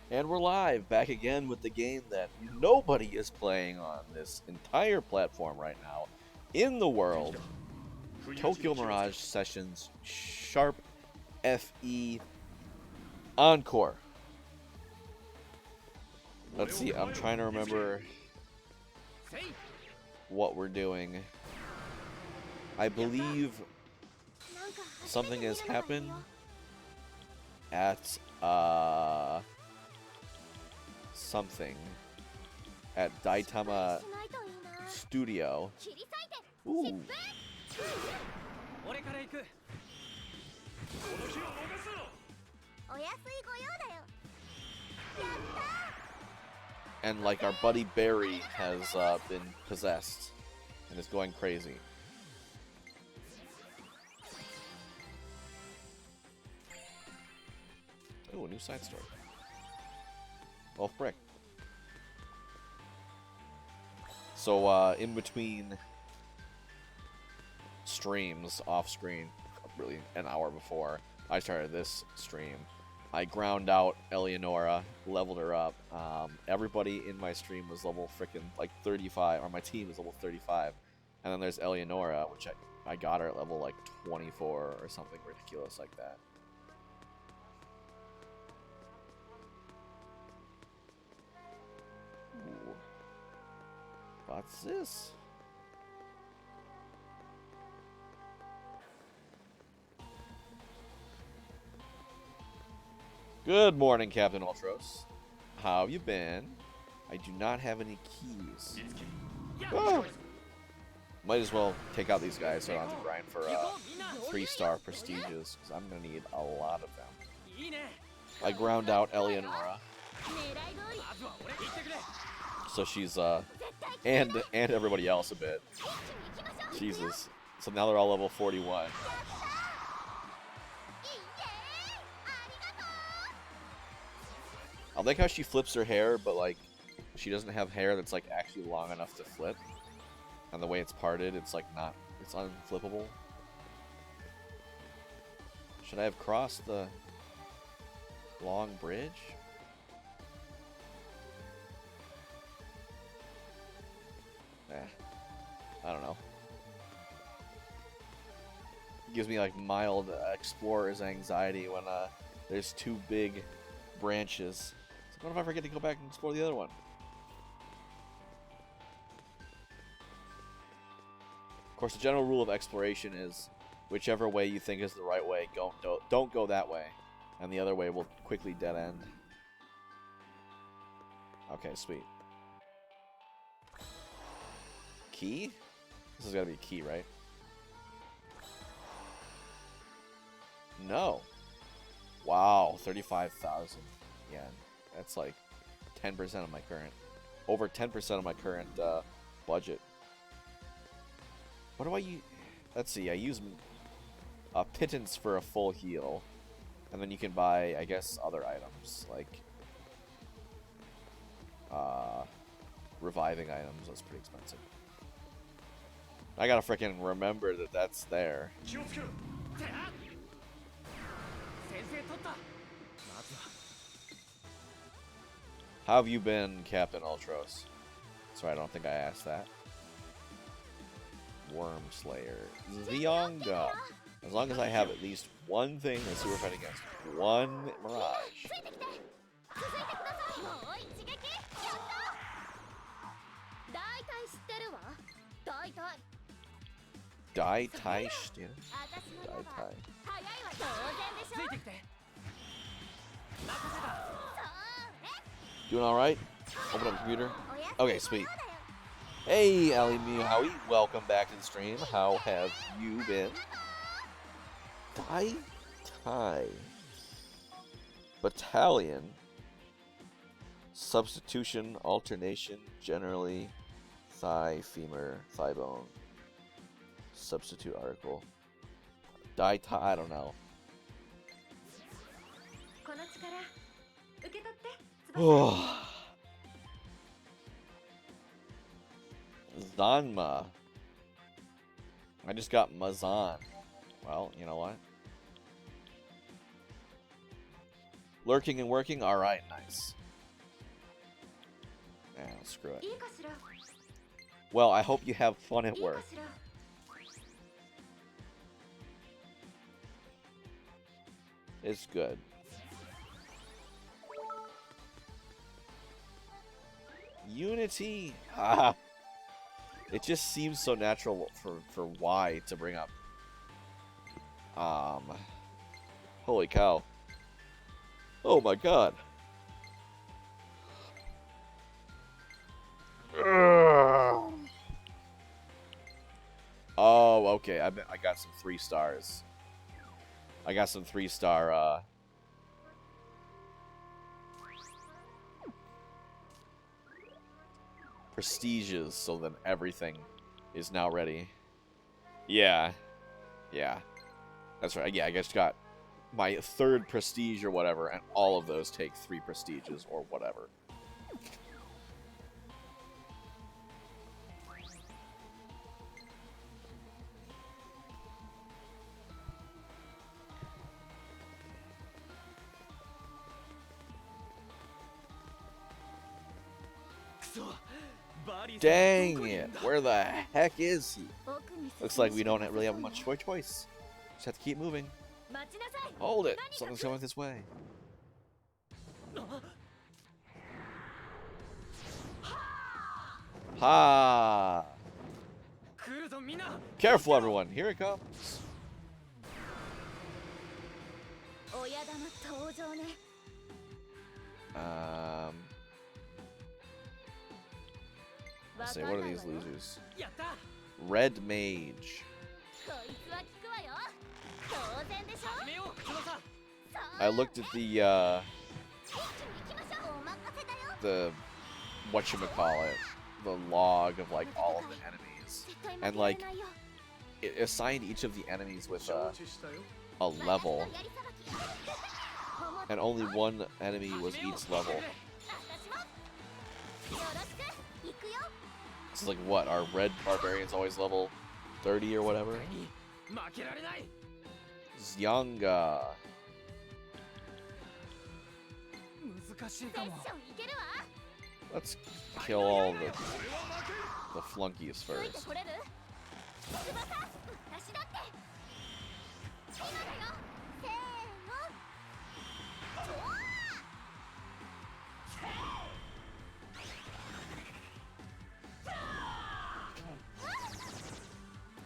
And we're live, back again with the game that nobody is playing on this entire platform right now in the world. Tokyo Mirage Sessions Sharp FE Encore. Let's see, I'm trying to remember what we're doing. I believe something has happened at something at Daitama Studio. Ooh. And like our buddy Barry has been possessed and is going crazy. Ooh, a new side story. Oh, frick. So, in between streams, off screen, really an hour before I started this stream, I ground out Eleonora, leveled her up. Everybody in my stream was level frickin' like 35, or my team was level 35. And then there's Eleonora, which I got her at level like 24 or something ridiculous like that. Ooh. What's this? Good morning, Captain Ultros. How have you been? I do not have any keys. Oh. Might as well take out these guys so I don't have to grind for 3-star prestiges, because I'm going to need a lot of them. I ground out Eleonora. So she's, and everybody else a bit. Jesus. So now they're all level 41. I like how she flips her hair, but like she doesn't have hair that's like actually long enough to flip. And the way it's parted, it's like not, it's unflippable. Should I have crossed the long bridge? I don't know. It gives me like mild explorer's anxiety when there's two big branches. What if I forget to go back and explore the other one? Of course, the general rule of exploration is whichever way you think is the right way, don't go that way. And the other way will quickly dead end. Okay, sweet. Key? This has got to be a key, right? No. Wow, 35,000 yen. That's like 10% of my current, over 10% of my current budget. What do I use? Let's see, I use a pittance for a full heal. And then you can buy, I guess, other items, like reviving items. That's pretty expensive. I gotta frickin' remember that that's there. How have you been, Captain Ultros? Sorry, I don't think I asked that. Worm Slayer. Zionga. As long as I have at least one thing that's super fight against one Mirage. Dai Tai Stin? Dai Tai. Doing alright? Open up the computer. Okay, sweet. Hey, Ali Mew Howie. Welcome back to the stream. How have you been? Dai Tai. Battalion. Substitution, alternation, generally. Thigh, femur, thigh bone. Substitute article. Dai Tai, I don't know. Oh. Zanma. I just got Mazan. Well, you know what? Lurking and working? Alright, nice. Yeah, screw it. Well, I hope you have fun at work. It's good. Unity! Ah! It just seems so natural for Y to bring up. Holy cow. Oh my god. Oh, okay. I got some 3 stars. I got some 3-star, prestiges, so then everything is now ready. Yeah. Yeah. That's right. Yeah, I just got my 3rd prestige or whatever, and all of those take 3 prestiges or whatever. Dang it! Where the heck is he? Looks like we don't really have much choice. Just have to keep moving. Hold it! Something's coming this way. Ha! Careful, everyone! Here it comes. Let's see, what are these losers? Red Mage. I looked at the whatchamacallit, the log of like all of the enemies, and like it assigned each of the enemies with a level, and only one enemy was each level. It's like, what, are red barbarians always level 30 or whatever? Zyanga. Let's kill all the flunkies first.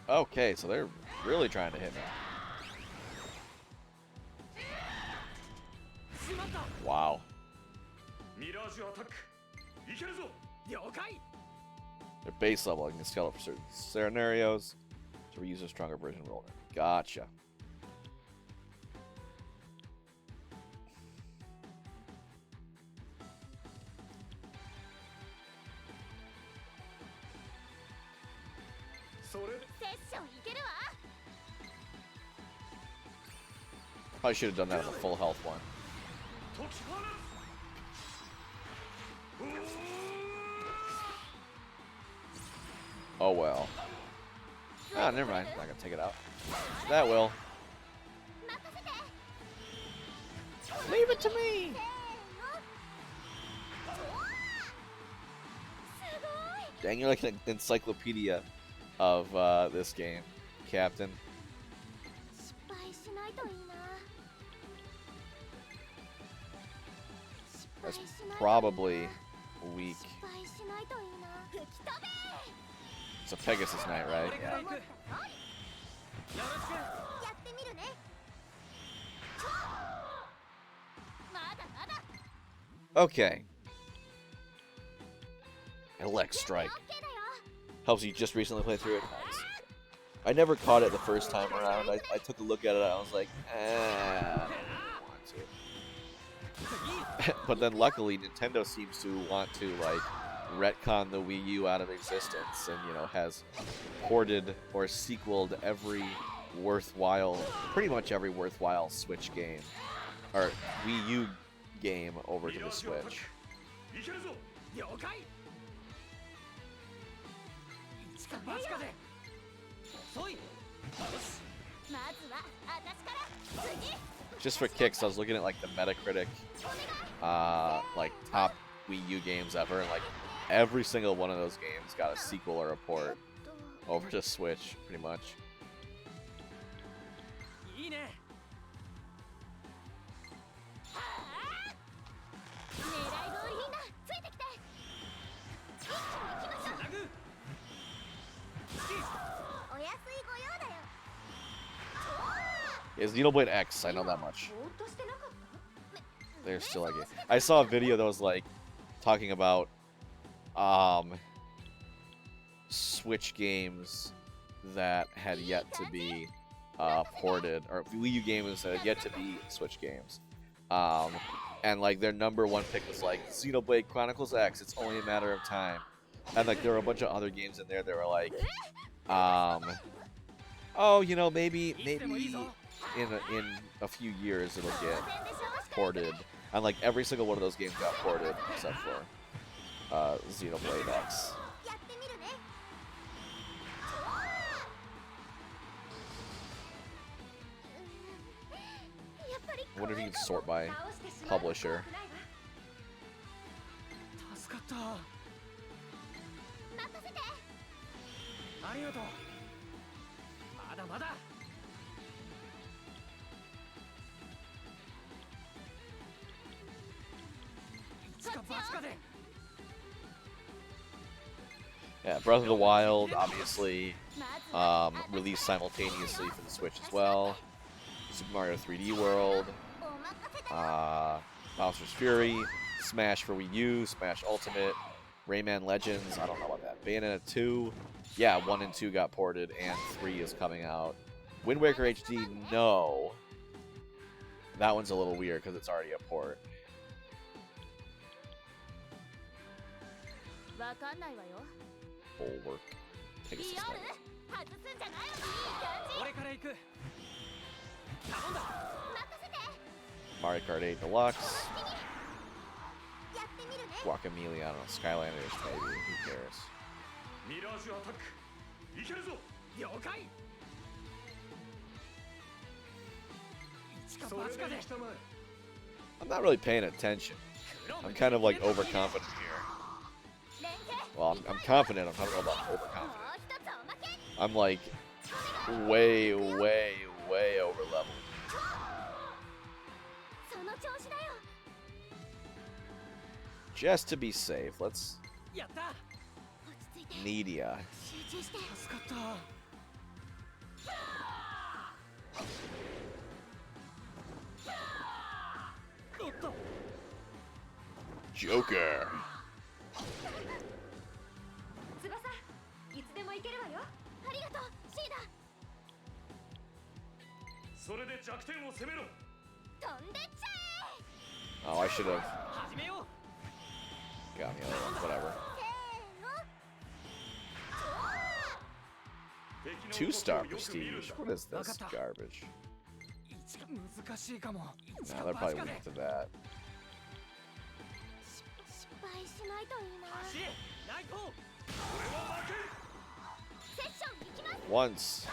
Okay, so they're really trying to hit me. Wow. Their base level, I can scale up for certain scenarios to reuse a stronger version roller. Gotcha. Probably should have done that on the full health one. Oh well. Ah, never mind. Not gonna take it out. That will. Leave it to me! Dang, you're like an encyclopedia of this game, Captain. That's probably weak. It's a Pegasus Knight, right? Yeah. Okay. Elect Strike. Helps you just recently play through it. Nice. I never caught it the first time around. I took a look at it and I was like, I don't want to. But then luckily Nintendo seems to want to like retcon the Wii U out of existence and, you know, has ported or sequeled every worthwhile, pretty much every worthwhile Switch game, or Wii U game over to the Switch. just for kicks, I was looking at like the Metacritic, like top Wii U games ever, and like every single one of those games got a sequel or a port over to Switch, pretty much. Is Needleblade X, I know that much. They're still like it. I saw a video that was like talking about Switch games that had yet to be ported, or Wii U games that had yet to be Switch games. And like their #1 pick was like Xenoblade Chronicles X, it's only a matter of time. And like there were a bunch of other games in there that were like oh, you know, maybe in a few years it'll get ported. And like every single one of those games got ported except for Xenoblade X. I wonder if you can sort by publisher. Yeah, Breath of the Wild, obviously, released simultaneously for the Switch as well. Super Mario 3D World, Bowser's Fury, Smash for Wii U, Smash Ultimate, Rayman Legends, I don't know about that. Bayonetta 2, yeah, 1 and 2 got ported, and 3 is coming out. Wind Waker HD, no. That one's a little weird because it's already a port. Bulwark. Take a suspect. Mario Kart 8 Deluxe. Guacamelee, I don't know. Skylanders, maybe. Who cares? I'm not really paying attention. I'm kind of like overconfident here. Well, I'm confident. I'm talking about overconfident. I'm like way over leveled. Just to be safe, let's Nidia. Joker. Oh, I should have got the other one, whatever. 2-star prestige. What is this garbage? Nah, they're probably weak to that. Once.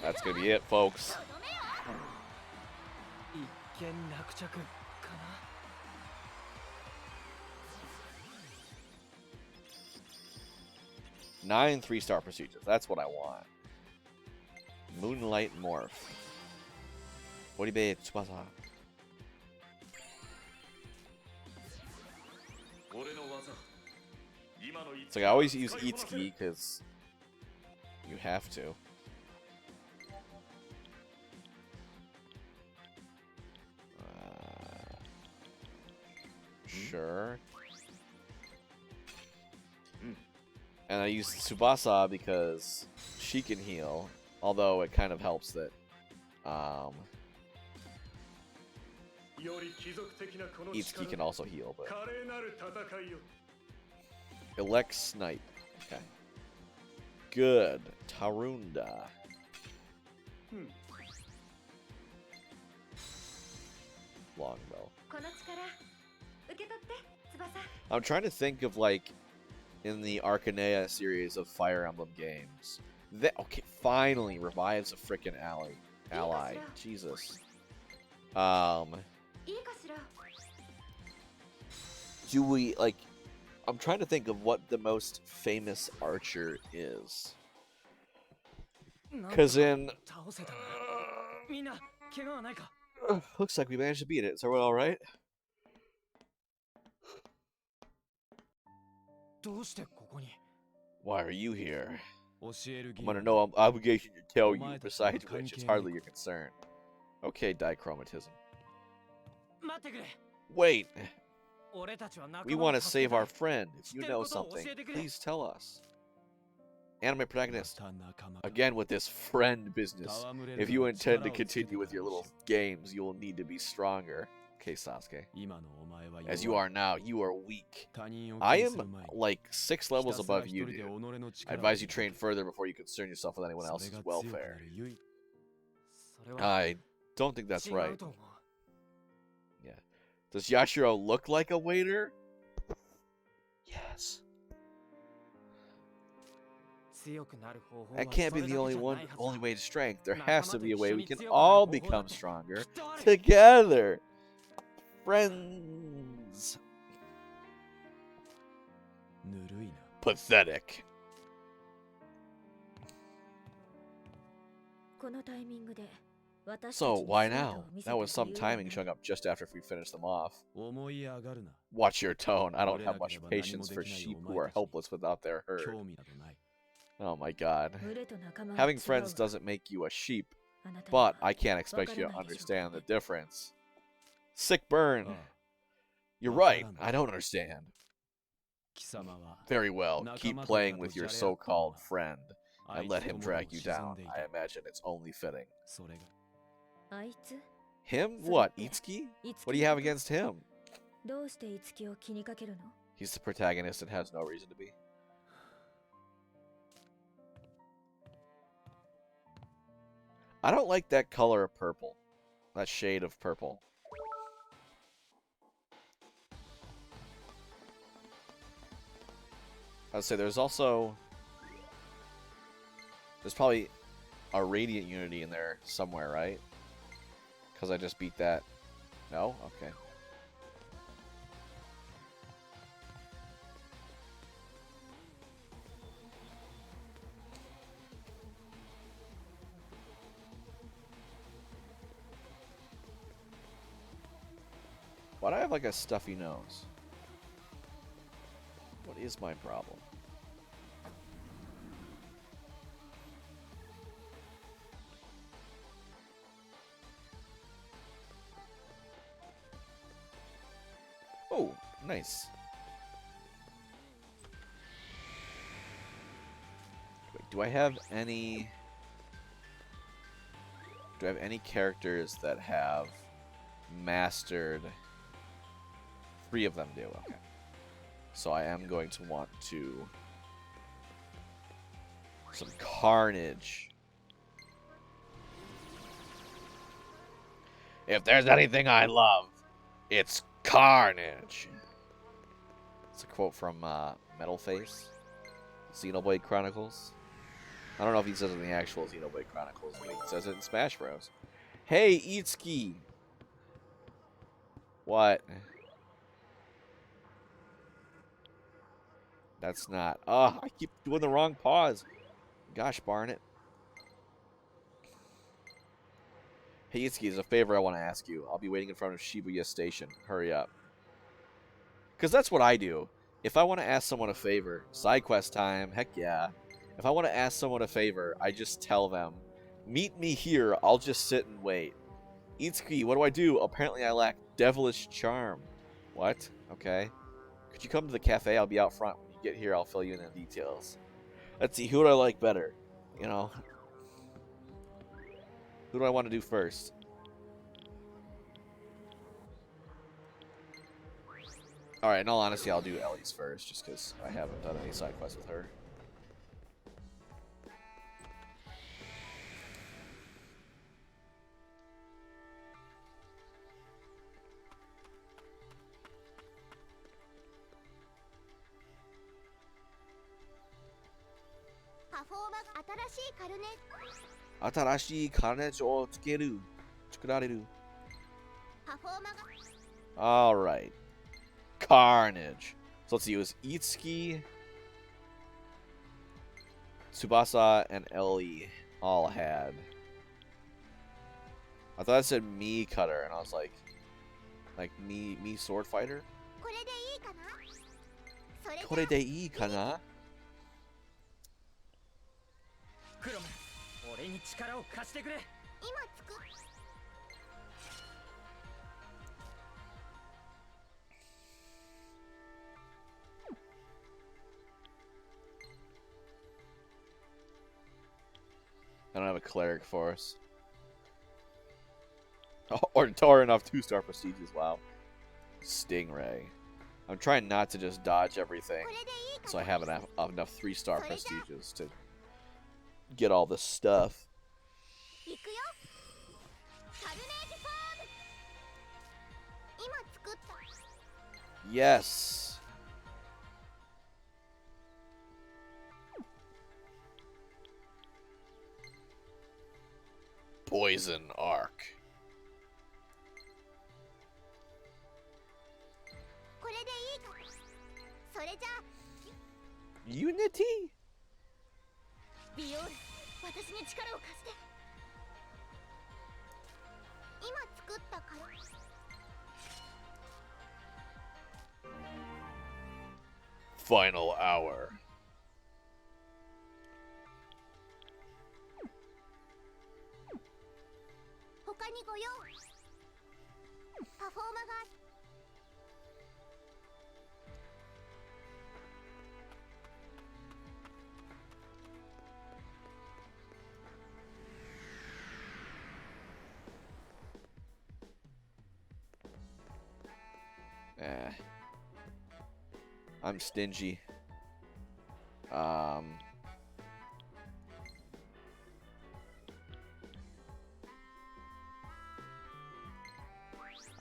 That's gonna be it, folks. 9 3-star procedures. That's what I want. Moonlight Morph. Oribe Tsubasa. It's like I always use Itsuki because you have to. Sure. And I use Tsubasa because she can heal, although it kind of helps that Itsuki can also heal, but Elect Snipe. Okay. Good. Tarunda. Longbow. I'm trying to think of like in the Arcanea series of Fire Emblem games. Okay, finally revives a frickin' ally. Jesus. Um, do we like? I'm trying to think of what the most famous archer is. Cause in looks like we managed to beat it. Is everyone all right? Why are you here? I'm under no obligation to tell you. Besides which, it's hardly your concern. Okay, dichromatism. Wait. We want to save our friend. If you know something, please tell us. Anime protagonist. Again with this friend business. If you intend to continue with your little games, you will need to be stronger. Okay, Sasuke. As you are now, you are weak. I am like 6 levels above you, dude. I advise you train further before you concern yourself with anyone else's welfare. I don't think that's right. Yeah. Does Yashiro look like a waiter? Yes. That can't be the only way to strength. There has to be a way we can all become stronger together. Friends. Pathetic. So, why now? That was some timing showing up just after we finished them off. Watch your tone. I don't have much patience for sheep who are helpless without their herd. Oh my god. Having friends doesn't make you a sheep, but I can't expect you to understand the difference. Sick burn. You're right. I don't understand. Very well. Keep playing with your so-called friend and let him drag you down. I imagine it's only fitting. Him? What? Itsuki? What do you have against him? He's the protagonist and has no reason to be. I don't like that color of purple. That shade of purple. I'd say there's probably a Radiant Unity in there somewhere, right? Because I just beat that. No? Okay. Why do I have like a stuffy nose? What is my problem? Oh, nice. Wait, do I have any characters that have mastered? 3 of them do, okay. So I am going to want to some Carnage. If there's anything I love, it's Carnage. It's a quote from Metal Face, Xenoblade Chronicles. I don't know if he says it in the actual Xenoblade Chronicles, but he says it in Smash Bros. Hey, Itsuki! What? That's not... Oh, I keep doing the wrong pause. Gosh darn it. Hey, Itsuki, there's a favor I want to ask you. I'll be waiting in front of Shibuya Station. Hurry up. Because that's what I do. If I want to ask someone a favor, side quest time, heck yeah. If I want to ask someone a favor, I just tell them, meet me here, I'll just sit and wait. Itsuki, what do I do? Apparently I lack devilish charm. What? Okay. Could you come to the cafe? I'll be out front. When you get here, I'll fill you in the details. Let's see, who do I like better? You know? Who do I want to do first? Alright, in all honesty, I'll do Ellie's first, just because I haven't done any side quests with her. Atarashi Carnageを作られる。Alright. Carnage. So let's see, it was Itsuki, Tsubasa, and Ellie all had. I thought it said me cutter, and I was like me sword fighter? Kore de ii kana? I don't have a cleric force. Or enough 2-star prestiges, wow. Stingray. I'm trying not to just dodge everything, so I have enough 3-star prestiges to get all this stuff. Yes! Poison Arc. Unity? Final hour. I'm stingy. I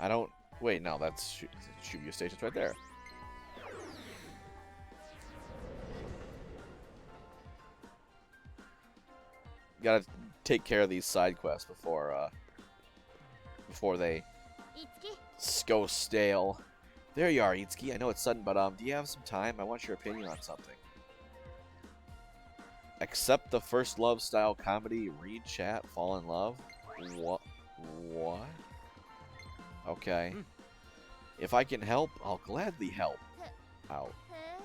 don't... Wait, no, that's Shibuya Station's right there. Gotta take care of these side quests before they go stale. There you are, Itsuki. I know it's sudden, but do you have some time? I want your opinion on something. Accept the first love style comedy, read chat, fall in love? What? Okay. If I can help, I'll gladly help. Ow.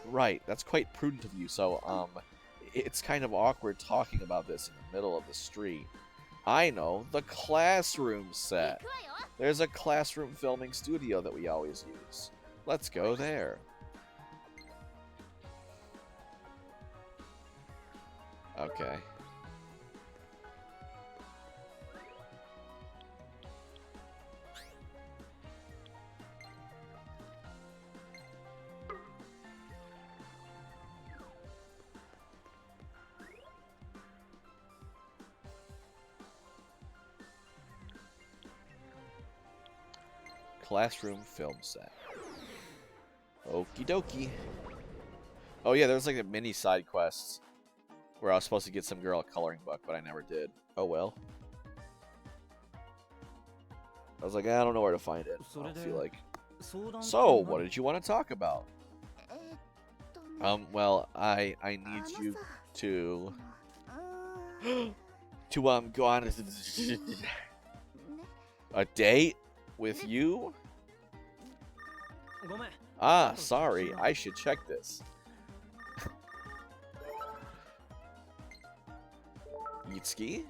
Right, that's quite prudent of you, so, it's kind of awkward talking about this in the middle of the street. I know, the classroom set. There's a classroom filming studio that we always use. Let's go there. Okay. Classroom film set. Okie dokie. Oh yeah, there was like a mini side quests where I was supposed to get some girl a coloring book, but I never did. Oh well. I was like, I don't know where to find it. I don't feel like. So, what did you want to talk about? Well, I need you to go on a date with you? Ah, sorry. I should check this. Itsuki?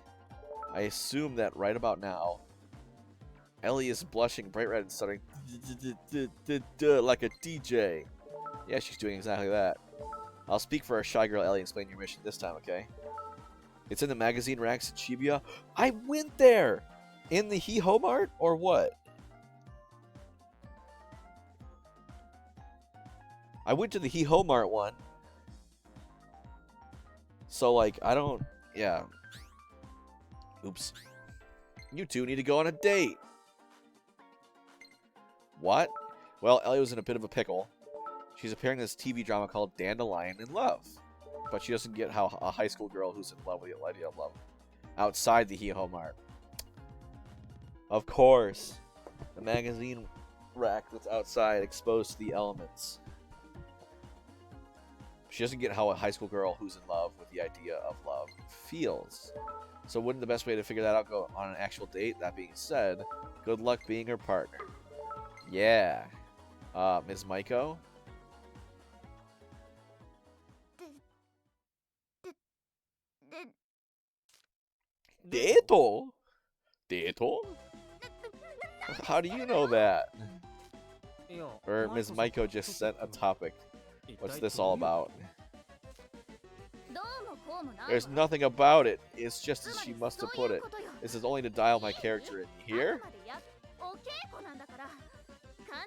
I assume that right about now, Ellie is blushing bright red and starting like a DJ. Yeah, she's doing exactly that. I'll speak for our shy girl Ellie and explain your mission this time, okay? It's in the magazine racks in Shibuya. I went there! In the He-Ho Mart? Or what? I went to the He-Ho Mart one. So, like, I don't... Yeah. Oops. You two need to go on a date. What? Well, Ellie was in a bit of a pickle. She's appearing in this TV drama called Dandelion in Love. But she doesn't get how a high school girl who's in love with the idea of love outside the He-Ho Mart. Of course. The magazine rack that's outside, exposed to the elements. She doesn't get how a high school girl who's in love with the idea of love feels. So wouldn't the best way to figure that out go on an actual date? That being said, good luck being her partner. Yeah. Ms. Maiko? Deto? Deto? How do you know that? Or Ms. Maiko just sent a topic. What's this all about? There's nothing about it. It's just as she must have put it. This is only to dial my character in. Here?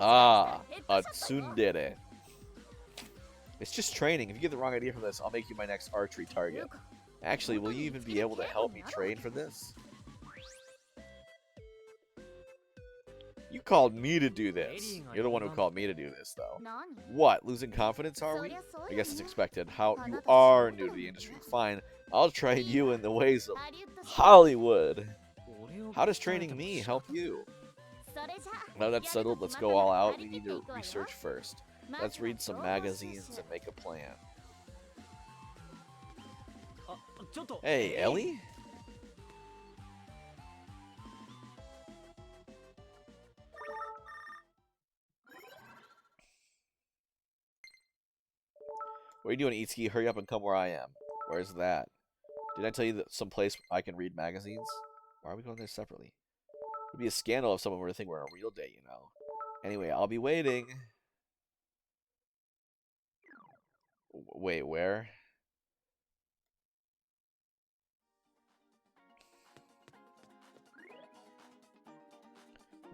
Ah, a tsundere. It's just training. If you get the wrong idea from this, I'll make you my next archery target. Actually, will you even be able to help me train for this? You called me to do this. You're the one who called me to do this, though. What? Losing confidence, are we? I guess it's expected. How you are new to the industry. Fine. I'll train you in the ways of Hollywood. How does training me help you? Now that's settled, let's go all out. We need to research first. Let's read some magazines and make a plan. Hey, Ellie? What are you doing, Itsuki? Hurry up and come where I am. Where's that? Did I tell you that someplace I can read magazines? Why are we going there separately? It'd be a scandal if someone were to think we're on a real date, you know. Anyway, I'll be waiting. Wait, where?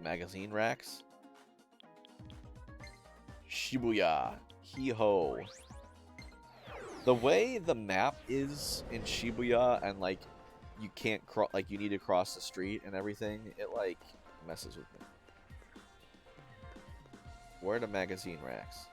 Magazine racks? Shibuya. Hee-ho. The way the map is in Shibuya and, like, you can't cross, like, you need to cross the street and everything, it, like, messes with me. Where are the magazine racks?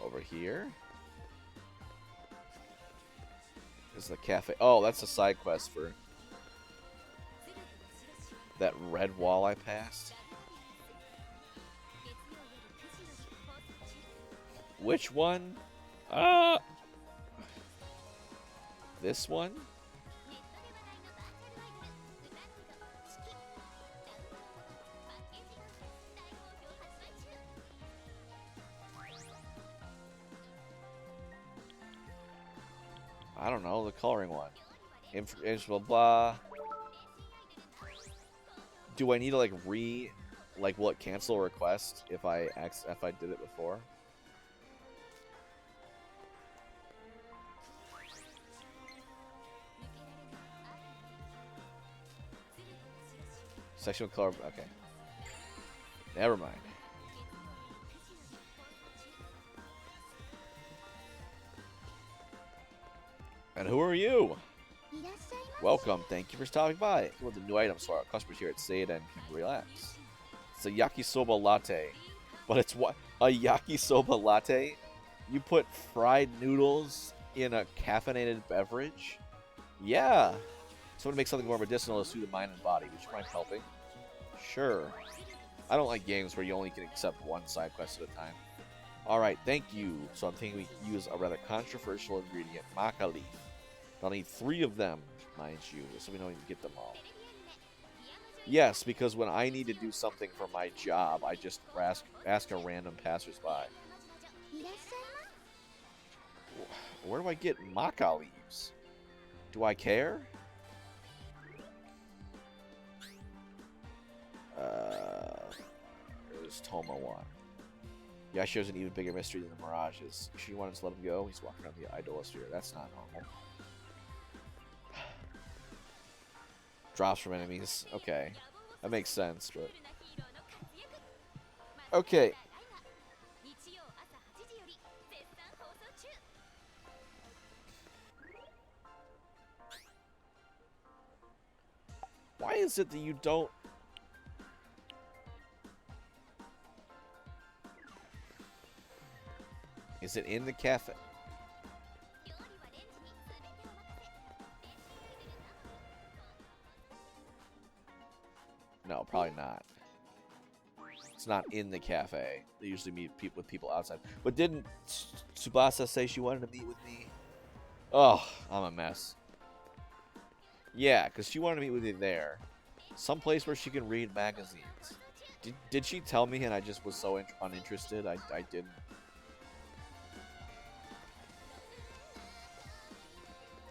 Over here? Is the cafe. Oh, that's a side quest for that red wall I passed. Which one? This one? I don't know, the coloring one. Blah blah. Do I need to will it cancel a request if I did it before? Sexual color, okay. Never mind. And who are you? Welcome. Thank you for stopping by. With the new items for our customers here at Seiden can relax. It's a yakisoba latte. But it's what? A yakisoba latte? You put fried noodles in a caffeinated beverage? Yeah. So to make something more medicinal to soothe the mind and body. Would you mind helping? Sure. I don't like games where you only can accept one side quest at a time. Alright, thank you. So I'm thinking we use a rather controversial ingredient, maca leaf. I'll need 3 of them, mind you, so we don't even get them all. Yes, because when I need to do something for my job, I just ask a random passersby. Where do I get maca leaves? Do I care? There's Toma one. Yashio's an even bigger mystery than the Mirage is. She wanted to let him go. He's walking around the idolosphere. That's not normal. Drops from enemies. Okay. That makes sense, but... Okay. Why is it that you don't... Is it in the cafe? No, probably not. It's not in the cafe. They usually meet with people outside. But didn't Tsubasa say she wanted to meet with me? Oh, I'm a mess. Yeah, because she wanted to meet with me there. Someplace where she can read magazines. Did she tell me and I just was so uninterested? I didn't.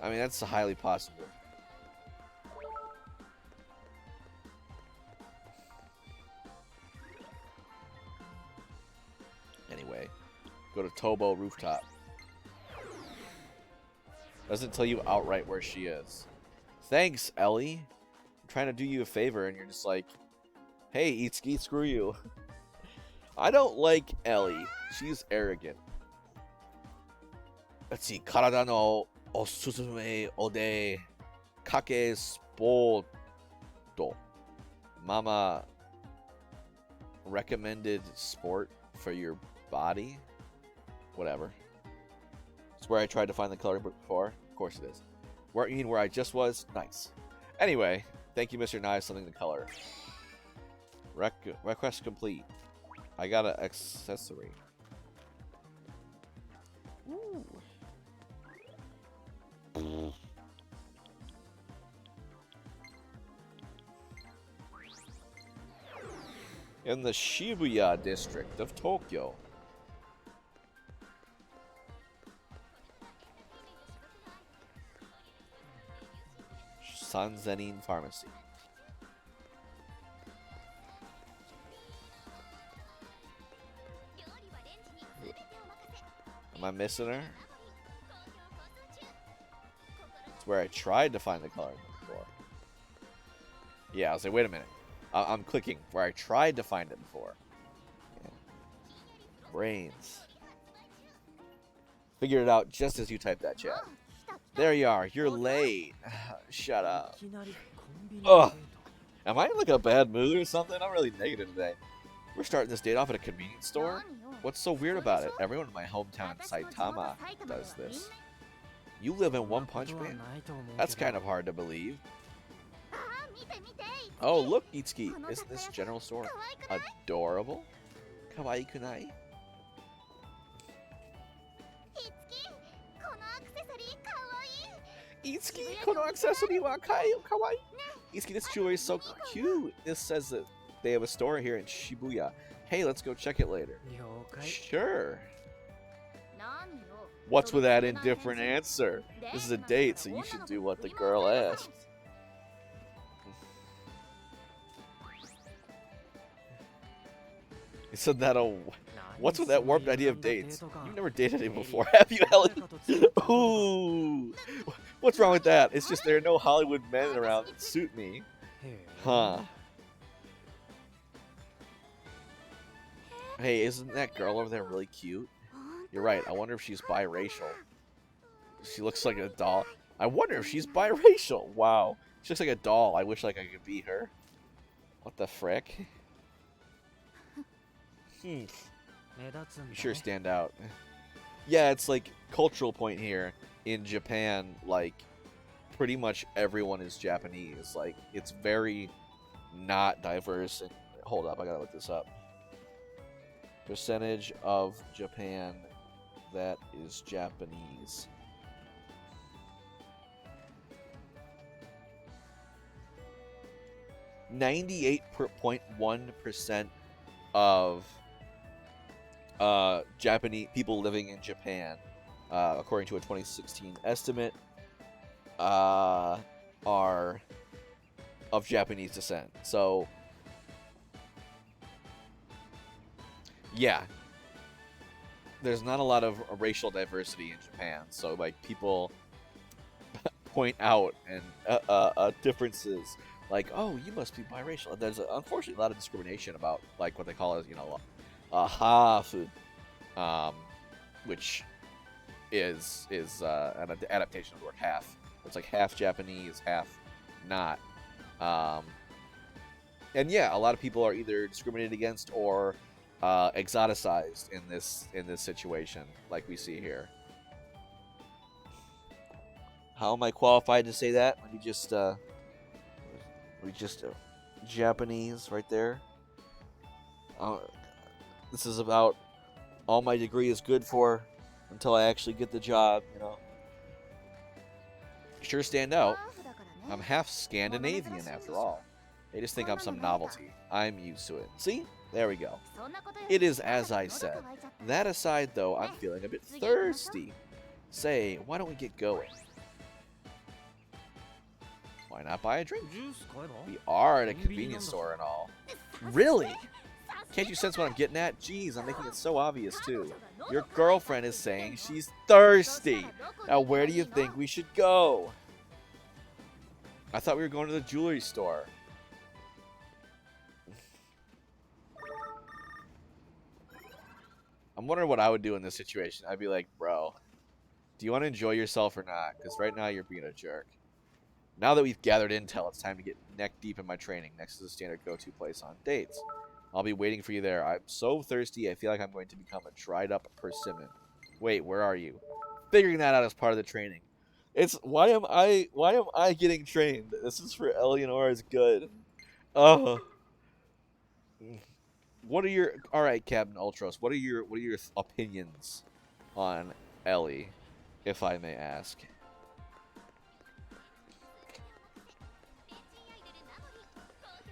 I mean, that's highly possible. Anyway, go to Tobo Rooftop. Doesn't tell you outright where she is. Thanks, Ellie. I'm trying to do you a favor and you're just like, hey, Itsuki, screw you. I don't like Ellie. She's arrogant. Let's see. Karada no osusume ode kake sport. Mama recommended sport for your body. Whatever. It's where I tried to find the coloring book before. Of course it is. Where you mean where I just was? Nice. Anyway, thank you, Mr. Nice. Something to color. Request complete. I got an accessory. Ooh. In the Shibuya district of Tokyo. Sanzenin Pharmacy. Am I missing her? It's where I tried to find the color before. Yeah, I was like, wait a minute. I'm clicking where I tried to find it before. Yeah. Brains. Figured it out just as you typed that chat. There you are. You're late. Shut up. Ugh. Am I in like a bad mood or something? I'm really negative today. We're starting this date off at a convenience store? What's so weird about it? Everyone in my hometown in Saitama does this. You live in One Punch Man? That's kind of hard to believe. Oh, look, Itsuki. Isn't this general store adorable? Kawaii kunai? Itsuki, kono accessory wa kawaii. Itsuki, this jewelry is so cute. This says that they have a store here in Shibuya. Hey, let's go check it later. Sure. What's with that indifferent answer? This is a date, so you should do what the girl asks. He said that. What's with that warped idea of dates? You've never dated him before, have you, Ellie? Ooh. What's wrong with that? It's just there are no Hollywood men around that suit me. Huh. Hey, isn't that girl over there really cute? You're right. I wonder if she's biracial. She looks like a doll. I wonder if she's biracial. Wow. She looks like a doll. I wish like I could be her. What the frick? You sure stand out. Yeah, it's like cultural point here in Japan. Like pretty much everyone is Japanese. Like it's very not diverse. And, hold up, I gotta look this up. Percentage of Japan that is Japanese. .1% of Japanese people living in Japan, according to a 2016 estimate, are of Japanese descent. So, yeah, there's not a lot of racial diversity in Japan. So, like, people point out and differences. Like, oh, you must be biracial. There's unfortunately a lot of discrimination about like what they call as half, which is an adaptation of the word half. It's like half Japanese, half not. And yeah, a lot of people are either discriminated against or exoticized in this situation, like we see here. How am I qualified to say that? Let me just Japanese right there. This is about all my degree is good for until I actually get the job, you know. Sure stand out. I'm half Scandinavian after all. They just think I'm some novelty. I'm used to it. See? There we go. It is as I said. That aside, though, I'm feeling a bit thirsty. Say, why don't we get going? Why not buy a drink? We are at a convenience store and all. Really? Can't you sense what I'm getting at? Jeez, I'm making it so obvious, too. Your girlfriend is saying she's thirsty. Now, where do you think we should go? I thought we were going to the jewelry store. I'm wondering what I would do in this situation. I'd be like, bro, do you want to enjoy yourself or not? Because right now you're being a jerk. Now that we've gathered intel, it's time to get neck deep in my training next to the standard go-to place on dates. I'll be waiting for you there. I'm so thirsty, I feel like I'm going to become a dried-up persimmon. Wait, where are you? Figuring that out as part of the training. It's why am I getting trained? This is for Eleonora's good. Oh. What are your alright, Captain Ultros, what are your opinions on Ellie, if I may ask?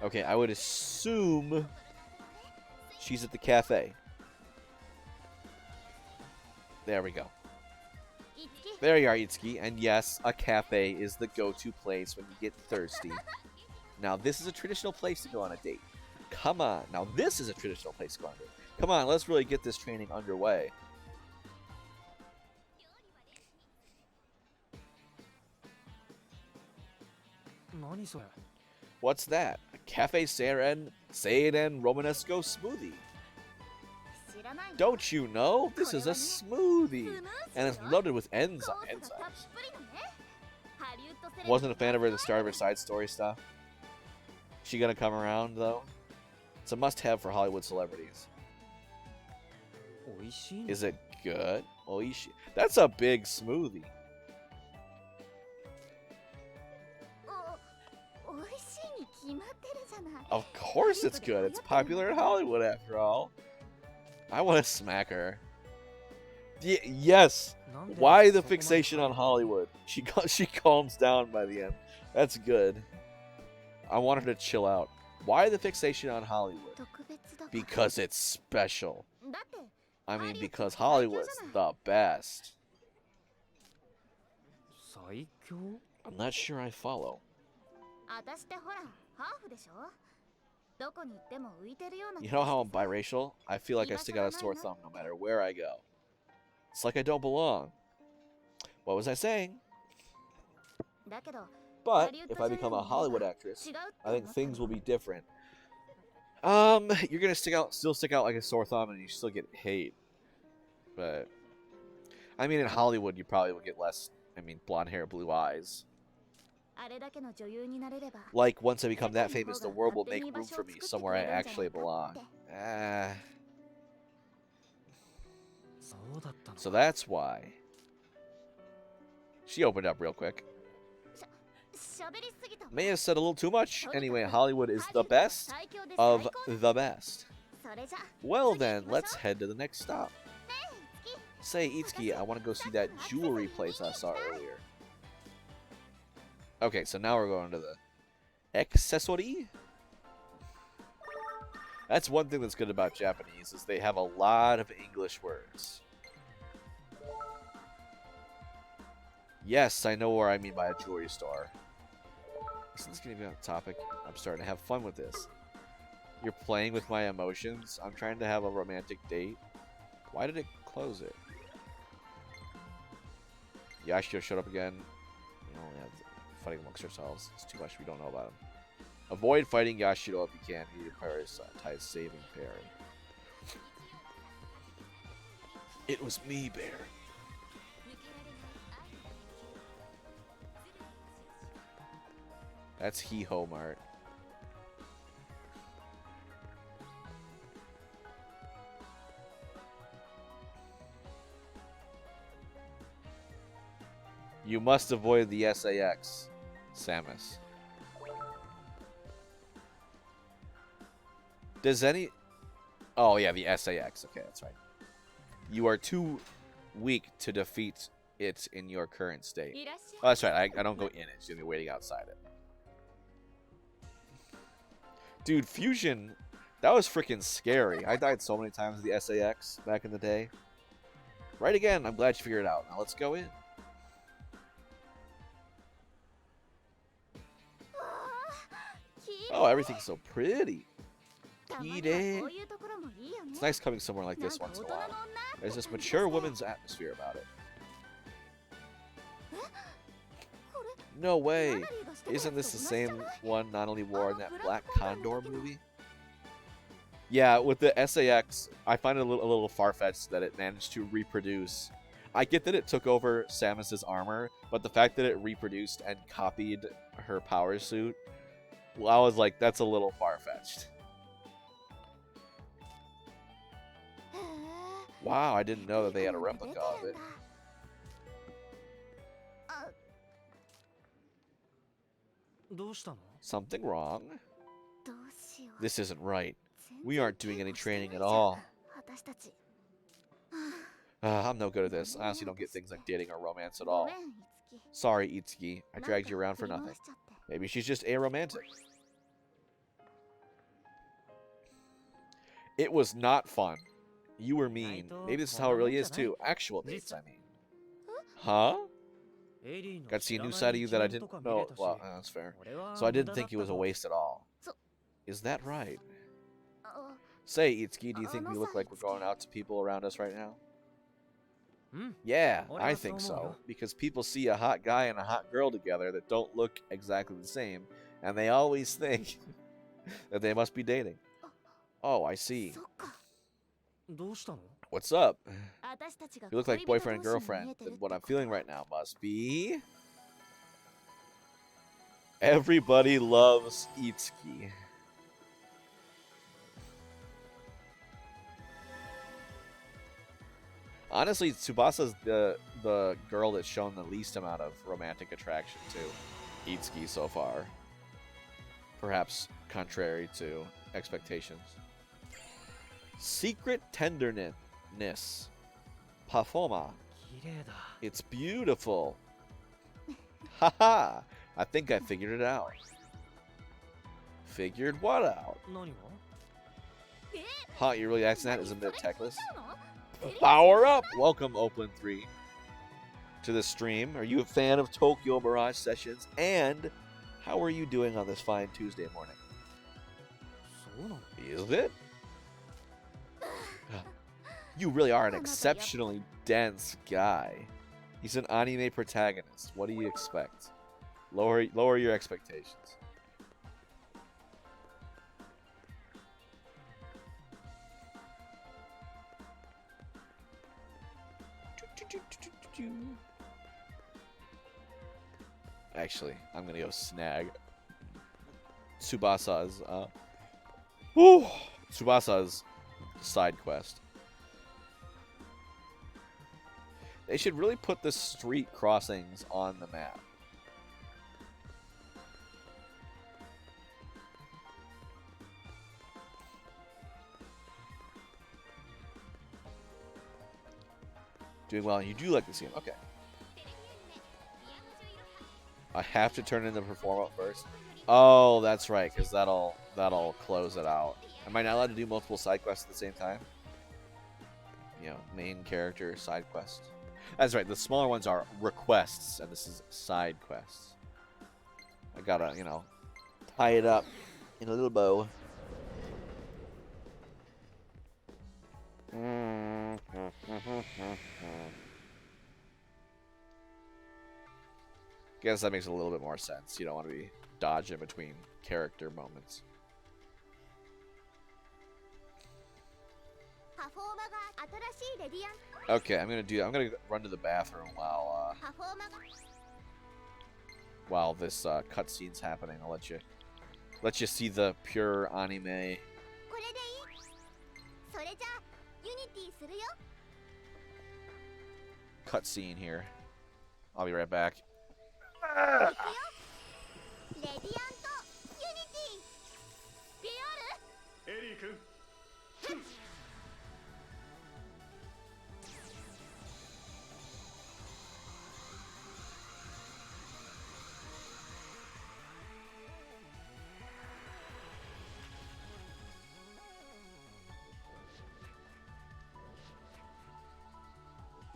Okay, I would assume she's at the cafe. There we go. There you are, Itsuki. And yes, a cafe is the go-to place when you get thirsty. Now, this is a traditional place to go on a date. Come on. Now, this is a traditional place to go on a date. Come on, let's really get this training underway. What's that? A Cafe Seiren Romanesco smoothie. Don't you know? This is a smoothie. And it's loaded with enzymes. Wasn't a fan of her at the start of her side story stuff. She gonna come around, though? It's a must-have for Hollywood celebrities. Is it good? Oishi. That's a big smoothie. Of course it's good. It's popular in Hollywood, after all. I want to smack her. Yes. Why the fixation on Hollywood? She calms down by the end. That's good. I want her to chill out. Why the fixation on Hollywood? Because it's special. I mean, because Hollywood's the best. I'm not sure I follow. You know how I'm biracial? I feel like I stick out a sore thumb no matter where I go. It's like I don't belong. What was I saying? But if I become a Hollywood actress, I think things will be different. You're gonna still stick out like a sore thumb, and you still get hate. But I mean, in Hollywood, you probably would get less. I mean, blonde hair, blue eyes. Like, once I become that famous, the world will make room for me somewhere I actually belong. So that's why. She opened up real quick. May have said a little too much. Anyway, Hollywood is the best of the best. Well then, let's head to the next stop. Say, Itsuki, I want to go see that jewelry place I saw earlier. Okay, so now we're going to the accessory. That's one thing that's good about Japanese, is they have a lot of English words. Yes, I know where I mean by a jewelry store. Isn't this going to be on topic? I'm starting to have fun with this. You're playing with my emotions. I'm trying to have a romantic date. Why did it close it? Yashio showed up again. We only have fighting amongst ourselves. It's too much we don't know about him. Avoid fighting Yashiro if you can. He requires saving parry. It was me, Bear. That's He-Ho Mart. You must avoid the SAX, Samus. Does any... Oh, yeah, the SAX. Okay, that's right. You are too weak to defeat it in your current state. Oh, that's right. I don't go in it. She's going to be waiting outside it. Dude, Fusion, that was freaking scary. I died so many times with the SAX back in the day. Right again. I'm glad you figured it out. Now let's go in. Oh, everything's so pretty. It's nice coming somewhere like this once in a while. There's this mature woman's atmosphere about it. No way. Isn't this the same one Nanali wore in that Black Condor movie? Yeah, with the SAX, I find it a little far-fetched that it managed to reproduce. I get that it took over Samus's armor, but the fact that it reproduced and copied her power suit, well, I was like, that's a little far-fetched. Wow, I didn't know that they had a replica of it. Something wrong? This isn't right. We aren't doing any training at all. I'm no good at this. I honestly don't get things like dating or romance at all. Sorry, Itsuki. I dragged you around for nothing. Maybe she's just aromantic. It was not fun. You were mean. Maybe this is how it really is too. Actual dates, I mean. Huh? Got to see a new side of you that I didn't know. Well, that's fair. So I didn't think it was a waste at all. Is that right? Say, Itsuki, do you think we look like we're going out to people around us right now? Yeah, I think so. Because people see a hot guy and a hot girl together that don't look exactly the same, and they always think that they must be dating. Oh, I see. What's up? You look like boyfriend and girlfriend. Then what I'm feeling right now must be... Everybody loves Itsuki. Honestly, Tsubasa's the girl that's shown the least amount of romantic attraction to Itsuki so far. Perhaps contrary to expectations. Secret tenderness. Pafoma. It's beautiful. Haha. I think I figured it out. Figured what out? Huh, you really asking that? Isn't it techless? Power up! Welcome, Open3, to the stream. Are you a fan of Tokyo Mirage Sessions? And how are you doing on this fine Tuesday morning? Is it? You really are an exceptionally dense guy. He's an anime protagonist. What do you expect? Lower your expectations. Actually, I'm gonna go snag Tsubasa's Tsubasa's side quest. They should really put the street crossings on the map. Doing well. You do like the scene. Okay. I have to turn in the perform up first. Oh, that's right, because that'll close it out. Am I not allowed to do multiple side quests at the same time? You know, main character, side quest. That's right, the smaller ones are requests, and this is side quests. I gotta, you know, tie it up in a little bow. Guess that makes a little bit more sense. You don't want to be dodging between character moments. Okay, I'm gonna run to the bathroom while this cutscene's happening. I'll let you see the pure anime cutscene here. I'll be right back. いくよ。レディアントユニティ PR エリー君。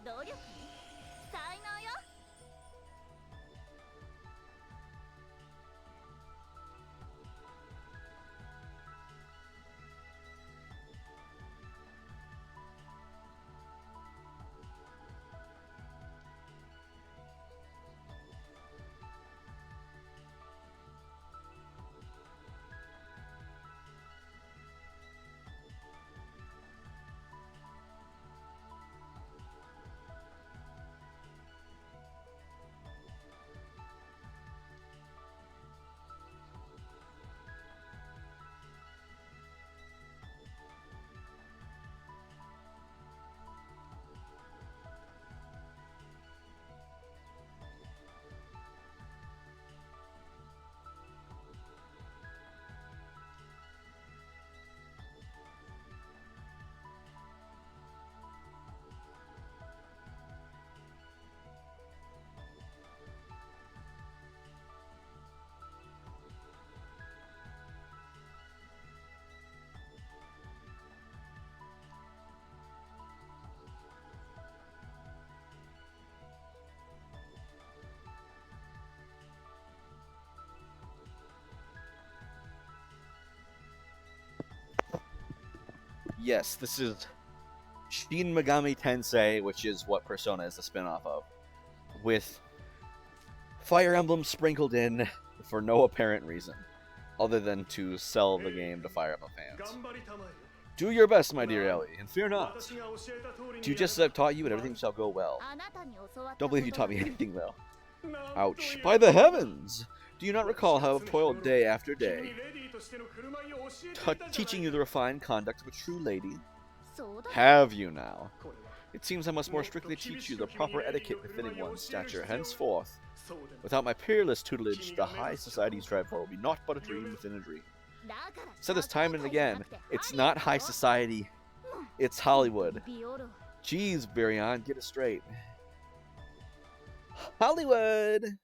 努力才能よ。Yes, this is Shin Megami Tensei, which is what Persona is a spin-off of, with Fire Emblem sprinkled in for no apparent reason, other than to sell the game to Fire Emblem fans. Do your best, my dear Ellie, and fear not. Do just as I've taught you, and everything shall go well. あなたに教わった Don't こ believe と you が taught me anything, though. Ouch. By the heavens! Do you not recall how I've toiled day after day, teaching you the refined conduct of a true lady? そうだ Have you now? It seems I must more strictly teach you the proper etiquette befitting one's stature. Henceforth, without my peerless tutelage, the high society you strive for will be naught but a dream within a dream. だから Said this time and again, it's not high society, it's Hollywood. ビオロ Jeez, Birion, get it straight. Hollywood!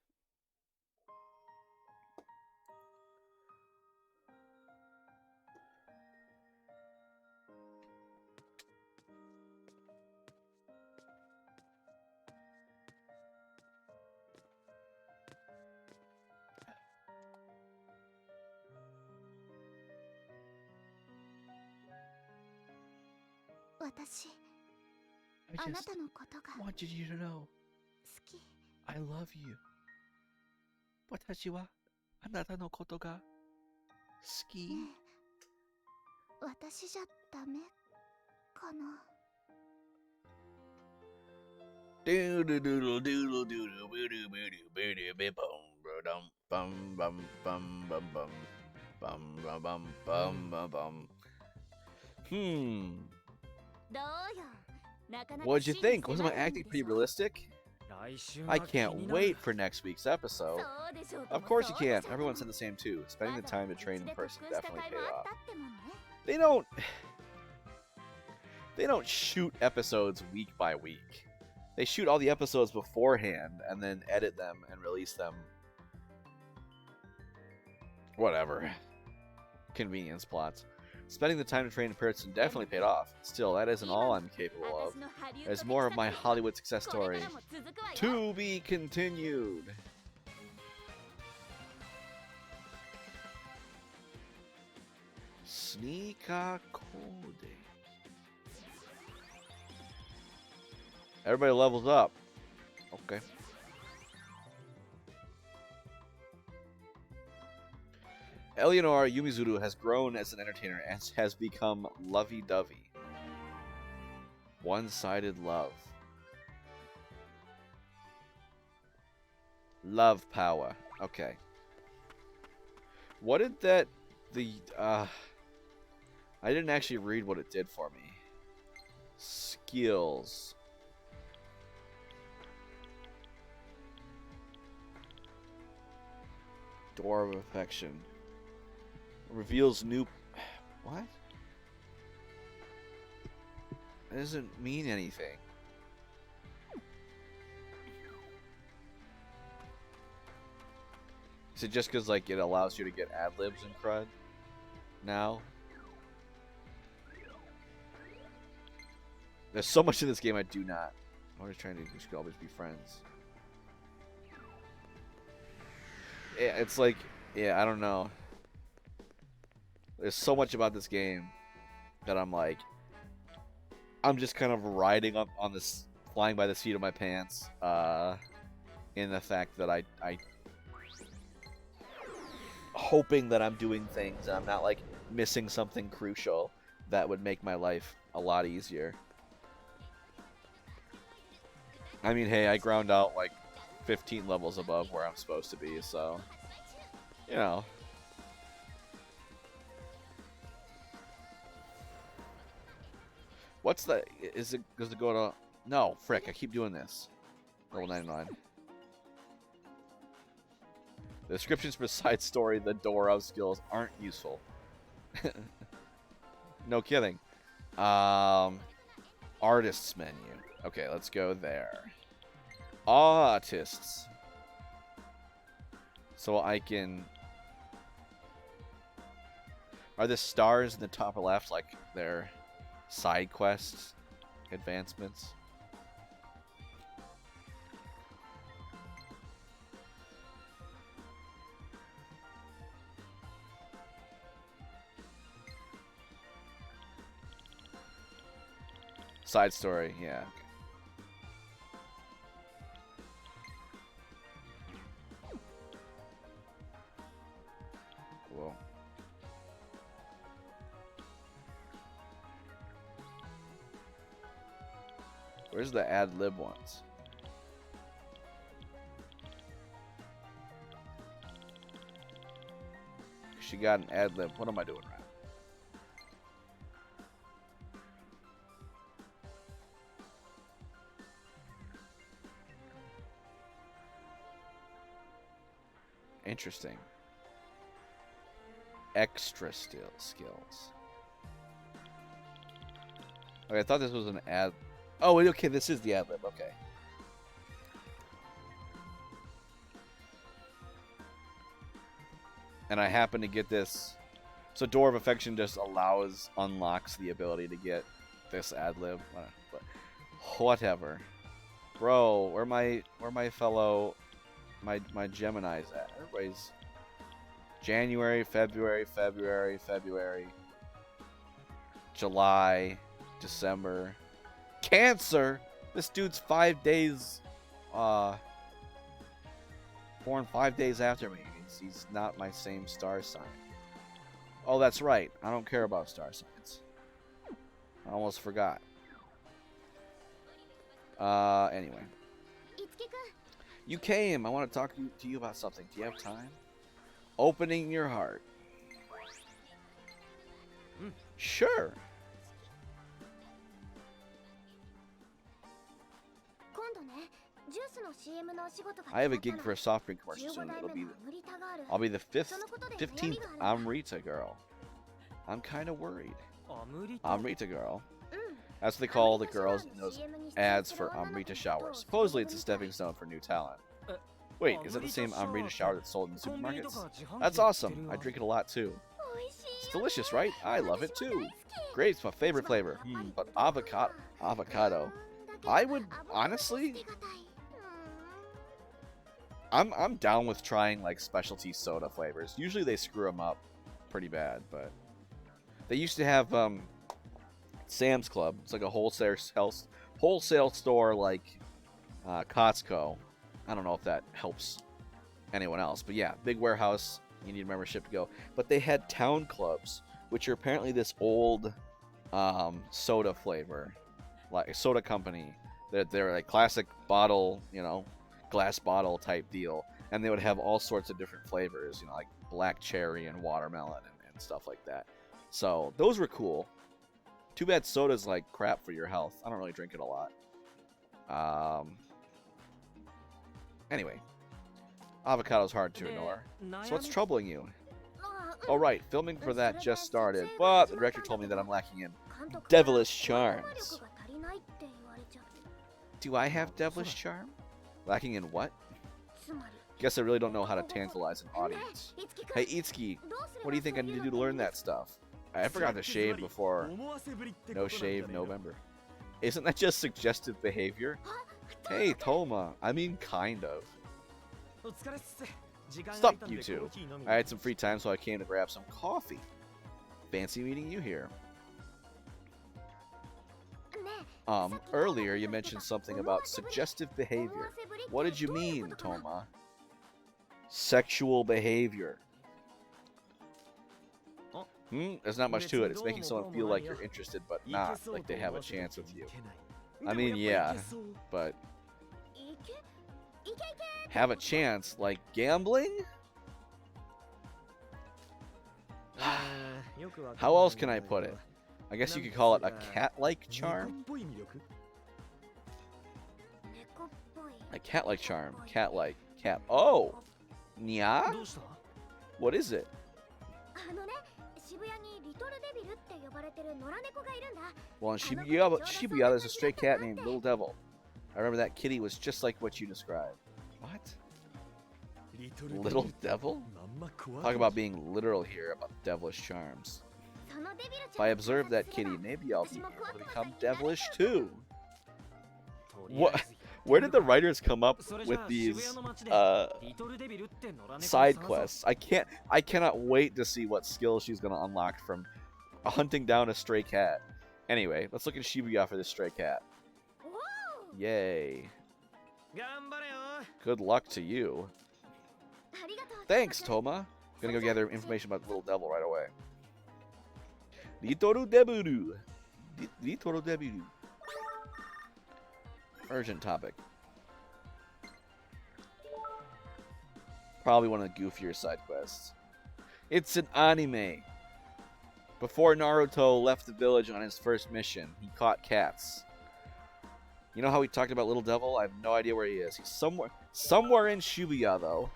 I あな just たのことが好 wanted you to know き I love you. 私はあなたのことが好き。ねえ私じゃダメかな Doodle doodle doodle doodle boodoo boodoo boodoo bim bum bum bum bum bum bum bum bum bum bum bum. Hmm. どうよなかなか What'd you 支持 think? Wasn't my せられない acting で pretty しょ realistic? 来週 I が気 can't になる wait for next week's episode. そうでしょうと Of も course そ you うで can. しょうとも Everyone said the same too. Spending the わざわ time ざ to train うち in で特 person 訓した definitely 甲斐 paid もあ off. ったってもんね They don't shoot episodes week by week. They shoot all the episodes beforehand and then edit them and release them. Whatever. Convenience plots. Spending the time to train in person definitely paid off. Still, that isn't all I'm capable of. 私のハリウッド There's 的 more of my 作品は Hollywood success これ story からも続くわよ to be continued. Sneaker code. Everybody levels up. Okay. Eleonora Yumizuru has grown as an entertainer and has become lovey-dovey. One-sided love. Love power. Okay. What did that... I didn't actually read what it did for me. Skills. Door of Affection. Reveals new... What? That doesn't mean anything. Is it just because, like, it allows you to get ad-libs and crud now? There's so much in this game I do not. I'm just trying to... We should always be friends. Yeah, it's like... Yeah, I don't know. There's so much about this game that I'm like... I'm just kind of riding up on this... Flying by the seat of my pants. In the fact that I hoping that I'm doing things and I'm not like missing something crucial that would make my life a lot easier. I mean, hey, I ground out like 15 levels above where I'm supposed to be, so you know. What's the... Is it... Does it go to... No, frick, I keep doing this. Level 99. The descriptions for side story, the door of skills aren't useful. No kidding. Artists menu. Okay, let's go there. Artists. So I can... Are the stars in the top left like their side quests, advancements? Side story, yeah. Cool. Where's the ad lib ones? She got an ad lib. What am I doing right? Interesting. Extra skills. Okay, I thought this was an ad. Oh, okay, this is the ad lib. Okay. And I happen to get this. So Door of Affection just unlocks the ability to get this ad lib. But whatever. Bro, where my fellow my Gemini's at? Everybody's January, February, July, December. Cancer. This dude's 5 days born 5 days after me. He's not my same star sign. Oh, that's right. I don't care about star signs. I almost forgot. Anyway. You came. I want to talk to you about something. Do you have time? Opening your heart. Sure. I have a gig for a soft drink commercial soon. I'll be the 15th Amrita girl. I'm kind of worried. Amrita girl. That's what they call the girls in those ads for Amrita showers. Supposedly it's a stepping stone for new talent. Wait, is that the same Amrita shower that's sold in supermarkets? That's awesome. I drink it a lot too. It's delicious, right? I love it too. Grape's my favorite flavor. But avocado. I would honestly... I'm down with trying like specialty soda flavors. Usually they screw them up pretty bad, but they used to have Sam's Club. It's like a wholesale store like Costco. I don't know if that helps anyone else, but yeah, big warehouse. You need a membership to go. But they had town clubs, which are apparently this old soda flavor, like a soda company. They're like classic bottle, you know, glass bottle type deal, and they would have all sorts of different flavors, you know, like black cherry and watermelon and stuff like that. So those were cool. Too bad soda's like crap for your health. I don't really drink it a lot. Anyway, Avocado's hard to ignore. So what's troubling you? Oh right, filming for that just started, but the director told me that I'm lacking in devilish charms. Do I have devilish charm? Lacking in what? Guess I really don't know how to tantalize an audience. Hey Itsuki, what do you think I need to do to learn that stuff? I forgot to shave before No Shave November. Isn't that just suggestive behavior? Hey Toma, I mean kind of. Stop, you two. I had some free time, so I came to grab some coffee. Fancy meeting you here. Earlier you mentioned something about suggestive behavior. What did you mean, Toma? Sexual behavior. There's not much to it. It's making someone feel like you're interested, but not like they have a chance with you. I mean, yeah, but... Have a chance? Like gambling? How else can I put it? I guess you could call it a cat-like charm? A cat-like charm. Cat-like. Cat. Oh! Nya? What is it? Well, in Shibuya, there's a stray cat named Little Devil. I remember that kitty was just like what you described. What? Little Devil? Talk about being literal here about devilish charms. If I observe that kitty, maybe I'll be able to become devilish too. What? Where did the writers come up with these side quests? I cannot wait to see what skills she's gonna unlock from hunting down a stray cat. Anyway, let's look at Shibuya for this stray cat. Yay. Good luck to you. Thanks, Toma. Gonna go gather information about the Little Devil right away. Litoru Deburu. Litoru Deburu. Urgent topic. Probably one of the goofier side quests. It's an anime. Before Naruto left the village on his first mission, he caught cats. You know how we talked about Little Devil? I have no idea where he is. He's somewhere in Shibuya, though.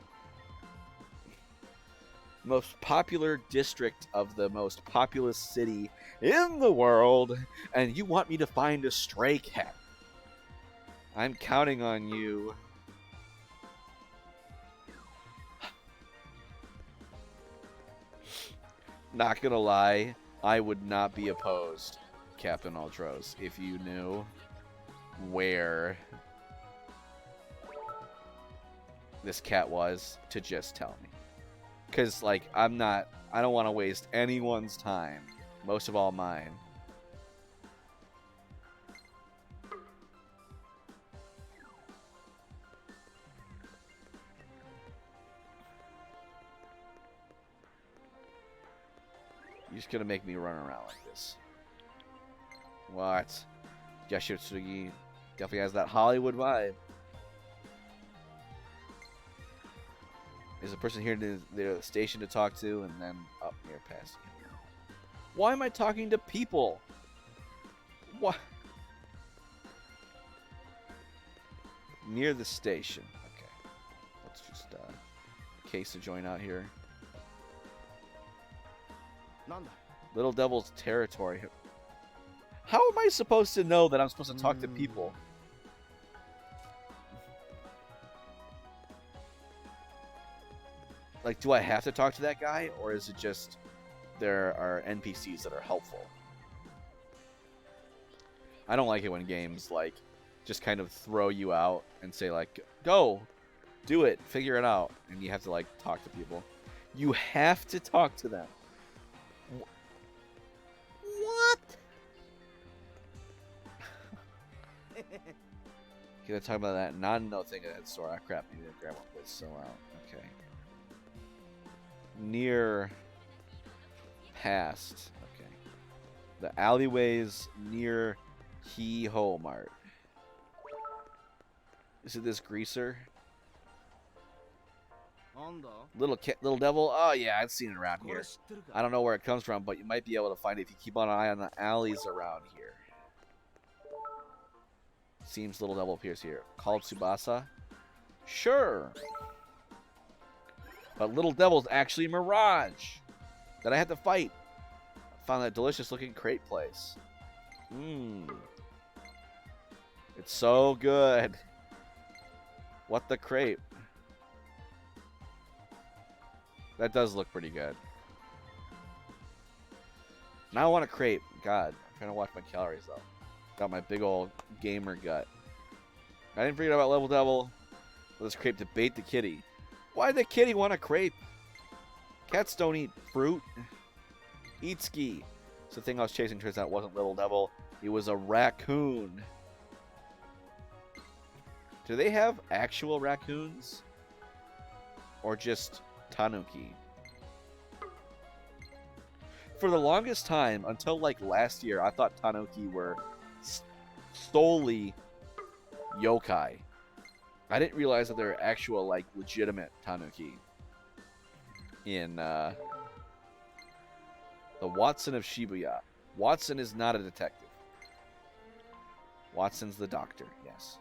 Most popular district of the most populous city in the world, and you want me to find a stray cat. I'm counting on you. Not gonna lie, I would not be opposed, Captain Ultros, if you knew where this cat was to just tell me. Because, like, I don't want to waste anyone's time. Most of all mine. You're just gonna make me run around like this. What? Yashitsugi definitely has that Hollywood vibe. There's a person here to the station to talk to, and then up near past. Why am I talking to people? What? Near the station. Okay. Let's just case to join out here. Little Devil's territory. How am I supposed to know that I'm supposed to talk to people? Like, do I have to talk to that guy, or is it just there are NPCs that are helpful? I don't like it when games, like, just kind of throw you out and say, like, go, do it, figure it out, and you have to, like, talk to people. You have to talk to them. What? Okay, let's talk about that non-no thing at that store. Ah, crap, maybe the grandma was so out. Okay. Near past. Okay. The alleyways near He-Ho Mart. Is it this greaser? Little Devil? Oh yeah, I've seen it around here. I don't know where it comes from, but you might be able to find it if you keep an eye on the alleys around here. Seems Little Devil appears here. Called Tsubasa? Sure. But Little Devil's actually Mirage that I had to fight. I found that delicious looking crate place. Mmm. It's so good. What the crepe? That does look pretty good. Now I want a crepe. God, I'm trying to watch my calories though. Got my big old gamer gut. I didn't forget about Level Devil. This crepe to bait the kitty. Why the kitty want a crepe? Cats don't eat fruit. Eat ski. So the thing I was chasing turns out wasn't Little Devil. It was a raccoon. Do they have actual raccoons? Or just tanuki? For the longest time, until like last year, I thought tanuki were solely yokai. I didn't realize that they're actual, like, legitimate tanuki. In, The Watson of Shibuya. Watson is not a detective. Watson's the doctor, yes.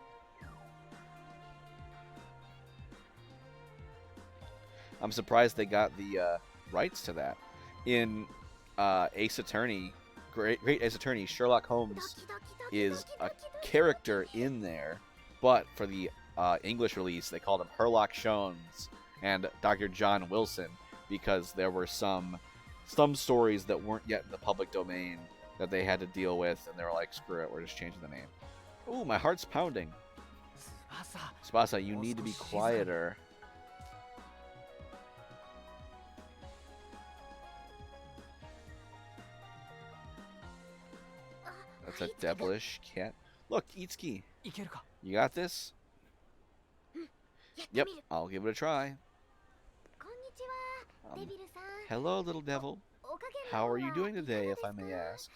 I'm surprised they got the rights to that. In Ace Attorney, Great Ace Attorney, Sherlock Holmes is a character in there, but for the English release, they called him Sherlock Sholmes and Dr. John Wilson because there were some stories that weren't yet in the public domain that they had to deal with, and they were like, screw it, we're just changing the name. Ooh, my heart's pounding. Tsubasa, you need to be quieter. That's a devilish cat. Look, Itsuki. You got this? Yep, I'll give it a try. Hello, little devil. How are you doing today, if I may ask?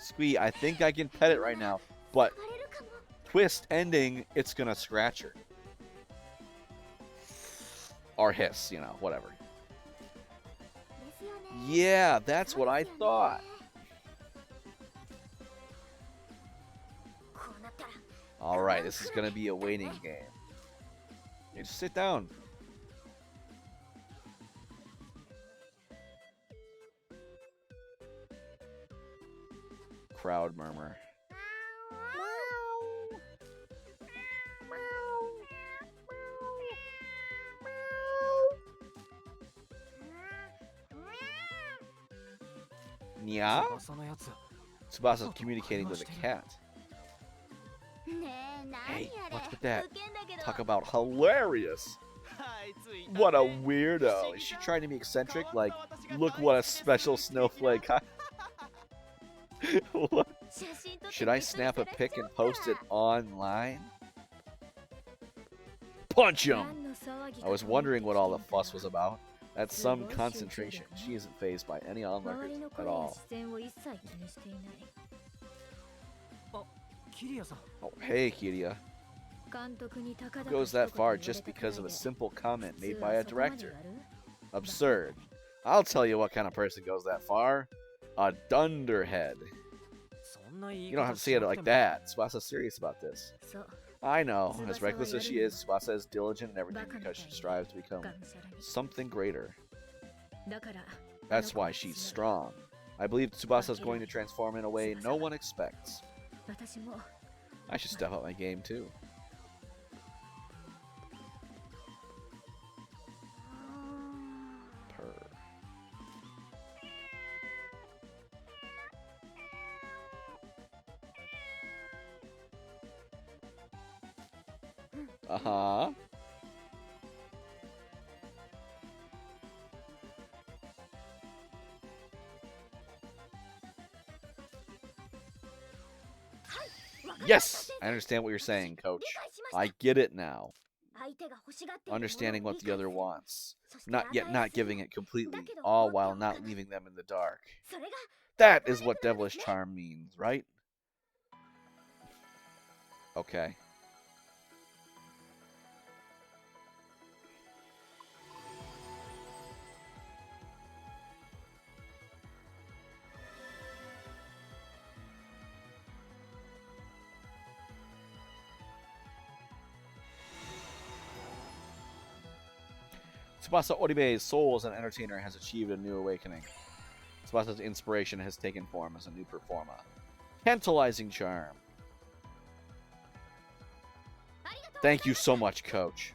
Squee, I think I can pet it right now, but twist ending, it's gonna scratch her. Or hiss, you know, whatever. Yeah, that's what I thought. Alright, this is gonna be a waiting game. Hey, just sit down. Crowd murmur. Yeah? Tsubasa's communicating with a cat. Hey, what's with that? Talk about hilarious. What a weirdo. Is she trying to be eccentric? Like, look what a special snowflake. What? Should I snap a pic and post it online? Punch him! I was wondering what all the fuss was about. That's some concentration. She isn't fazed by any onlookers at all. Oh, hey, Kiria. Who goes that far just because of a simple comment made by a director? Absurd. I'll tell you what kind of person goes that far. A dunderhead. You don't have to say it like that. Tsubasa's serious about this. I know. As reckless as she is, Tsubasa is diligent in everything because she strives to become something greater. That's why she's strong. I believe Tsubasa is going to transform in a way no one expects. I should step up my game too. Purr. Uh-huh. Yes! I understand what you're saying, Coach. I get it now. Understanding what the other wants. Not giving it completely, all while not leaving them in the dark. That is what devilish charm means, right? Okay. Tsubasa Oribe's soul as an entertainer has achieved a new awakening. Tsubasa's inspiration has taken form as a new performer. Tantalizing charm. Thank you so much, Coach.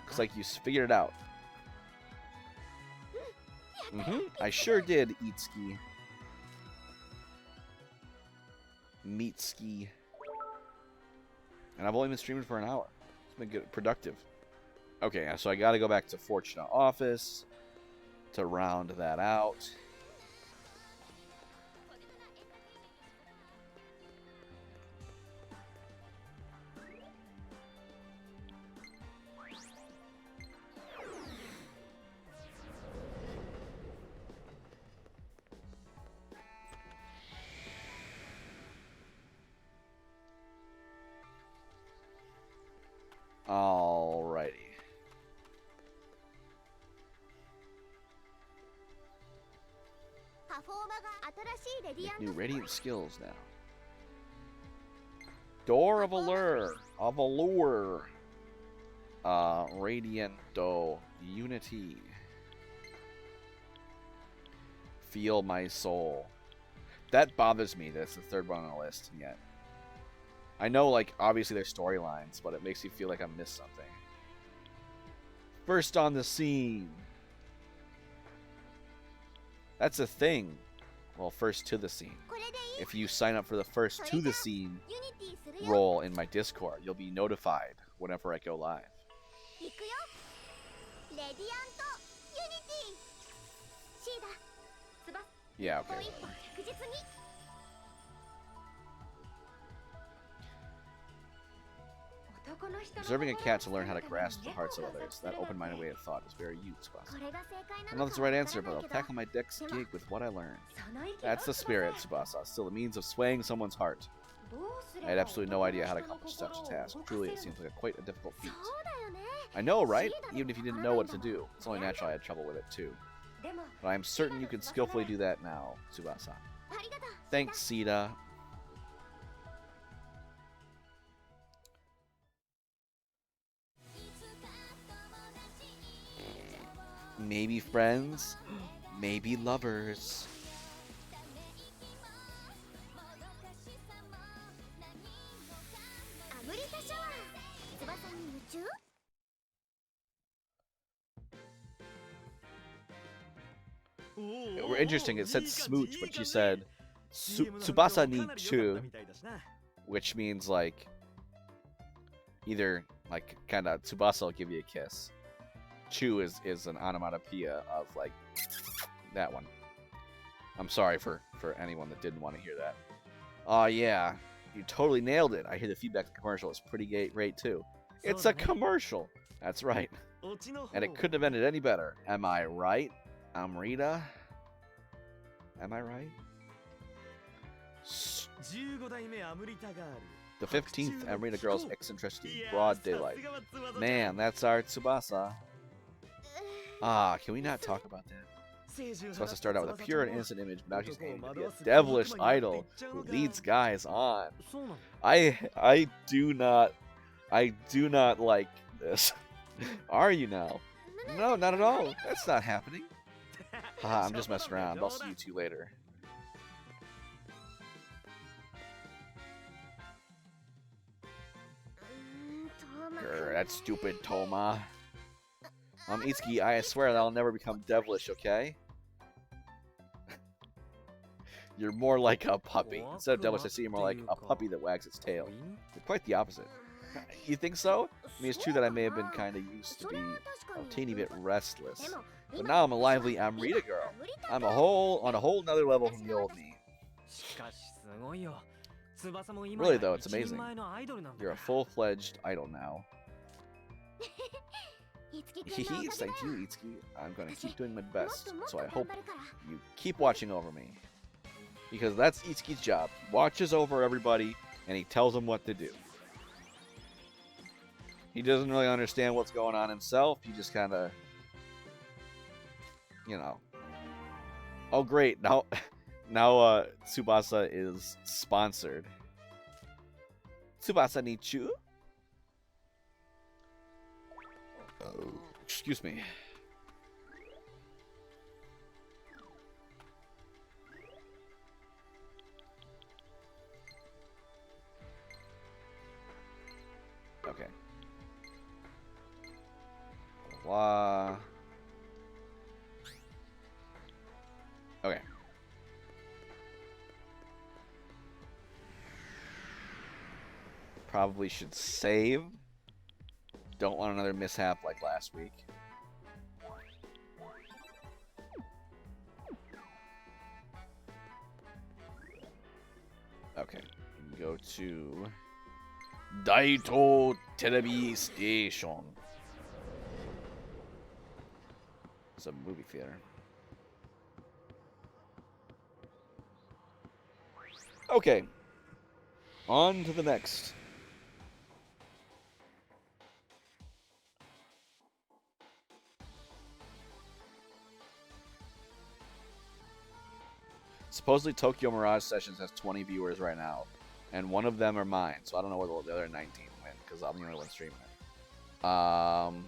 Looks like you figured it out. I sure did, Itsuki. Meatski. And I've only been streaming for an hour. It's been good, productive. Okay, so I gotta go back to Fortuna office to round that out. Alrighty. Make new radiant skills now. Door of Allure. Of Allure. Radianto. Unity. Feel my soul. That bothers me. That's the third one on the list yet. I know, like, obviously there's storylines, but it makes me feel like I missed something. First on the scene. That's a thing. Well, first to the scene. If you sign up for the first to the scene role in my Discord, you'll be notified whenever I go live. Yeah, okay. Observing a cat to learn how to grasp the hearts of others, that open-minded way of thought is very you, Tsubasa. I know that's the right answer, but I'll tackle my next gig with what I learned. That's the spirit, Tsubasa, still the means of swaying someone's heart. I had absolutely no idea how to accomplish such a task. Truly, it seems like quite a difficult feat. I know, right? Even if you didn't know what to do. It's only natural I had trouble with it, too. But I am certain you can skillfully do that now, Tsubasa. Thanks, Sita. Maybe friends, maybe lovers. We're interesting. It said smooch, but she said Tsubasa ni chu, which means like either like kind of Tsubasa will give you a kiss. Chu is an onomatopoeia of like that one. I'm sorry for anyone that didn't want to hear that. Oh yeah, you totally nailed it. I hear the feedback to the commercial is pretty great too. It's a commercial. That's right. And it couldn't have ended any better. Am I right, Amrita? Am I right? The 15th Amrita Girl's eccentricity, broad daylight. Man, that's our Tsubasa. Ah, can we not talk about that? Tsubasa started out with a pure and innocent image, but now she's aiming to be a devilish idol who leads guys on. I do not like this. Are you now? No, not at all. That's not happening. Haha, I'm just messing around. I'll see you two later. Grr, that stupid Toma. Itsuki, I swear that I'll never become devilish, okay? You're more like a puppy. Instead of devilish, I see you more like a puppy that wags its tail. You're quite the opposite. You think so? I mean, it's true that I may have been kind of used to be a teeny bit restless. But now I'm a lively Amrita girl. I'm on a whole nother level from the old me. Really though, it's amazing. You're a full-fledged idol now. Thank you, Itsuki. I'm gonna keep doing my best, so I hope you keep watching over me. Because that's Itsuki's job. He watches over everybody, and he tells them what to do. He doesn't really understand what's going on himself. He just kind of, you know. Oh, great! Now Tsubasa is sponsored. Tsubasa Nichu. Oh, excuse me. Okay. Blah. Okay. Probably should save. Don't want another mishap like last week. Okay. Go to Daito Telebi Station. It's a movie theater. Okay. On to the next. Supposedly Tokyo Mirage Sessions has 20 viewers right now. And one of them are mine. So I don't know where the other 19 went. Because I'm the only one streaming it.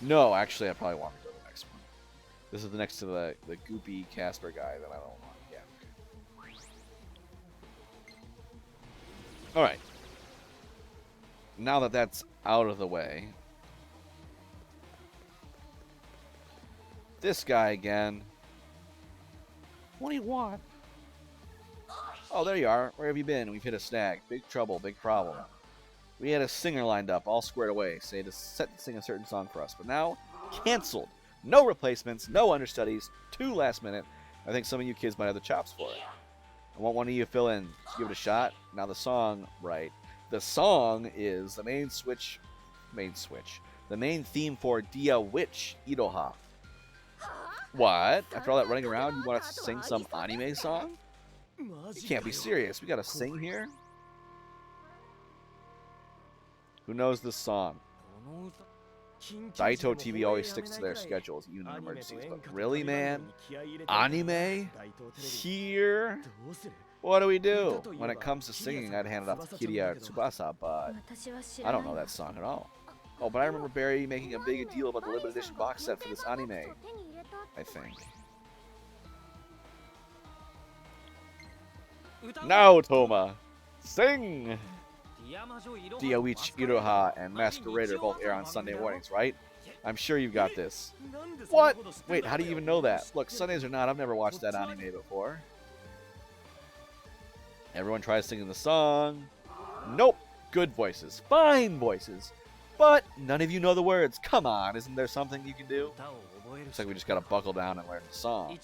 No, actually I probably want to go to the next one. This is the next to the goopy Casper guy that I don't want. Yeah. Alright. Now that that's out of the way. This guy again. What do you want? Oh, there you are. Where have you been? We've hit a snag. Big trouble, big problem. We had a singer lined up, all squared away, say to set to sing a certain song for us. But now, canceled. No replacements, no understudies, too last minute. I think some of you kids might have the chops for it. I want one of you to fill in. Give it a shot. Now the song, right. The song is the main theme for Dia Witch Iroha. What? After all that running around, you want to sing some anime song? You can't be serious. We gotta sing here? Who knows this song? Daito TV always sticks to their schedules, even in emergencies. But really, man? Anime? Here? What do we do? When it comes to singing, I'd hand it off to Kiriya Tsubasa, but I don't know that song at all. Oh, but I remember Barry making a big deal about the limited edition box set for this anime. I think. Now, Toma! Sing! Dia Witch Iroha and Masquerader both air on Sunday mornings, right? I'm sure you've got this. What? Wait, how do you even know that? Look, Sundays or not, I've never watched that anime before. Everyone tries singing the song. Nope. Good voices. Fine voices. But none of you know the words. Come on, isn't there something you can do? Looks like we just gotta buckle down and learn the song.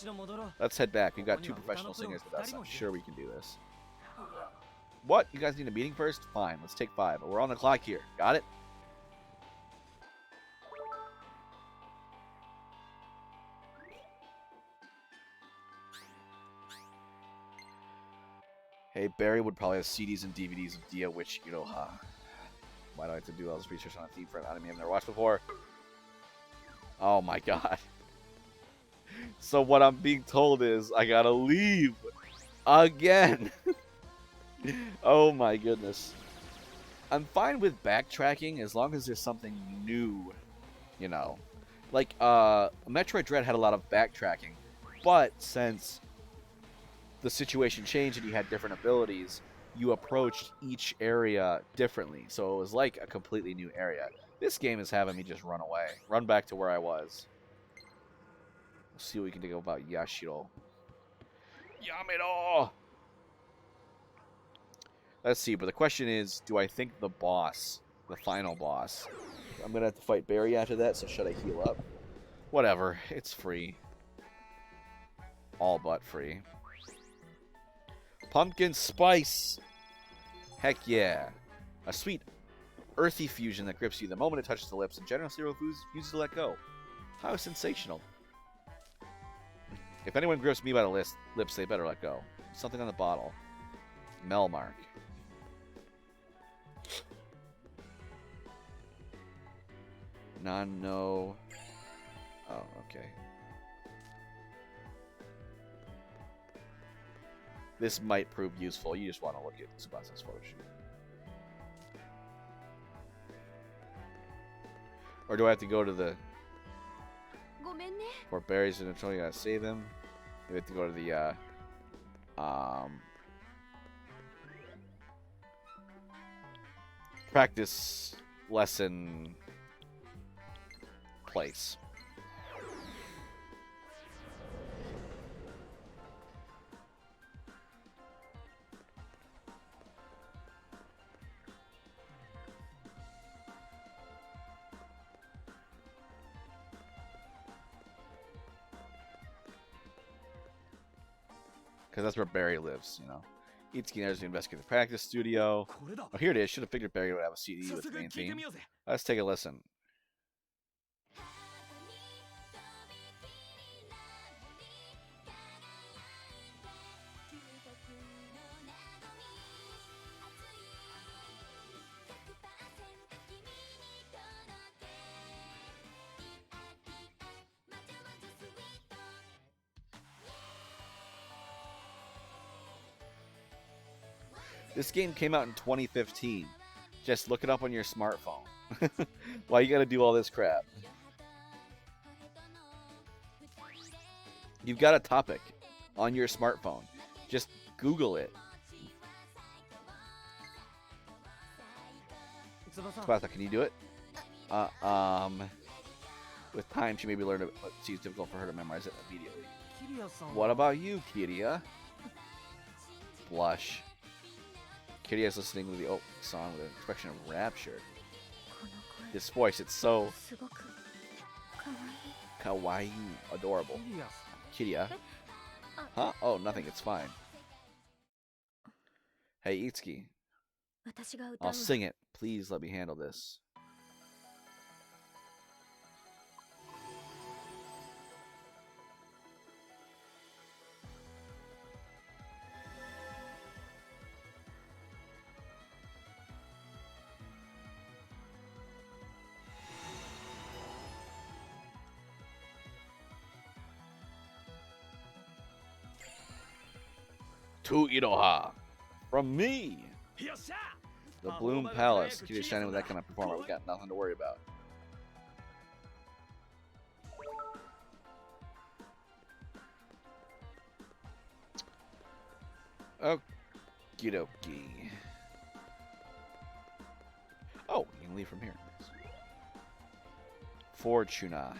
Let's head back. We've got 2 professional singers with us. I'm sure we can do this. What? You guys need a meeting first? Fine, let's take 5. We're on the clock here. Got it? Hey, Barry would probably have CDs and DVDs of Dia Witch Iroha. Why do I have to do all this research on a theme for an anime I've never watched before? Oh my god. So what I'm being told is I gotta leave again. Oh my goodness. I'm fine with backtracking as long as there's something new, you know. Like, Metroid Dread had a lot of backtracking, but since the situation changed and you had different abilities, you approached each area differently. So it was like a completely new area. This game is having me just run away. Run back to where I was. We'll see what we can do about Yashiro. Yamero! Let's see, but the question is, do I think the boss, the final boss, I'm going to have to fight Barry after that, so should I heal up? Whatever, it's free. All but free. Pumpkin spice! Heck yeah. A sweet, earthy fusion that grips you the moment it touches the lips and generously refuses to let go. How sensational. If anyone grips me by the lips, they better let go. Something on the bottle. Melmark. Nano. Oh, okay. this might prove useful. You just want to look at Tsubasa's photo shoot. Or do I have to go to the... For berries and until you gotta save them. You have to go to the, practice lesson place. Because that's where Barry lives, you know. Itsuki knows to investigate the practice studio. Oh, here it is. Should have figured Barry would have a CD with the main theme. Let's take a listen. This game came out in 2015. Just look it up on your smartphone. Why you gotta do all this crap? You've got a topic on your smartphone. Just Google it. Tsubasa, can you do it? With time, she maybe learned it, but it seems difficult for her to memorize it immediately. What about you, Kiria? Blush. Kiria's listening to the opening song with an expression of rapture. This voice, it's so kawaii, adorable. Kiria? Huh? Oh, nothing, it's fine. Hey, Itsuki. I'll sing it. Please let me handle this. To Iroha. From me. The Bloom Palace. Keep shining with that kind of performer. We got nothing to worry about. Okie dokie. Oh, you can leave from here. Fortuna.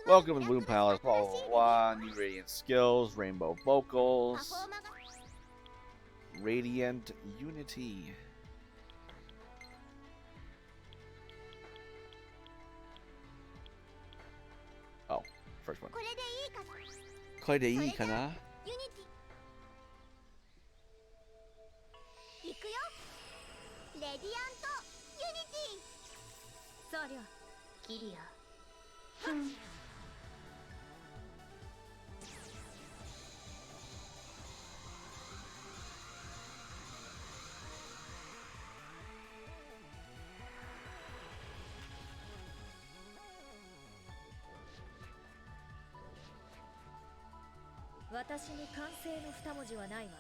Welcome to the Bloom Palace, blah blah blah, new radiant skills, rainbow vocals, radiant unity. Oh, first one. これでいいかな? いくよ。レディアントユニティ。そうりょ。キリア。私に完成の二文字はないわ。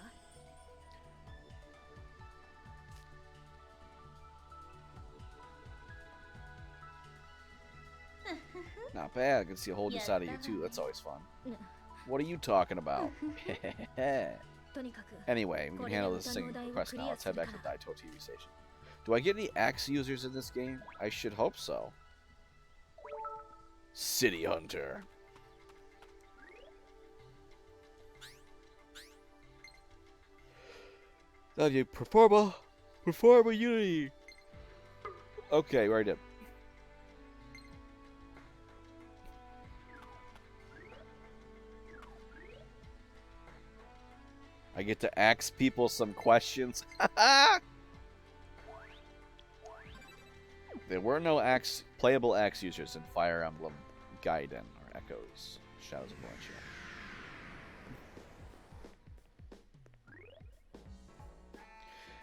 Not bad. I can see a whole new side of you too. That's always fun. What are you talking about? Anyway, we can handle this singing request now. Let's head back to the Daito TV station. Do I get any axe users in this game? I should hope so. City Hunter. Performa Unity. Okay, we already did. I get to ask people some questions. There were no playable axe users in Fire Emblem Gaiden or Echoes, Shadows of Valencia.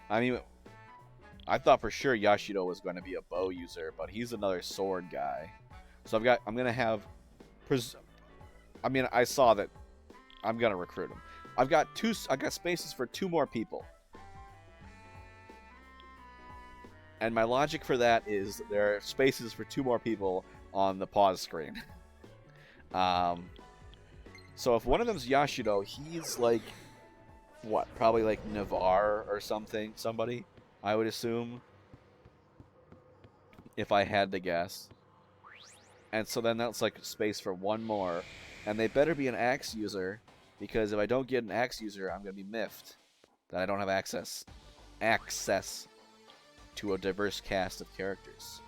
I mean, I thought for sure Yashido was going to be a bow user, but he's another sword guy. So I'm gonna have, I mean, I saw that I'm gonna recruit him. I got spaces for 2 more people. And my logic for that is there are spaces for 2 more people on the pause screen. So if one of them's Yashido, he's like, what? Probably like Navarre or somebody, I would assume. If I had to guess. And so then that's like space for 1 more. And they better be an axe user, because if I don't get an axe user, I'm going to be miffed that I don't have access to a diverse cast of characters.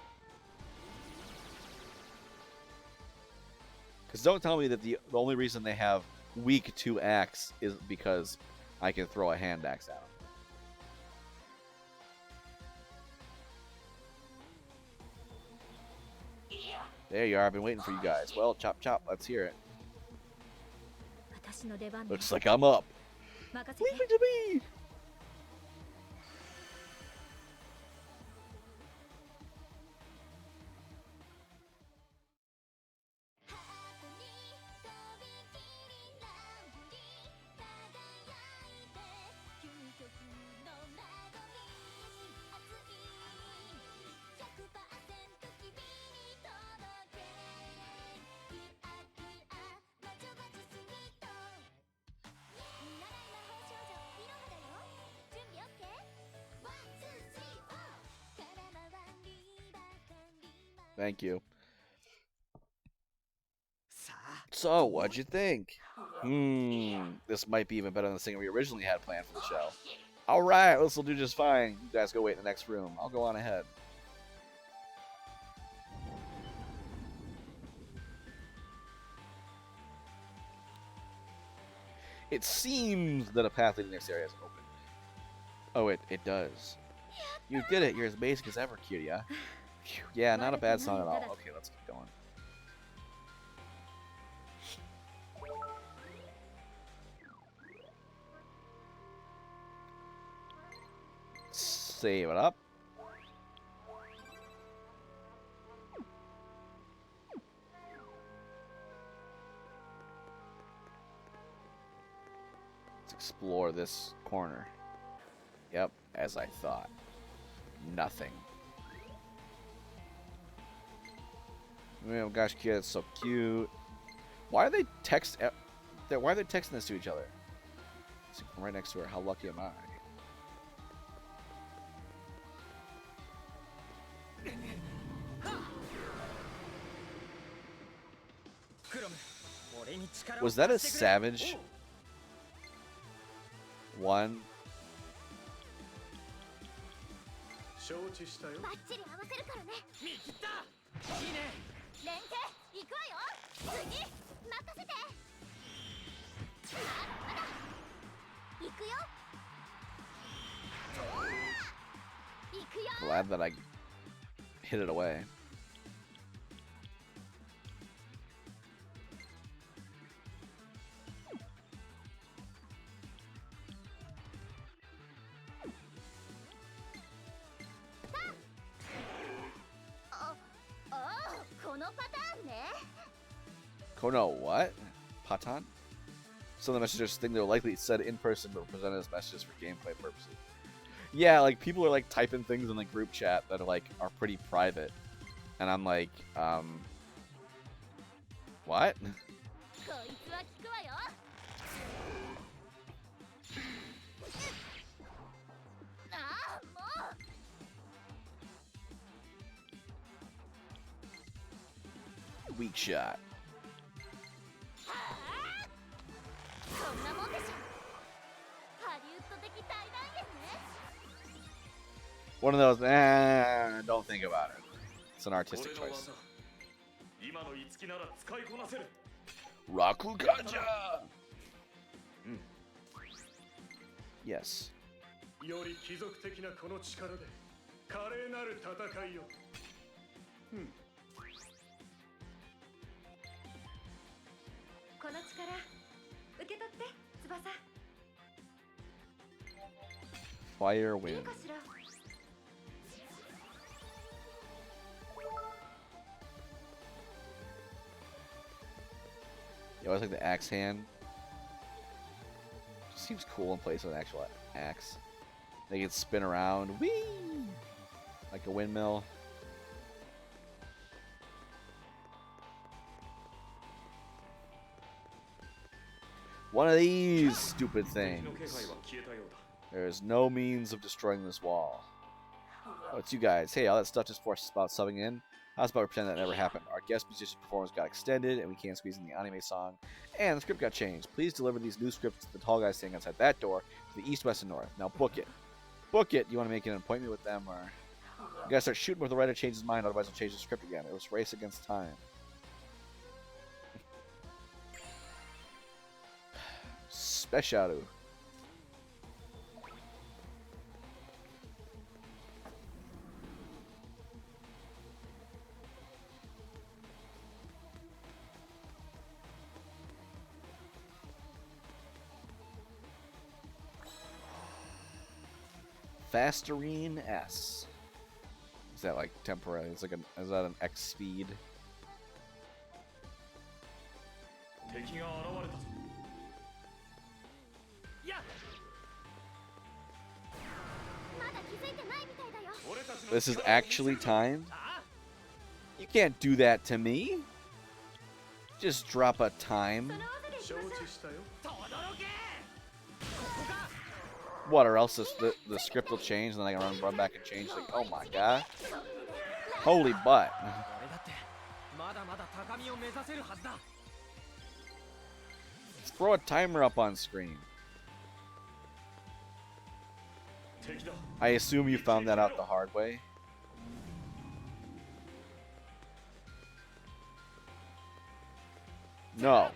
Because don't tell me that the only reason they have weak 2 axe is because I can throw a hand axe at them. There you are. I've been waiting for you guys. Well, chop chop. Let's hear it. Looks like I'm up. Leave it to me. Thank you. So, what'd you think? This might be even better than the thing we originally had planned for the show. Alright, this will do just fine. You guys go wait in the next room. I'll go on ahead. It seems that a path leading this area is open. Oh, it does. You did it. You're as basic as ever, Kirya. Yeah, not a bad song at all. Okay, let's keep going. Save it up. Let's explore this corner. Yep, as I thought. Nothing. Oh gosh, kid, it's so cute. Why are they texting this to each other? I'm right next to her. How lucky am I? Was that a Savage one? Glad that I hit it away. Kono what? Patan? Some of the messengers think they're likely said in person but presented as messages for gameplay purposes. Yeah, like people are like typing things in the group chat that are pretty private. And I'm like, what? Weak shot. One of those, don't think about it. It's an artistic choice. Rakugaja! Yes. この力受け取って翼。 Fire いい wind. かしら。 You always like the axe hand. Just seems cool in place with an actual axe. They can spin around, whee, like a windmill. One of these stupid things. There is no means of destroying this wall. Oh, it's you guys. Hey, all that stuff just forced us about subbing in. I was about to pretend that never happened. Our guest musician performance got extended, and we can't squeeze in the anime song. And the script got changed. Please deliver these new scripts to the tall guy standing outside that door to the east, west, and north. Now book it. Book it. You want to make an appointment with them, or you gotta start shooting before the writer changes his mind, otherwise he'll change the script again. It was race against time. Special. Fasterine S. Is that like temporary? It's like is that an X speed? This is actually timed? You can't do that to me. Just drop a time. What, or else the script will change and then I can run back and change. Like, oh my god. Holy butt. Let's throw a timer up on screen. I assume you found that out the hard way. No.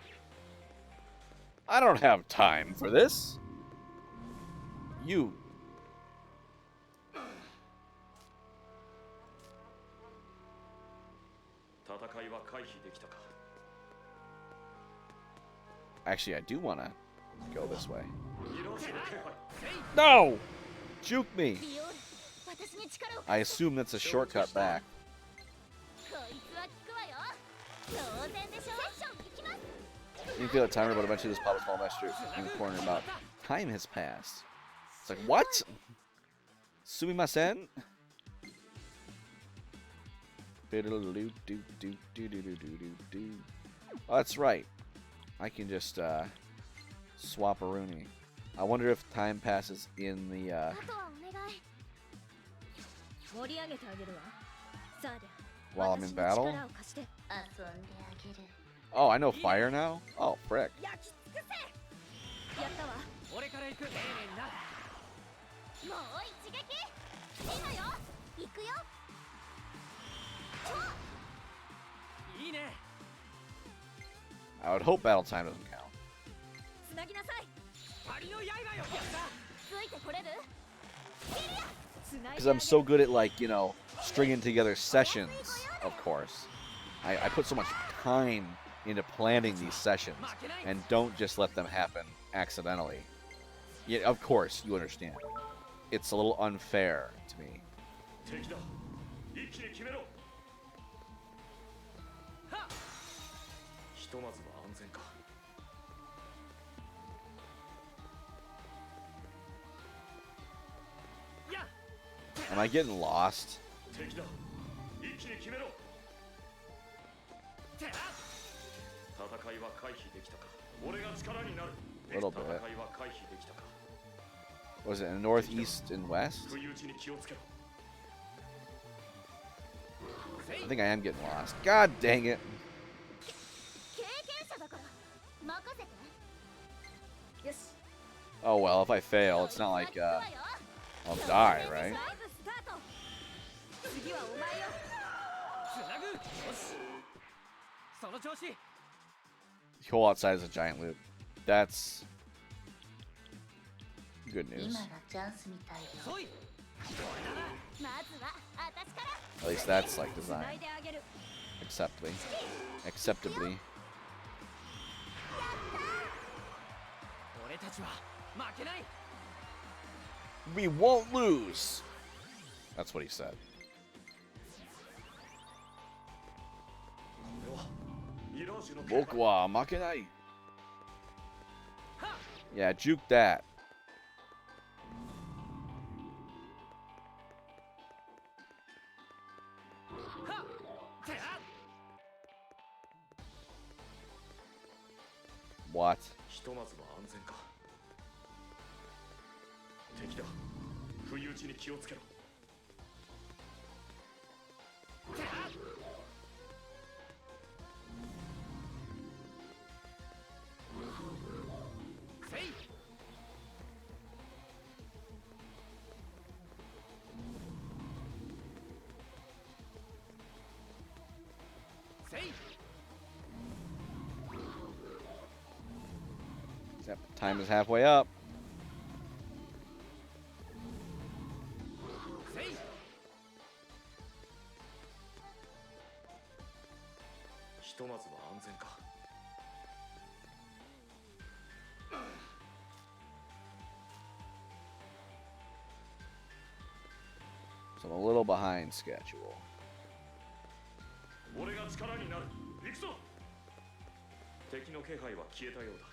I don't have time for this. You. Actually, I do want to go this way. No! Juke me. I assume that's a shortcut back. You feel a timer, but eventually this pop will fall master in the corner about time has passed. It's like, what? Sumimasen? Oh, that's right. I can just swap a Rooney. I wonder if time passes in the while I'm in battle. Oh, I know fire now? Oh, frick. I would hope battle time doesn't count. Because I'm so good at, like, you know, stringing together sessions, of course. I put so much time into planning these sessions and don't just let them happen accidentally. Yeah, of course, you understand. It's a little unfair to me. Am I getting lost? A little bit. Was it in northeast and west? I think I am getting lost. God dang it. Oh well, if I fail, it's not like I'll die, right? The hole outside is a giant loop. That's good news. At least that's like designed 繋いであげる acceptably. 俺たちは負けない We won't lose. That's what he said. これはミラージュの気配 僕は負けない. Yeah, juke that. はってあ What? ひとまずは安全か敵だ不意打ちに気をつけろてあ せい せい Yep, time is halfway up. せい ひとまずは安全か So I'm a little behind schedule. 俺が力になる行くぞ敵の気配は消えたようだ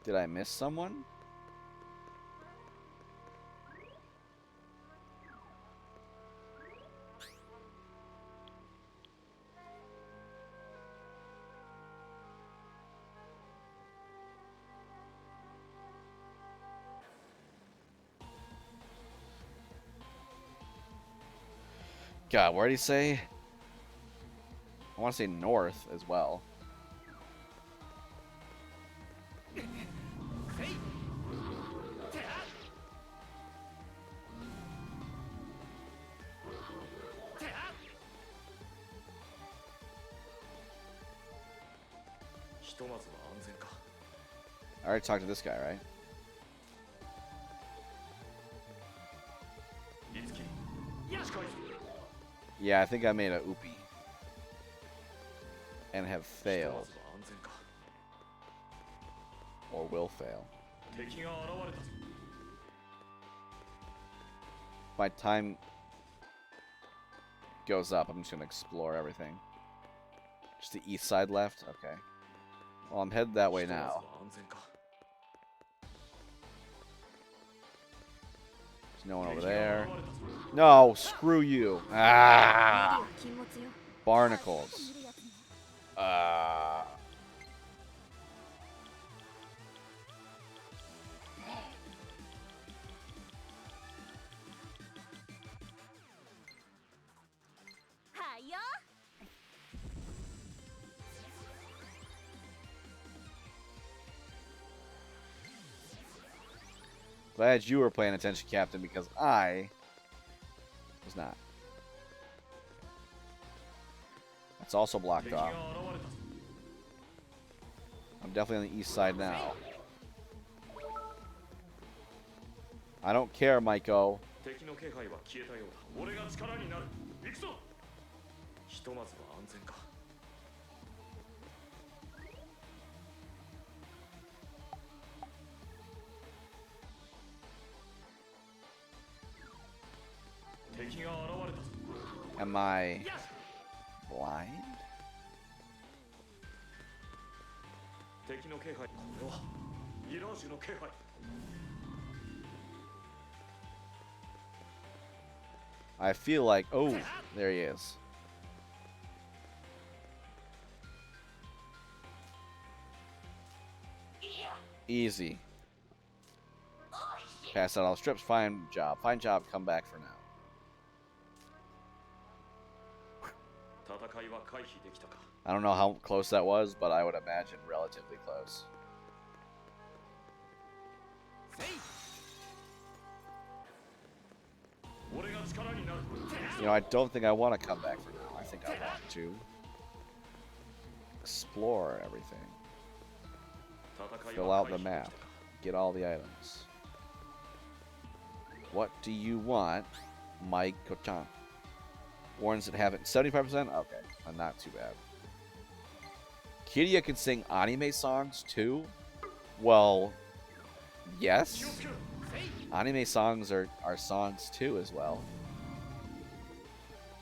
Did I miss someone? God, where did he say? I want to say north as well. せいてあてあひとまずは安全か I already talked to this guy, right? いつき近いぞ Yeah, I think I made a oopie. And have ひとま failed. ずは安全か Or will fail. 敵が現れたぞ If my time goes up, I'm just going to explore everything. Just the east side left? Okay. Well, I'm headed that way ひとまず now. は安全か There's no one over 敵が there. 現れたぞ No, screw you. Ah! 無理は禁物よ Barnacles. 見るやつね はいよ Glad you were paying attention, Captain, because I was not. It's also blocked 敵が off. 現れたぞ I'm definitely on the east side now. I don't care, Maiko. 敵の気配は消えたようだ俺が力になる行くぞひとまずは安全か 敵が現れたぞ Am I よし blind? 敵の気配これはミラージュの気配 I feel like... Oh, there he is. Easy. Pass out all strips. Fine job. Fine job. Come back for now. 戦いは回避できたか I don't know how close that was, but I would imagine relatively close. せい 俺が力になる You know, I don't think I want to come back for now. I think I want to explore everything. 戦い Fill は out 回 the 避で map. きたか Get all the items. What do you want, Mike Kochan? Warns that have it 75%? Okay, not too bad. Kiria can sing anime songs too? Well, yes. Anime songs are songs too as well.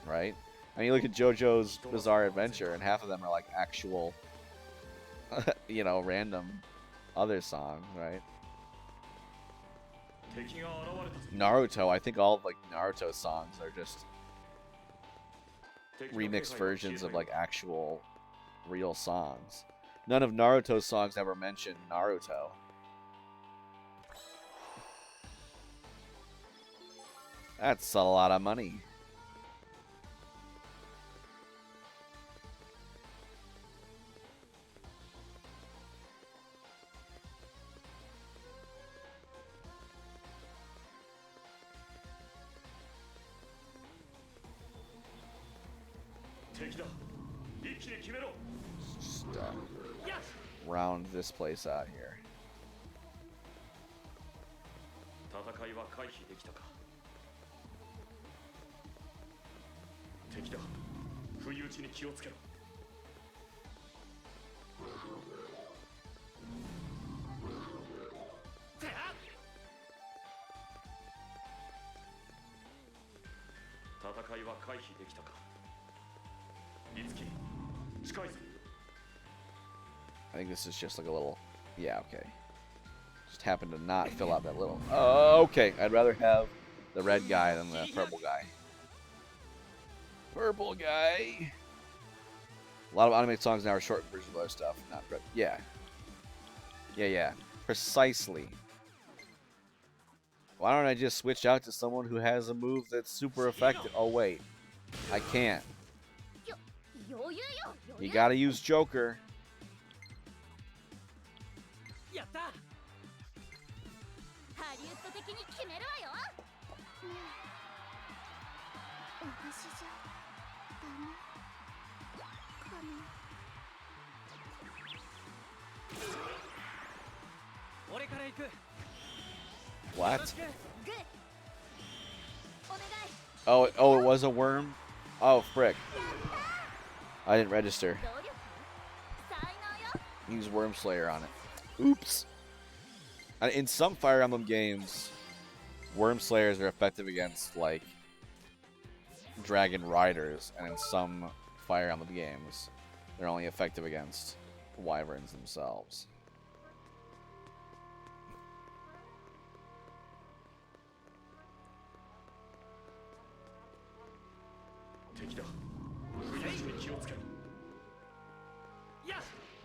Right? I mean, look at JoJo's Bizarre Adventure, and half of them are like actual, you know, random other songs, right? Naruto, I think all of like Naruto songs are just remixed versions of like actual real songs. None of Naruto's songs ever mention Naruto. That's a lot of money. Just round this place out here. 戦いは回避できたか。敵だ。不意打ちに気をつけろ。戦いは回避できたか。いつき、近いぞ。 I think this is just like a little, yeah, okay. Just happened to not fill out that little. Oh, okay. I'd rather have the red guy than the purple guy. Purple guy. A lot of anime songs now are short versions of other stuff. Not red. Yeah. Yeah. Precisely. Why don't I just switch out to someone who has a move that's super effective? Oh, wait. I can't. You gotta use Joker. やった。ハリウッド的に決めるわよ。ねえ、私じゃダメかな。俺から行く。 What? グッ。お願い。 Oh, it was a worm? Oh, frick. I didn't register. 努力？才能よ。 Use Worm Slayer on it. Oops. In some Fire Emblem games, Worm Slayers are effective against, like, Dragon Riders, and in some Fire Emblem games, they're only effective against Wyverns themselves.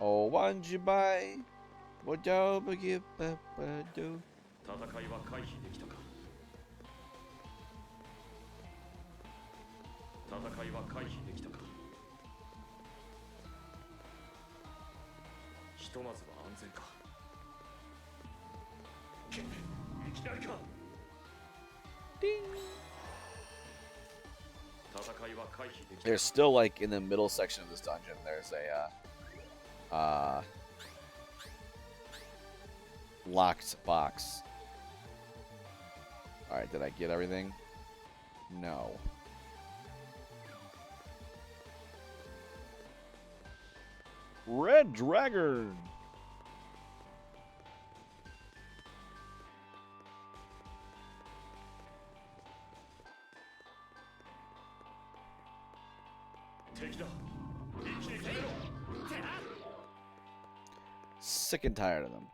Oh, why'd you buy? What job I give up, do? 戦いは回避できたか。戦いは回避できたか。ひとまずは安全か。いきなりか。戦いは回避できた。 There's still, like, in the middle section of this dungeon, there's a, locked box. Alright, did I get everything? No. Red Dragon! Sick and tired of them.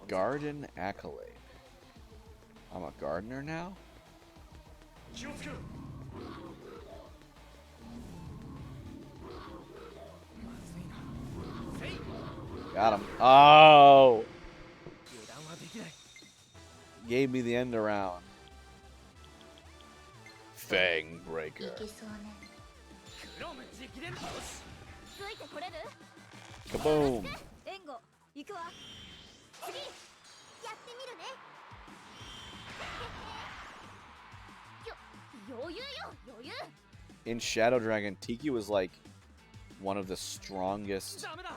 Garden Accolade. I'm a gardener now? Got him. Oh! Gave me the end around. Fang Breaker. いけそうね。クロム直伝。よし。ついてこれる？ Kaboom! 援護行くわ。次やってみるね。余裕よ余裕。 In Shadow Dragon, Tiki was like one of the strongest ダメだ。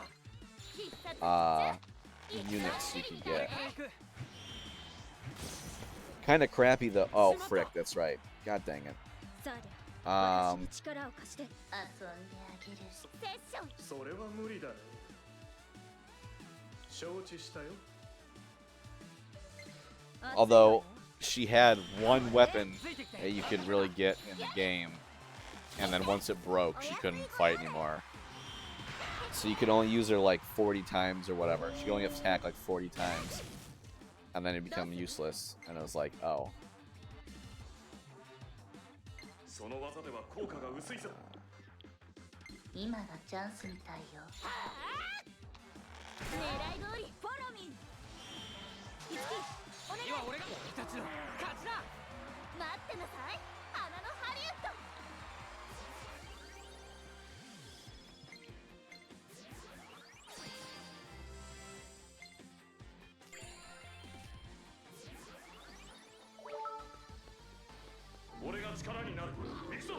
units you can get. Kind of crappy though. Oh, frick, that's right. God dang it. さあで、私に Um, 力を貸して。遊んであげる。セッション。それは無理だね。承知したよ。 although she had one weapon that you could really get in the game, and then once it broke, she couldn't fight anymore. So you could only use her like 40 times or whatever. She could only attack like 40 times, and then it become useless. And it was like, oh. その技では効果が薄いぞ。今がチャンスみたいよ。狙い通りフォローミー。いつきお願い。今俺が俺たちの勝ちだ。待ってなさい。花のハリウッド。俺が力になる。行くぞ。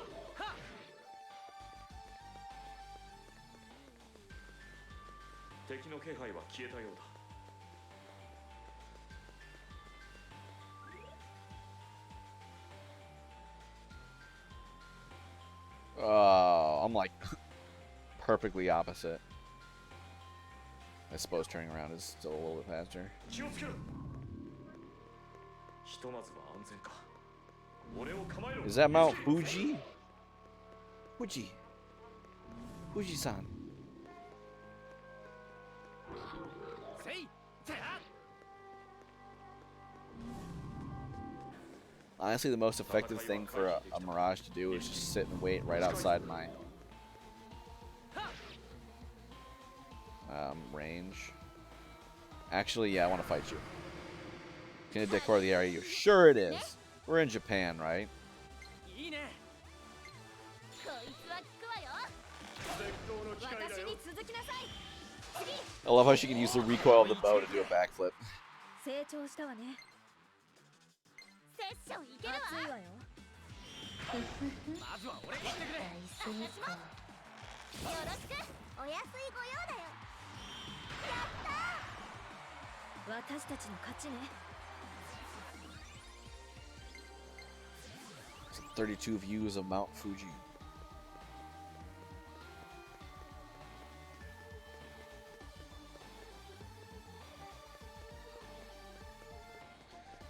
敵の気配は消えたようだ。 I'm like perfectly opposite. I suppose turning around is still a little bit faster. 気をつけろ。ひとまずは安全か。俺を構えろ。 Is that Mount Fuji? Fuji. Fuji-san. せい。てあ。 Honestly, the most effective thing for a Mirage to do is just sit and wait right outside my range. Actually, yeah, I want to fight you. Can it decor the area? Sure it is. We're in Japan, right? いいね。こいつは効くわよ。絶好の機会だよ。私に続きなさい。次。 I love how she can use the recoil of the bow to do a backflip. 成長したわね。セッションいけるわ。熱いわよ。まずは俺行ってくれ。私も。よろしく。お安いご用だよ。やったー。私たちの勝ちね。 32 views of Mount Fuji.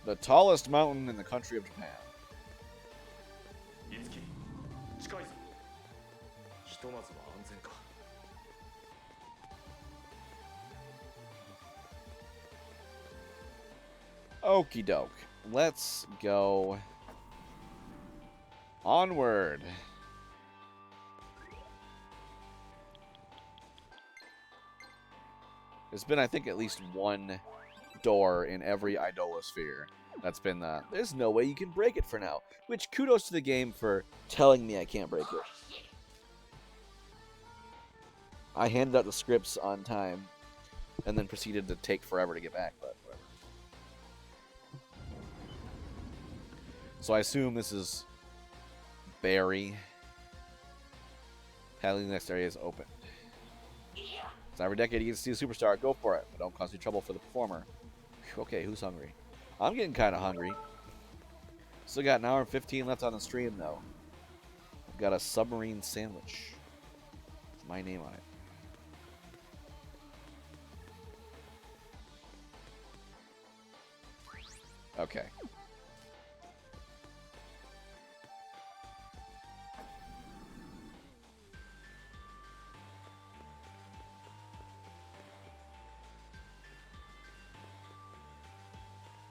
The tallest mountain in the country of Japan. いつき、近いぞ。ひとまずは安全か。 Okie doke. Let's go onward. There's been, I think, at least one door in every Idolosphere that's been there's no way you can break it for now. Which, kudos to the game for telling me I can't break it. I handed out the scripts on time and then proceeded to take forever to get back, but whatever. So I assume this is Barry. Paddling the next area is open. It's not every decade you get to see a superstar. Go for it, but don't cause you trouble for the performer. Okay, who's hungry? I'm getting kind of hungry. Still got an hour and 15 left on the stream, though. I've got a submarine sandwich. It's my name on it. Okay.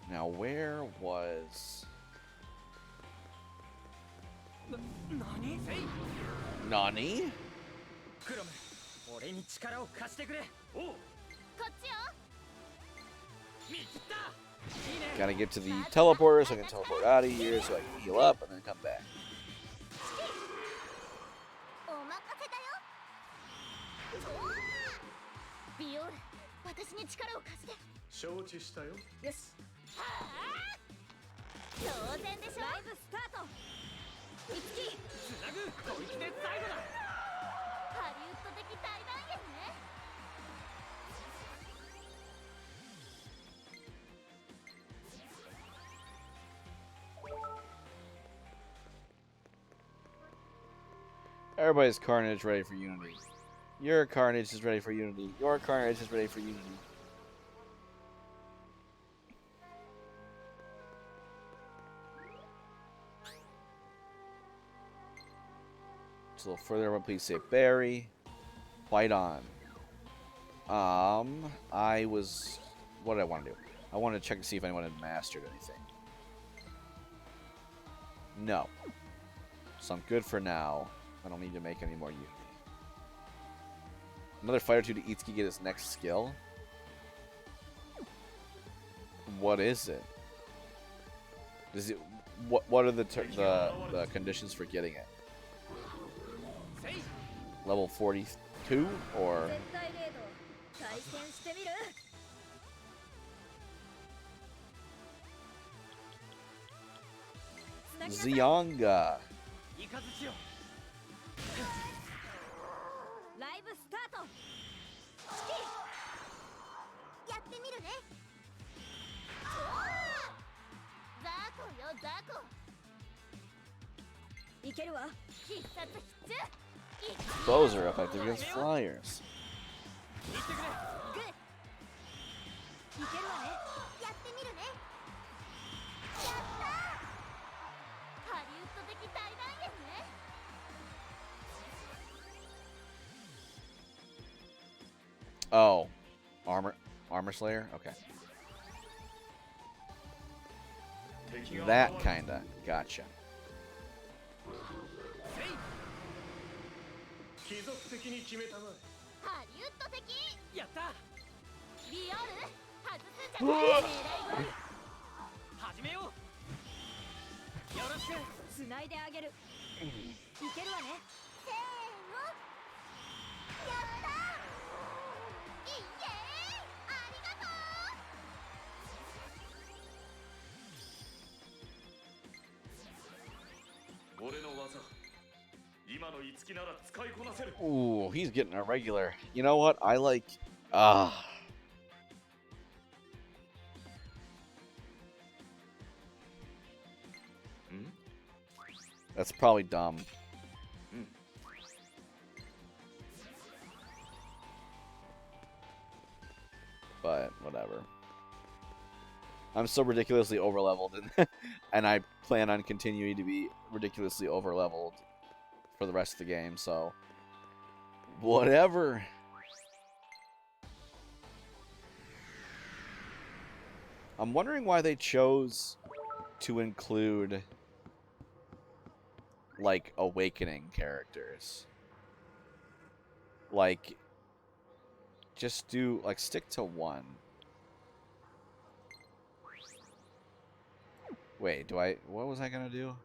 Now, where was... 何？せい。 Nani? クロム、俺に力を貸してくれ。おう。こっちよ。見切った。いいね。 Gotta get to the teleporter so I can teleport out of here so I can heal up and then come back. ビオール、私に力を貸して。承知したよ。よし。当然でしょ。ライブスタート。いつきつなぐこいつで最後だ。ハリウッド的大団円ね。Everybody's Carnage ready for Unity. Your Carnage is ready for Unity. Your Carnage is ready for Unity. Just a little further up, please say Barry. Fight on. I was... What did I want to do? I wanted to check to see if anyone had mastered anything. No. So I'm good for now. I don't need to make any more Unity. Another fight or two to Itsuki get his next skill. What is it? Does it? What are the conditions for getting it? Level 42 or? 絶対レード対戦してみる。つなぎなさい。 Zionga. イカズチよ。ライブスタート。やってみるね。ザコよザコ。いけるわ。必殺必中。 Bows are effective against flyers. グッ。いけるわね。やってみるね。やったー。ハリウッド的大団円ね。 Oh, armor slayer. Okay, that kinda gotcha. 貴族的に決めたまえ。ハリウッド的。やった。ビオール外すんじゃない。狙い始めよう。よろしく。つないであげる。いけるわね。せーの。やったー。イエーイ。ありがとう。俺の技今の五木なら使いこなせる。 Ooh, he's getting a regular. You know what? I like. That's probably dumb. But whatever. I'm so ridiculously overleveled, and I plan on continuing to be ridiculously overleveled for the rest of the game, so whatever. I'm wondering why they chose to include like awakening characters. Like just do like stick to one. Wait, what was I gonna do?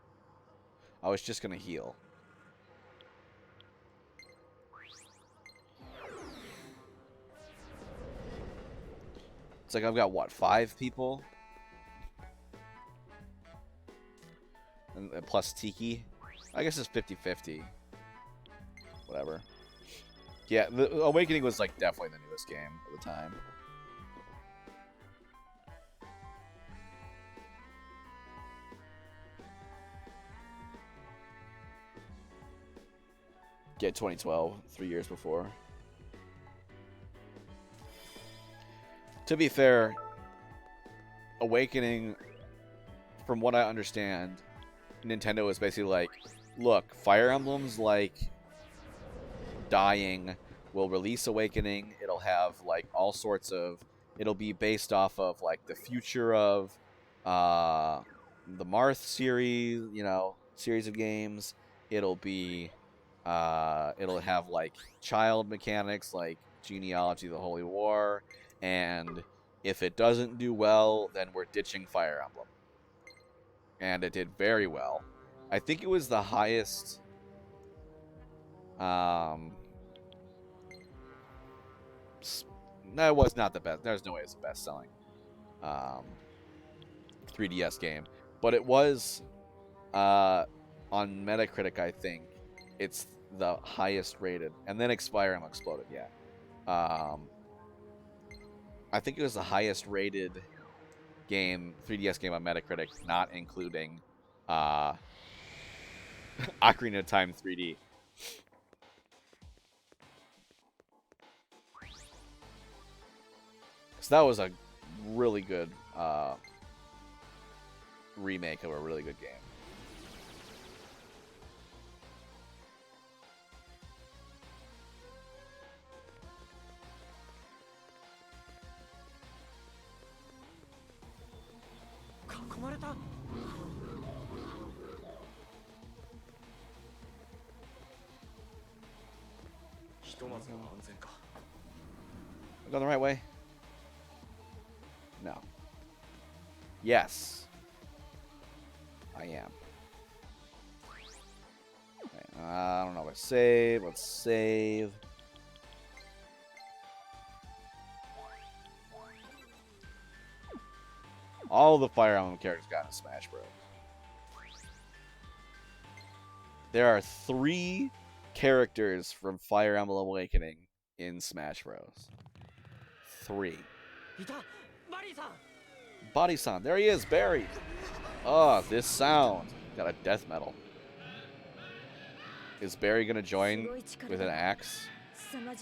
I was just gonna heal. It's like I've got, what, 5 people? And plus Tiki. I guess it's 50-50. Whatever. Yeah, the Awakening was like definitely the newest game at the time. Get 2012, 3 years before. To be fair, Awakening, from what I understand, Nintendo is basically like, look, Fire Emblem's like dying. We'll release Awakening. It'll have like all sorts of. It'll be based off of like the future of the Marth series, you know, series of games. It'll be. It'll have like child mechanics like Genealogy of the Holy War. And if it doesn't do well, then we're ditching Fire Emblem. And it did very well. I think it was the highest No, it was not the best. There's no way it's the best selling 3DS game, but it was on Metacritic. I think it's the highest rated, and then Fire Emblem Exploded. Yeah, I think it was the highest rated game, 3DS game on Metacritic, not including Ocarina of Time 3D. So that was a really good remake of a really good game. Am I going the right way? No. Yes. I am. Okay, I don't know where to save. Let's save. All the Fire Emblem characters got in Smash Bros. There are 3 characters from Fire Emblem Awakening in Smash Bros. 3. Body-san, there he is, Barry. Oh, this sound. Got a death metal. Is Barry gonna join with an axe?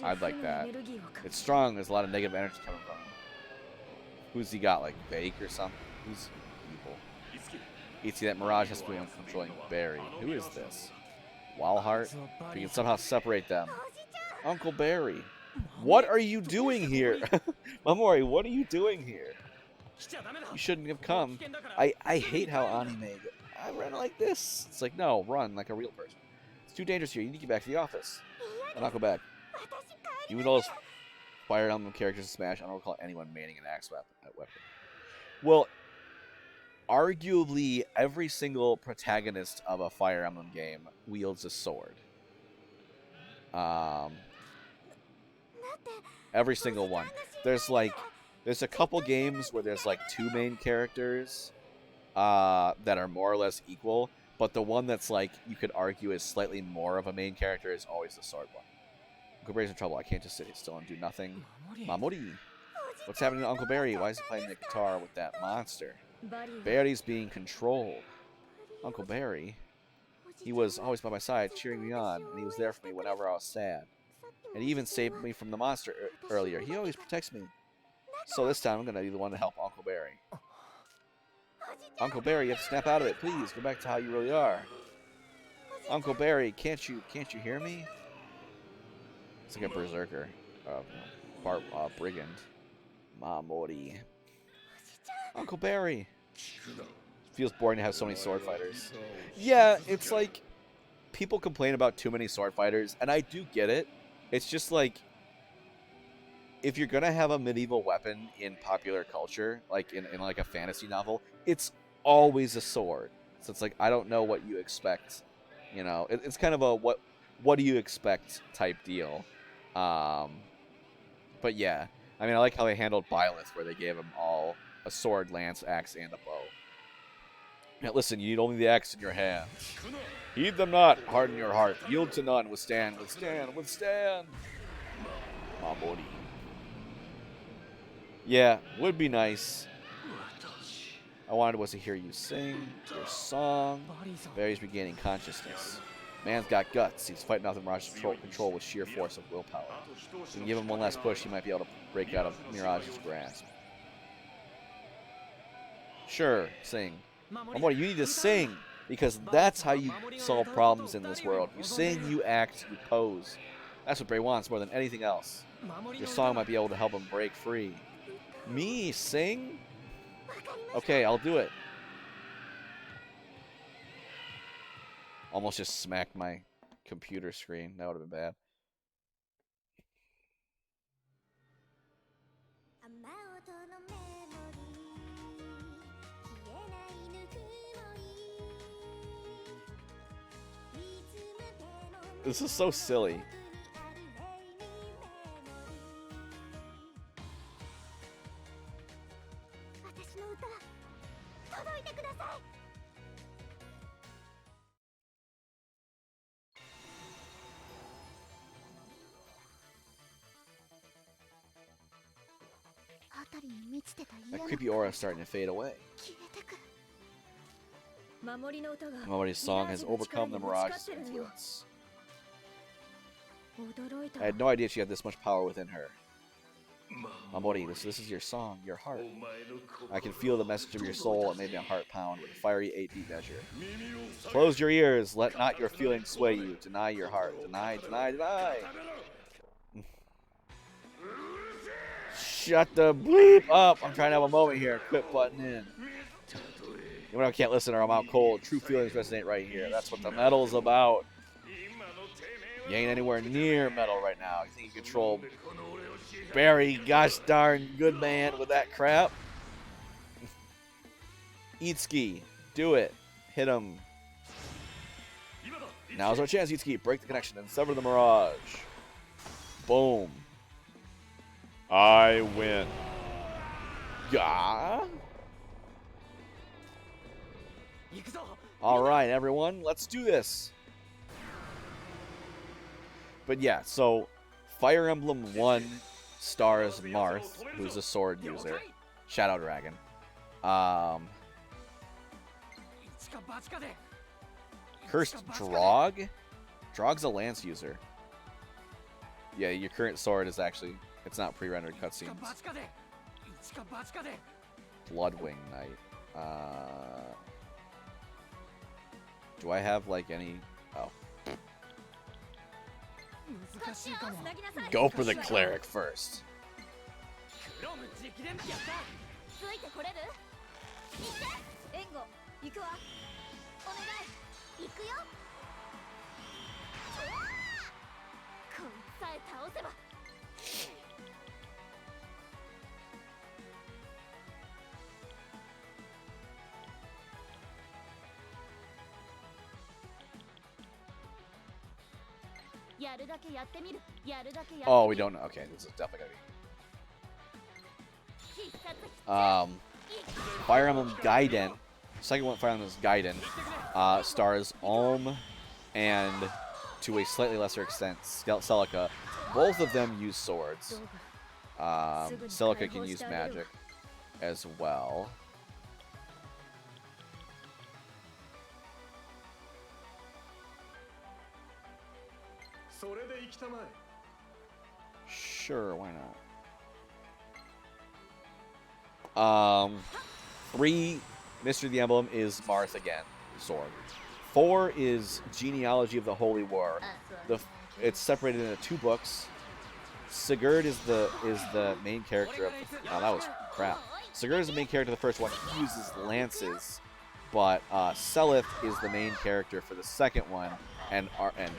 I'd like that. It's strong, there's a lot of negative energy coming from him. Who's he got, like Bake or something? Who's evil? Itzy, that Mirage has to be controlling Barry. Who is this? Wildheart? If you can somehow separate them. Uncle Barry. What are you doing here? Mamori, what are you doing here? You shouldn't have come. I hate how Ani made it. I run like this. It's like, no, run like a real person. It's too dangerous here. You need to get back to the office. I'll not go back. Even with all those Fire Emblem characters in Smash, I don't recall anyone manning an axe weapon. Well, arguably every single protagonist of a Fire Emblem game wields a sword. Every single one. There's a couple games where there's like 2 main characters that are more or less equal, but the one that's like you could argue is slightly more of a main character is always the sword one. Uncle Barry's in trouble. I can't just sit still and do nothing. Mamori. What's happening to Uncle Barry? Why is he playing the guitar with that monster? Barry's being controlled. Uncle Barry? He was always by my side, cheering me on, and he was there for me whenever I was sad. And he even saved me from the monster earlier. He always protects me. So this time I'm going to be the one to help Uncle Barry. Uncle Barry, you have to snap out of it. Please, go back to how you really are. Uncle Barry, can't you hear me? It's like a berserker. Brigand. Mamori. Uncle Barry. Feels boring to have so many sword fighters. Yeah, it's like people complain about too many sword fighters, and I do get it. It's just like if you're gonna have a medieval weapon in popular culture, like in like a fantasy novel, it's always a sword. So it's like I don't know what you expect. You know, it's kind of a what do you expect type deal. But yeah, I mean, I like how they handled Byleth, where they gave them all a sword, lance, axe, and a bow. Now listen, you need only the axe in your hand. Heed them not, harden your heart. Yield to none, withstand, withstand, withstand. Mamori. Yeah, would be nice. I wanted was to hear you sing your song. Barry's regaining consciousness. Man's got guts. He's fighting off the Mirage's control with sheer force of willpower. If you can give him one last push, he might be able to break out of Mirage's grasp. Sure, sing. Mamori, you need to sing, because that's how you solve problems in this world. You sing, you act, you pose. That's what Bray wants more than anything else. Your song might be able to help him break free. Me? Sing? Okay, I'll do it. Almost just smacked my computer screen. That would have been bad. This is so silly. ちてた That 嫌な creepy aura is starting to fade away. 消えてく。守りの歌が Mamori's song has overcome the Mirage's てるのよ。 influence. 驚いた I had no idea she had this much power within her. Mamori, this is your song, your heart. I can feel the message of your soul. It made my heart pound with a fiery 8-beat measure. Close your ears. Let not your feelings sway you. Deny your heart. Deny, deny, deny. Shut the bleep up. I'm trying to have a moment here. Quit butting in. You know, I can't listen or I'm out cold. True feelings resonate right here. That's what the metal's about. You ain't anywhere near metal right now. You think you control Barry, gosh darn good man with that crap. Itsuki, do it. Hit him. Now's our chance, Itsuki. Break the connection and sever the Mirage. Boom. I win. Yeah. Alright, everyone. Let's do this. But yeah, so Fire Emblem 1 stars Marth, who's a sword user. Shadow Dragon. Cursed Drog? Drog's a lance user. Yeah, your current sword is actually... It's not pre-rendered cutscenes. Bloodwing Knight. Do I have, like, any... Oh. Go for the cleric first. ついてこれる？行って。援護行くわ。お願い行くよ。こいさえ倒せば。やるだけやってみる。やるだけやってみる。 Oh, we don't know. Okay, this is definitely gonna be. Fire Emblem Gaiden. Second one, Fire Emblem is Gaiden. Stars Ulm and, to a slightly lesser extent, Celica. Both of them use swords. Celica can use magic as well. Sure, why not? 3, Mystery of the Emblem is Marth again, sword. 4 is Genealogy of the Holy War. It's separated into 2 books. Sigurd is the main character of the, oh, that was crap. Sigurd is the main character of the first one. He uses lances, but Selith is the main character for the second one and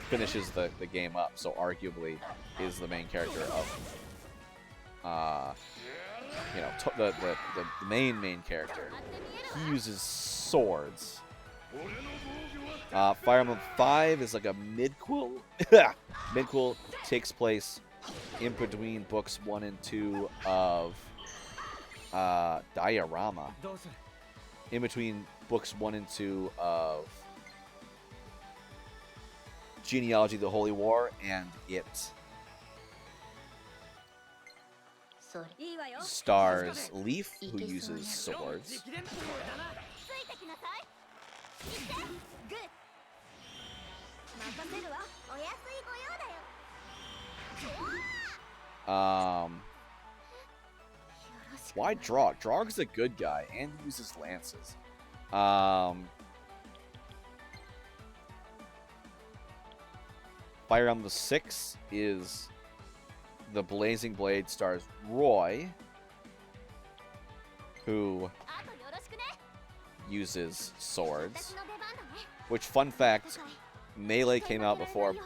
finishes the game up. So arguably is the main character of you know, the main character. He uses swords. Fire Emblem 5 is like a midquel. Midquel takes place in between books 1 and 2 of Diorama. In between books 1 and 2 of Genealogy of the Holy War and it stars Leaf, who uses swords. Why Drog? Drog's a good guy and uses lances. Fire Emblem 6 is the Blazing Blade stars Roy, who uses swords. Which, fun fact, Melee came out before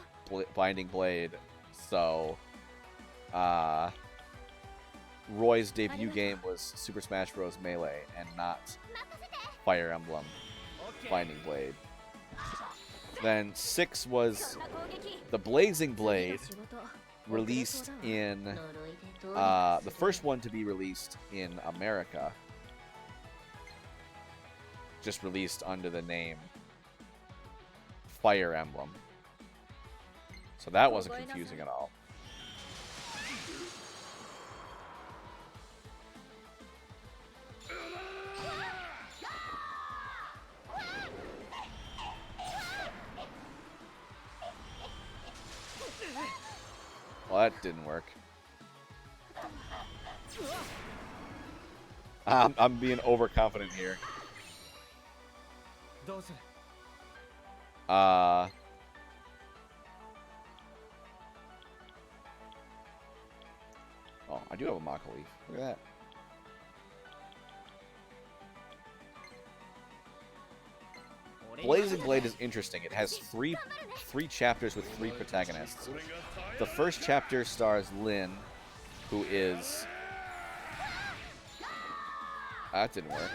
Binding Blade, so Roy's debut game was Super Smash Bros. Melee and not Fire Emblem Binding Blade. Then 6 was the Blazing Blade, released in the first one to be released in America, just released under the name Fire Emblem, so that wasn't confusing at all. that didn't work. I'm being overconfident here. どうする Oh, I do have a Maka Leaf. Look at that. Blazing Blade is interesting. It has three chapters with 3 protagonists. The first chapter stars Lin, who is... That didn't work.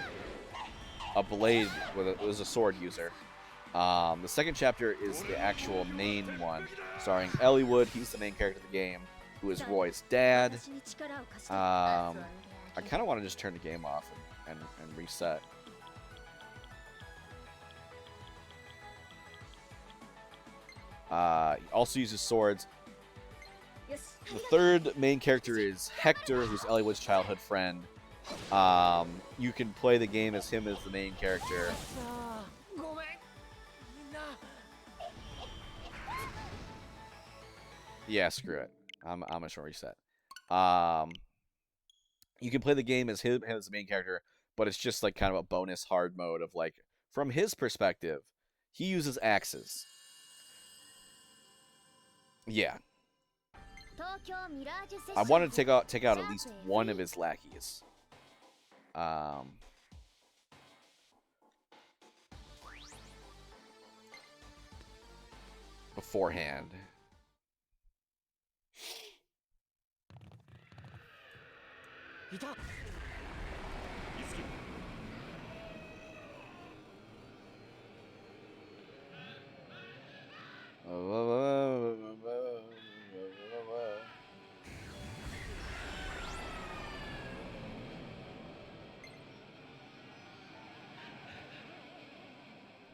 A blade was a sword user. The second chapter is the actual main one, starring Elliewood. He's the main character of the game, who is Roy's dad. I kind of want to just turn the game off and reset. He also uses swords. The third main character is Hector, who's Elliewood's childhood friend. You can play the game as him as the main character. ごめんみんな Yeah, screw it. I'm a short reset. You can play the game as him as the main character, but it's just like kind of a bonus hard mode of like, from his perspective, he uses axes. Yeah. I wanted to take out at least one of his lackeys. Beforehand.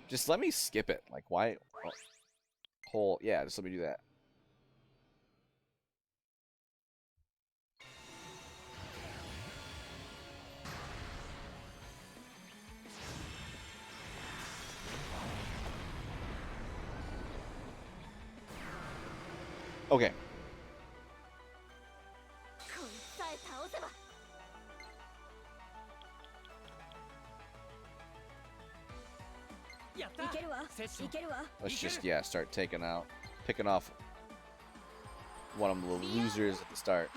Just let me skip it. Like, why? Yeah, just let me do that. Okay. Let's just, yeah, start picking off one of the losers at the start.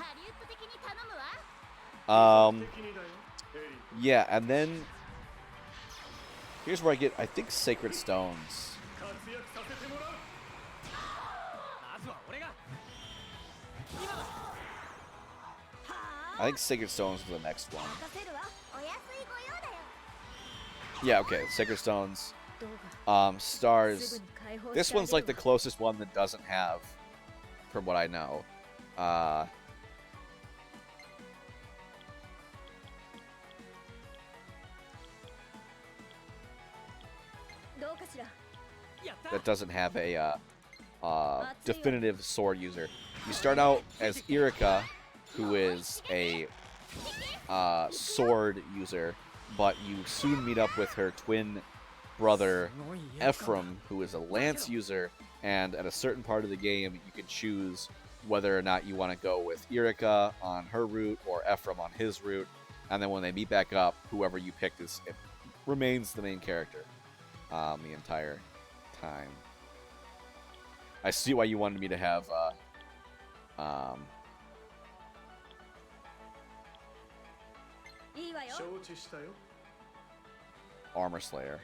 Yeah, and then here's where I think Sacred Stones. まずは俺が I think Sacred Stones was the next one. Yeah, okay, Sacred Stones. Stars. This one's like the closest one that doesn't have, from what I know. That doesn't have a definitive sword user. You start out as Irika, who is a sword user, but you soon meet up with her twin brother Ephraim, who is a lance user, and at a certain part of the game you can choose whether or not you want to go with Irika on her route or Ephraim on his route, and then when they meet back up, whoever you picked remains the main character the entire time. I see why you wanted me to have Armor Slayer.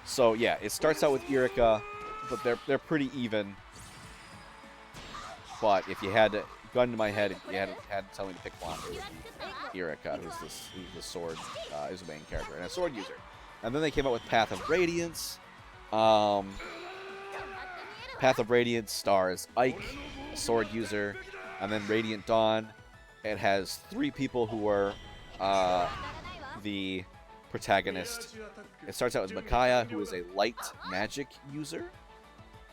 So yeah, it starts out with Irika, but they're pretty even. But if you had to, gun to my head, if you had to tell me to pick one, it would be Irika, who's the sword, is the main character and a sword user. And then they came out with Path of Radiance. Path of Radiance stars Ike, a sword user, and then Radiant Dawn. It has 3 people who are the protagonist. It starts out as Micaiah, who is a light magic user,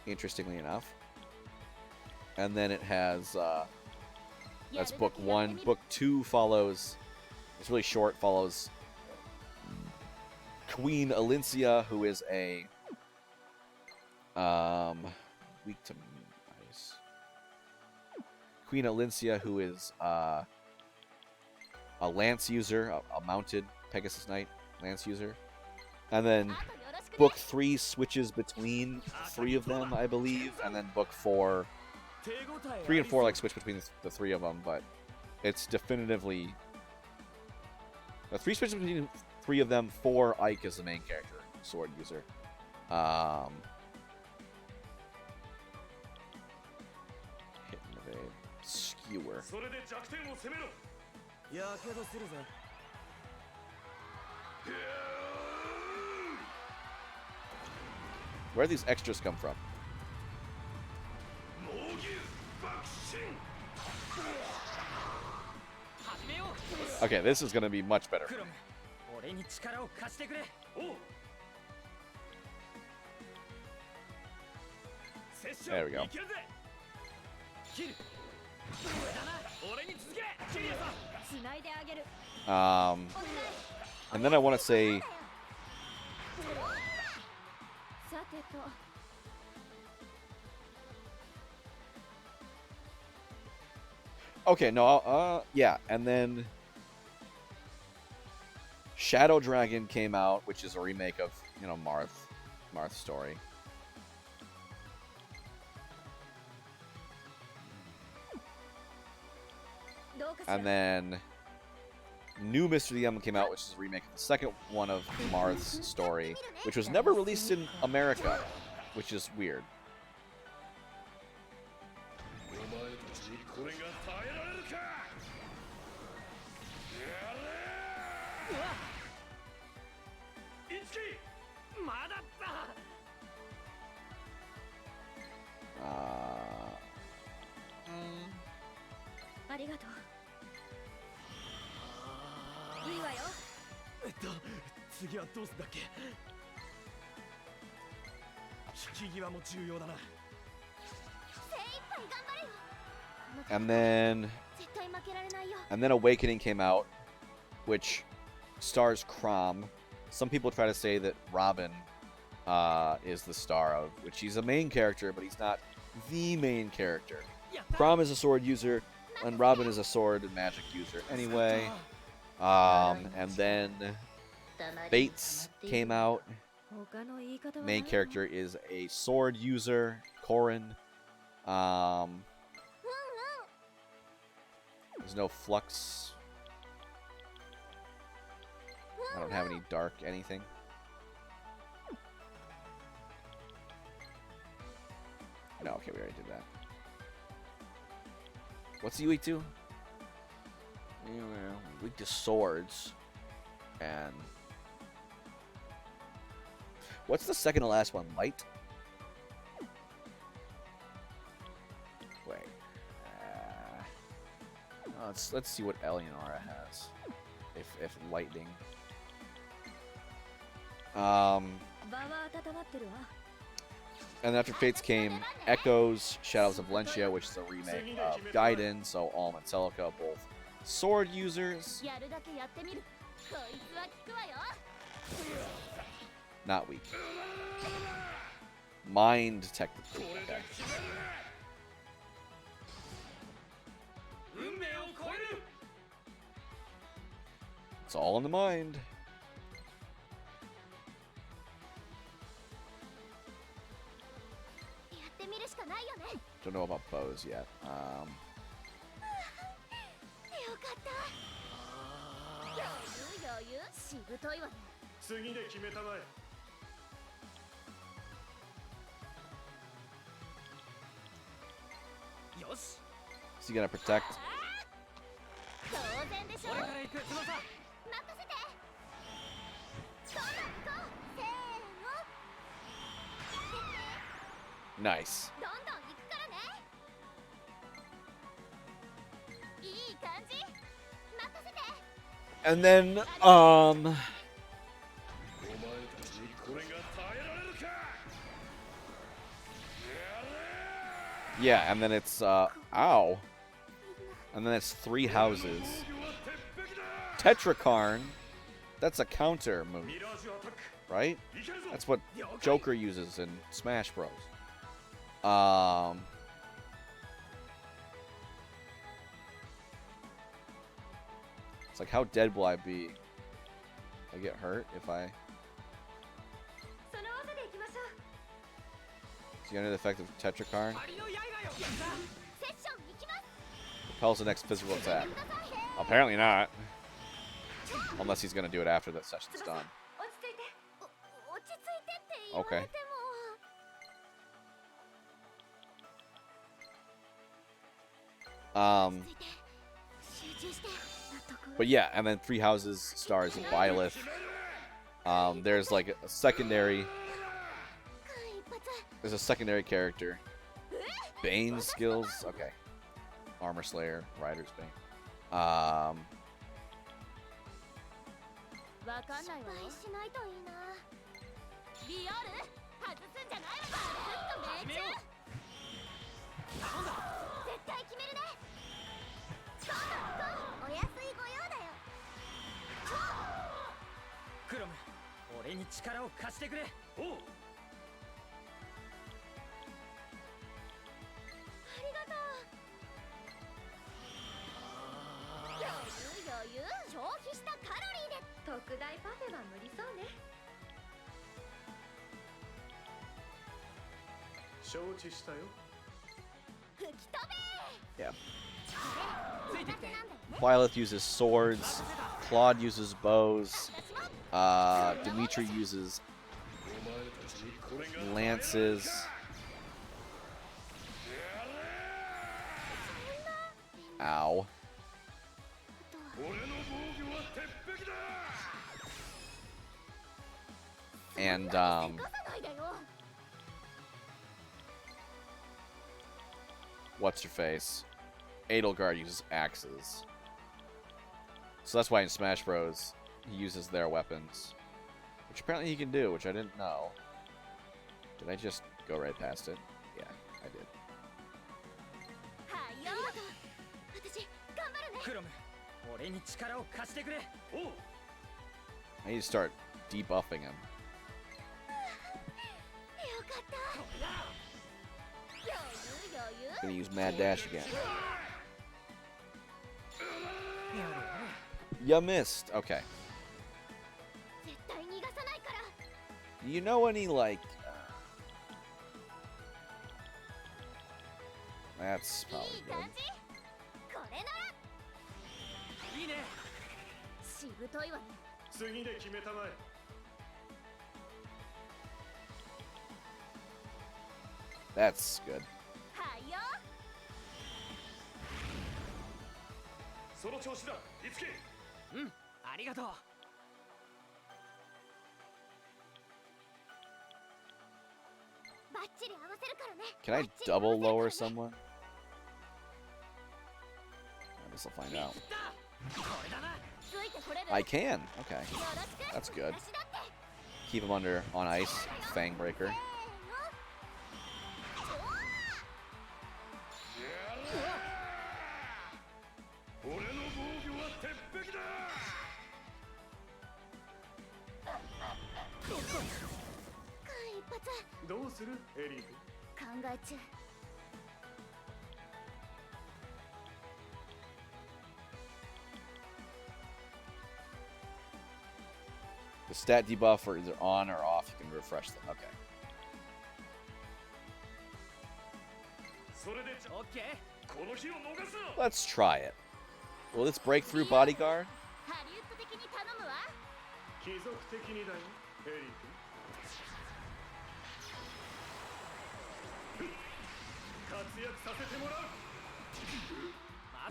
interestingly enough. And then it has, that's book 1. Book 2 follows, it's really short, follows Queen Alincia, who is a weak to ice. Queen Alincia, who is a lance user, a mounted Pegasus Knight lance user, and then book 3 switches between 3 of them, I believe, and then book 4, 3 and 4 like switch between the 3 of them, but it's definitively the 3 switches between 3 of them. 4 Ike is the main character, sword user. Hit and evade, skewer. それで弱点を攻めろ。やけどするぜ。 Where do these extras come from? 猛牛爆心。 始めよう。 Okay, this is going to be much better. クロム、俺に力を貸してくれ。おう。 There we go. いけるぜ。切る。俺だな。俺に続け。キリアさん。繋いであげる。 And then I want to say, さてと。 okay, no, yeah, and then Shadow Dragon came out, which is a remake of, you know, Marth's story. And then New Mr. the M came out, which is a remake of the second one of Marth's story, which was never released in America, which is weird. お前たちにこれが耐えられるか。やれ。一木。まだった ありがとう。いいわよ。次はどうすんだっけ。引き際も重要だな。 精一杯頑張れよ。 And then 絶対負けられないよ。 And then Awakening came out, which stars Crom. Some people try to say that Robin is the star of, which he's a main character, but he's not the main character. Crom is a sword user, and Robin is a sword and magic user anyway. And then Bates came out. 他の言い方は Main character is a sword user, Corin. There's no Flux. I don't have any dark anything. No, okay, we already did that. What's he weak to? Weak to swords. And what's the second to last one? Light? Wait. Let's see what Eleonora has. If lightning. 場は温まってるわ。 And after Fates came Echoes, Shadows of Valencia, which is a remake of Gaiden, so Alm and Celica, both sword users. やるだけやってみる。こいつは効くわよ。 Not weak. Mind technically. Okay. 運命を超える。 It's all in the mind. やってみるしかないよね。 Don't know about bows yet. よかった。余裕しぶといわね。次で決めたまえ。 よし。 Is he gonna protect? 当然でしょ。俺から行く。翼。任せて。どんどん行こう。せーの。 Nice. どんどん行くからね。いい感じ。任せて。 And then, お前たちにこれが耐えられるか。 yeah, and then it's, ow. And then it's 3 houses. Tetrakarn, That's a counter move, ミラージュアタック right? いけるぞ That's what 了解 Joker uses in Smash Bros. It's like, how dead will I be? I get hurt if I... その技でいきましょう Is he under the effect of Tetrakarn? 針の刃よやった セッション行きます Repels the next physical attack. Apparently not. Unless he's gonna do it after that session's done. 落ち着いて落ち着いてって言われても Um, 落ち着いて集中して納得 but yeah, and then Three Houses stars Byleth. There's like a secondary. 間一発 There's a secondary character. Bane's skills. Okay. Armor Slayer, Rider's Bane. わかんないわよ失敗しないといいなリアル外すんじゃないわずっと命中頼んだ絶対決めるね今度お安いご用だよクロム俺に力を貸してくれおうありがとう余裕消費したカロリーで特大パフェは無理そうね承知したよ吹き飛べ Yeah. ついてきて Byleth uses swords. Claude uses bows. Dimitri uses lances. Ow. 俺の防御は鉄壁だ And 出さないでよ what's her face? Edelgard uses axes. So that's why in Smash Bros. He uses their weapons. Which apparently he can do, which I didn't know. Did I just go right past it? Yeah, I did. はいよ私頑張るねクロム俺に力を貸してくれおう I need to start debuffing him. よかった余裕 Gonna use Mad Dash again. やれやれ You missed. Okay. 絶対逃がさないから You know any, like... That's い probably い good. 感じこれならいいねしぶといわね次で決めたまえ That's good. はいよその調子だいつきうんありがとうバッチリ合わせるからね Can I double lower someone? I guess I'll find out. これだなついてこれる I can. Okay. よろしく That's good. 私だって Keep him under on ice. Fang Breaker. 俺の防御は鉄壁だ間一発どうするエリー君考え中 The stat debuff are either on or off. You can refresh them. Okay. それでオッケーこの日を逃すな Let's try it. Will this break through bodyguard? ハリウッド的に頼むわ貴族的にだよエリー君活躍させてもらう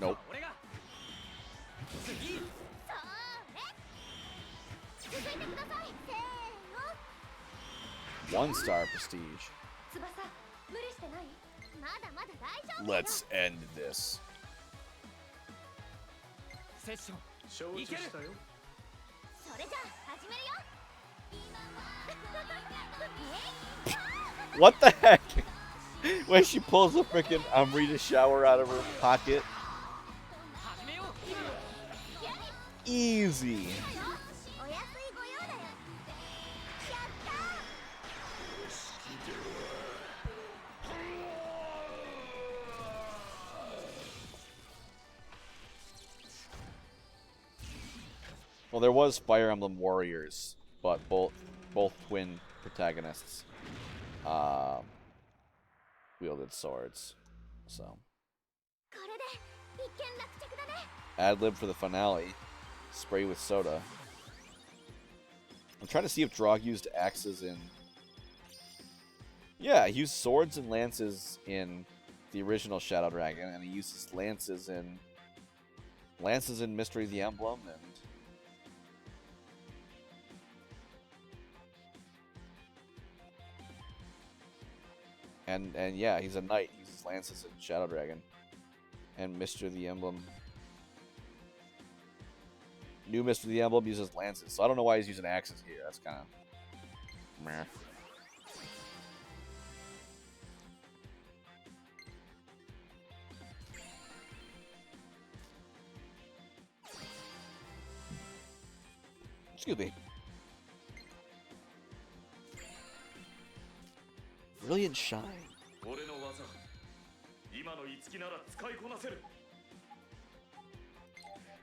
まずは俺が次そうね続いてくださいせーの 1 star prestige. 翼無理してないまだまだ大丈夫だよ Let's end this. セッション承知したよそれじゃあ始めるよ What the heck? When she pulls a freaking Amrita shower out of her pocket. 始めよう Easy. おやす Well, there was Fire Emblem Warriors, but both twin protagonists wielded swords. So これで一件落着だね。 ad lib for the finale. Spray with soda. I'm trying to see if Drog used axes in. Yeah, he used swords and lances in the original Shadow Dragon, and he uses lances in Mystery of the Emblem, and yeah, he's a knight. He uses lances in Shadow Dragon and Mystery of the Emblem. New Mystery of the Emblem uses lances, so I don't know why he's using axes here. That's kind of meh. Excuse me. Brilliant shine. 俺の技今の五木なら使いこなせる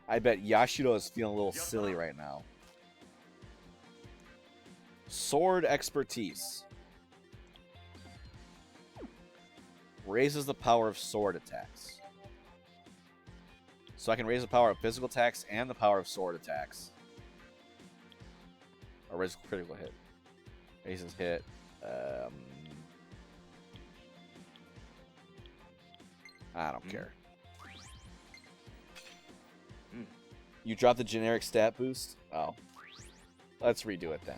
I bet Yashiro is feeling a little silly right now. Sword expertise. Raises the power of sword attacks. So I can raise the power of physical attacks and the power of sword attacks. Or raise critical hit. Raises hit. I don't care. You dropped the generic stat boost? Oh. Let's redo it then.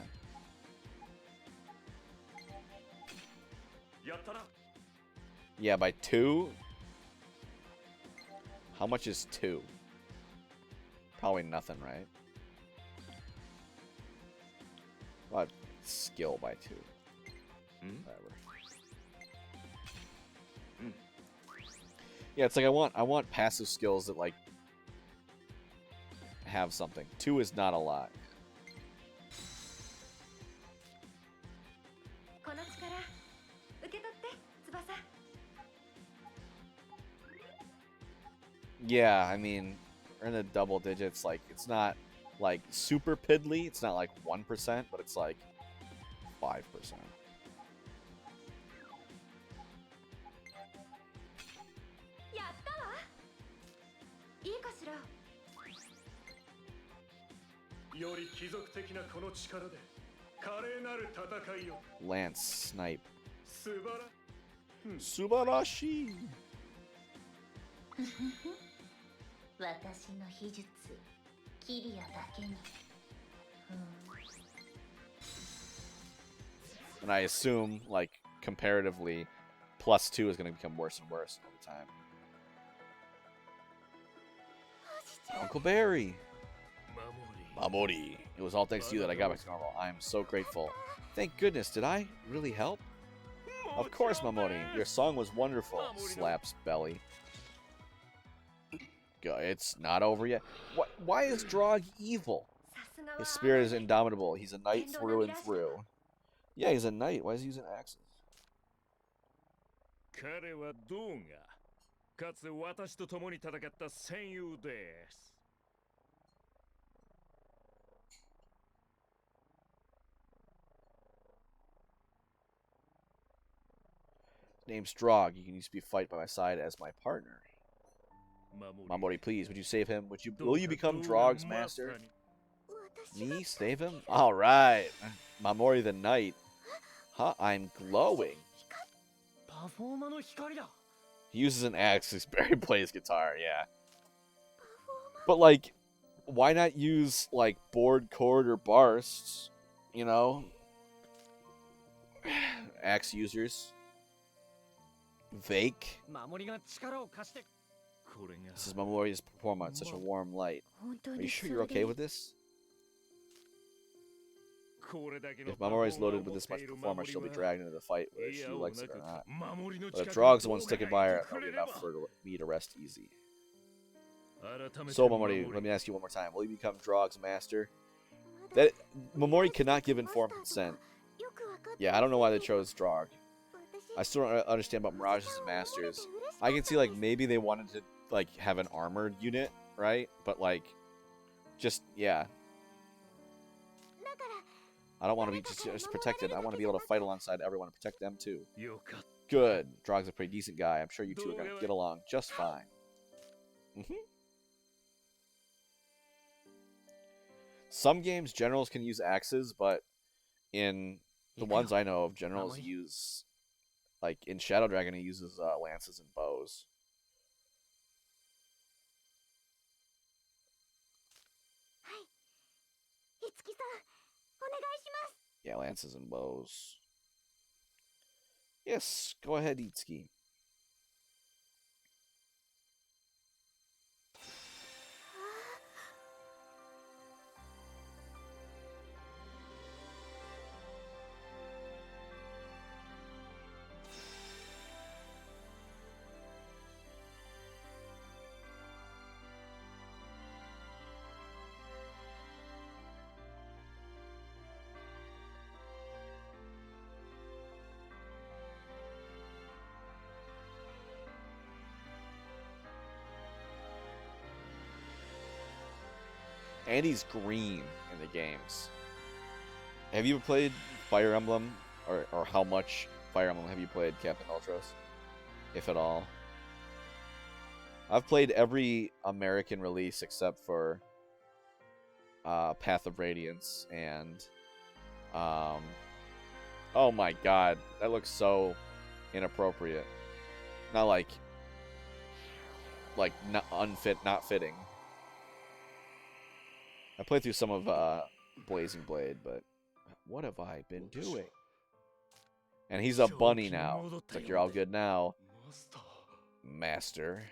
やったな Yeah, by 2? How much is 2? Probably nothing, right? What? Skill by 2. Whatever. Yeah, it's like I want passive skills that like have something. 2 is not a lot. この力受け取って翼。 Yeah, I mean, we're in the double digits. Like, it's not like super piddly. It's not like 1%, but it's like 5%. やったわ。いいかしら。より貴族的なこの力で華麗なる戦いを Lance snipe. 素晴ら Subarashi. 私の秘術キリアだけに。 And I assume, like, comparatively, +2 is going to become worse and worse all the time. Uncle Barry. Mamori. It was all thanks to you that I got back to normal. I am so grateful. Thank goodness. Did I really help? Of course, Mamori. Your song was wonderful. Slaps belly. It's not over yet. What? Why is Drog evil? さすがは His spirit is indomitable. He's a knight through and through. Yeah, he's a knight. Why is he using axes? 彼はどうがかつて私と共に戦った戦友です Name's Drog. He can used to be fight by my side as my partner. Mamori, please, would you save him? Will you become Drog's master? Me? Save him? Alright. Mamori the Knight. Huh? I'm glowing. パフォーマの光だ He uses an axe. Barry plays guitar, yeah. But, like, why not use, like, board, chord, or bursts? You know? Axe users. Vake. 守りが力を貸して これが This is Mamori's performance. Such a warm light. 本当 Are に you sure you're okay with this? これだけの If Mamori is loaded with this much performance, she'll be dragged into the fight, whether she likes it or not. 守りの But if 力 Drog's the one sticking by her, that'll be enough for me to rest easy. So, Mamori, let me ask you one more time. Will you become Drog's master? That Mamori cannot give informed consent. Yeah, I don't know why they chose Drog. I still don't understand about Mirages and Masters. I can see, like, maybe they wanted to, like, have an armored unit, right? But, like, just, yeah. I don't want to be just protected. I want to be able to fight alongside everyone and protect them too. よかっ Good. Drog's a pretty decent guy. I'm sure you two are gonna get along just fine. Some games, generals can use axes, but in the ones I know of, generals use, like in Shadow Dragon, he uses lances and bows. いつきさんお願いします。 Yeah, lances and bows. Yes, go ahead, Itsuki. Andy's green in the games. Have you played Fire Emblem? Or how much Fire Emblem have you played, Captain Ultros? If at all. I've played every American release except for Path of Radiance and oh my god, that looks so inappropriate. Not like not unfit, not fitting. I played through some of Blazing Blade, but what have I been doing? And he's a bunny now. It's like, you're all good now, Master.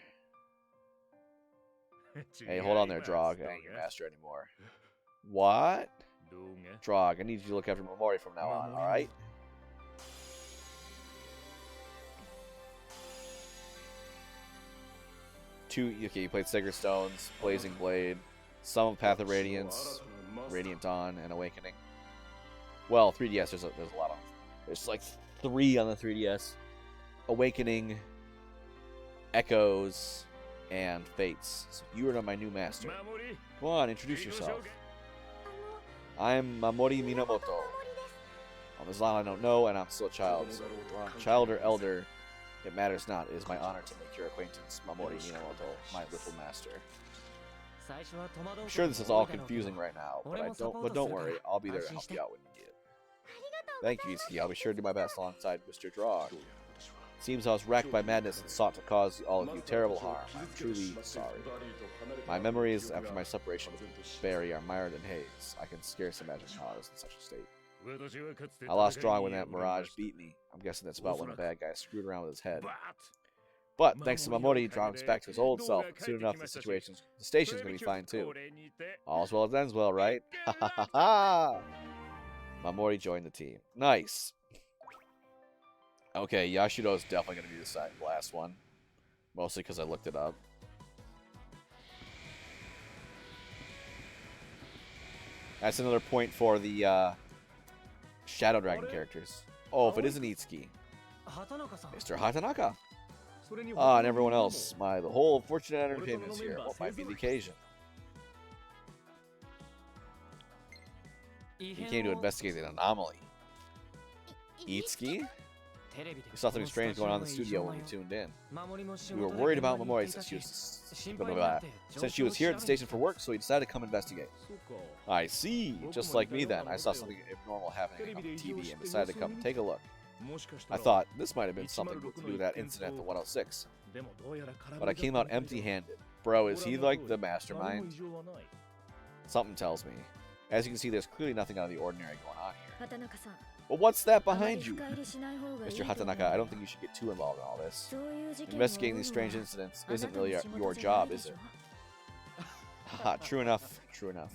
Hey, hold on there, Drog. I ain't your master anymore. What? どうが Drog, I need you to look after Momori from now on, alright? Okay, you played Sacred Stones, Blazing Blade, some of Path of Radiance, Radiant Dawn, and Awakening. Well, 3DS, there's a lot of them. There's like 3 on the 3DS. Awakening, Echoes, and Fates. So you are my new master. 守り Come on, introduce yourself. あの I'm Mamori 源 Minamoto. 守です。 There's a lot I don't know, and I'm still a child. So, child or elder, it matters not. It is my honor to make your acquaintance, Mamori Minamoto, my little master. I'm sure this is all confusing right now, but don't worry, I'll be there to help you out when you need it. Thank you, Itsuki. I'll be sure to do my best alongside Mr. Drog. Seems I was racked by madness and sought to cause all of you terrible harm. I'm truly sorry. My memories after my separation with Barry are mired in haze. I can scarce imagine how I was in such a state. 私はかつて I lost 戦い Drog when に that 敗れま Mirage した beat me. I'm guessing that's about when the bad guy screwed around with his head. But But thanks to Mamori, Drog's back to his old self. And soon enough, the station's gonna be fine too. All's well that ends well, right? Ha ha ha ha! Mamori joined the team. Nice. Okay, Yashiro's definitely gonna be the last one. Mostly because I looked it up. That's another point for the Shadow Dragon characters. Oh, if it isn't Itsuki. 畑中さん Mr. Hatanaka. Ah, and everyone else. The whole Fortunate Entertainment is here. What might be the occasion? He came to investigate an anomaly. Itsuki? We saw something strange going on in the studio when we tuned in. We were worried about Mamori since she was here at the station for work, so we decided to come investigate. I see. Just like me then. I saw something abnormal happening on TV and decided to come and take a look. I thought this might have been something to do with that incident at the 106. But I came out empty-handed. Bro, is he like the mastermind? Something tells me. As you can see, there's clearly nothing out of the ordinary going on here. 畑中さん But what's that あま behind り you? 深入りしない方がいい Mr. と思う Hatanaka, I don't think you should get too involved in all this. そういう事件を Investigating 追う these のは strange incidents あな isn't たの really 仕事 your じゃない job, で is しょ it? Haha, true enough, true enough.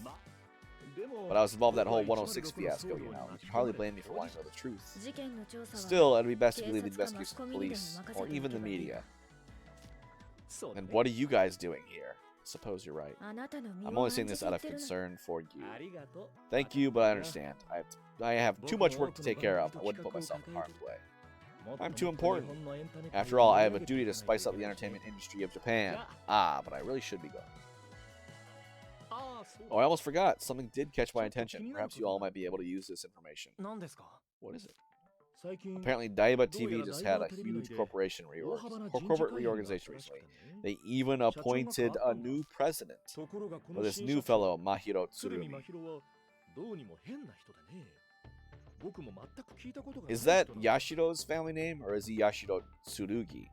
But I was involved in that whole 106 fiasco, you know. You can hardly blame me for wanting to know the truth. 事件の調査は Still, it'd be best to 警 leave the 察かマ investigation ス to コ the ミにでも police, 任せ or て even お the けばいい media. And what are you guys doing here? Suppose you're right. あなたの身 I'm を only 案 saying じ this て out 言っ of てるの concern for you. ありがとう Thank you, but I understand. I have too much work to take care of. I wouldn't put myself in harm's way. I'm too important. After all, I have a duty to spice up the entertainment industry of Japan. Ah, but I really should be going. Oh, I almost forgot. Something did catch my attention. Perhaps you all might be able to use this information. 何ですか What is it? 最近 Apparently, Daiba どうや TV ら just ダイ had バ a ーテレビ huge 内で corporation 大幅な reorg 人事 corporate 改編があった reorganization らしく recently. てね They even 社長が変わ appointed った a んだ new president ところがこ for の this 新 new 社長 fellow, Mahiro 鶴見 Tsurumi. 真宙はどうにも変な人でね僕も全く聞いたことがない Is 人 that なんだ Yashiro's family name, or is he Yashiro Tsurugi?